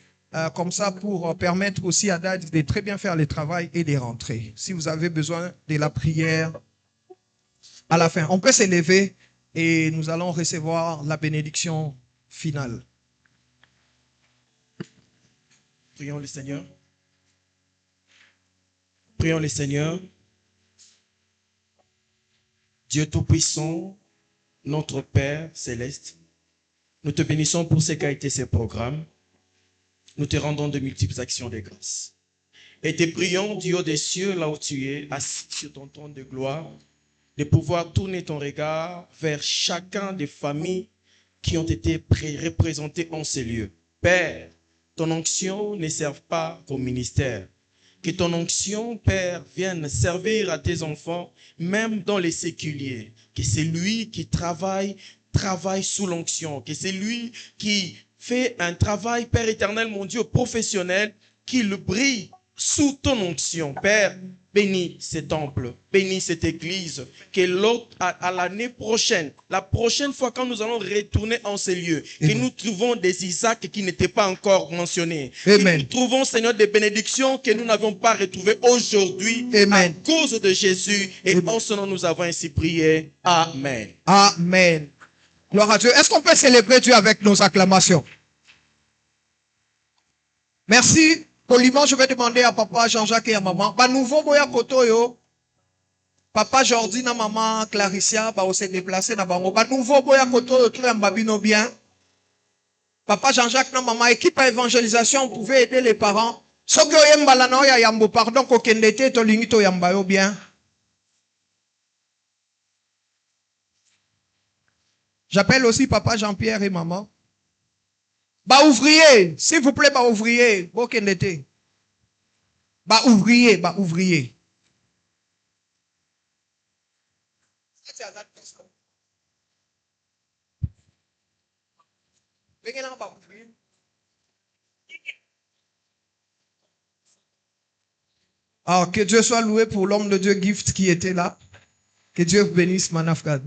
comme ça pour permettre aussi à Dad de très bien faire le travail et de rentrer. Si vous avez besoin de la prière à la fin, on peut s'élever et nous allons recevoir la bénédiction finale. Prions le Seigneur. Prions le Seigneur. Dieu Tout-Puissant, notre Père Céleste, nous te bénissons pour ce qu'a été ce programme. Nous te rendons de multiples actions de grâce. Et te prions du haut des cieux, là où tu es, assis sur ton trône de gloire, de pouvoir tourner ton regard vers chacun des familles qui ont été représentées en ces lieux. Père, ton onction ne serve pas au ministère. Que ton onction, Père, vienne servir à tes enfants, même dans les séculiers. Que c'est lui qui travaille sous l'onction. Que c'est lui qui fait un travail, Père éternel, mon Dieu, professionnel, qu'il brille sous ton onction. Père, bénis ce temple, bénis cette église, que l'autre, à l'année prochaine, la prochaine fois quand nous allons retourner en ces lieux, que nous trouvons des Isaac qui n'étaient pas encore mentionnés. Que nous trouvons, Seigneur, des bénédictions que nous n'avons pas retrouvées aujourd'hui à cause de Jésus. Et en ce nom, nous avons ainsi prié. Amen. Amen. Gloire à Dieu. Est-ce qu'on peut célébrer Dieu avec nos acclamations? Merci. Poliment, je vais demander à Papa Jean-Jacques et à Maman. Nouveau boya koto yo. Papa Jordi na Maman Claricia va se déplacer na bango. Nouveau boya koto yo tout mbabino bien. Papa Jean-Jacques na Maman équipe à évangélisation, vous pouvez aider les parents. Soki oyembala na oya yambo pardon kokende te tolingi toyamba yo bien. J'appelle aussi papa Jean-Pierre et maman. Bah ouvrier, s'il vous plaît, bah ouvrier, bokende te. Bah ouvrier, bah ouvrier. Alors, que Dieu soit loué pour l'homme de Dieu Gift qui était là. Que Dieu bénisse Manafkad.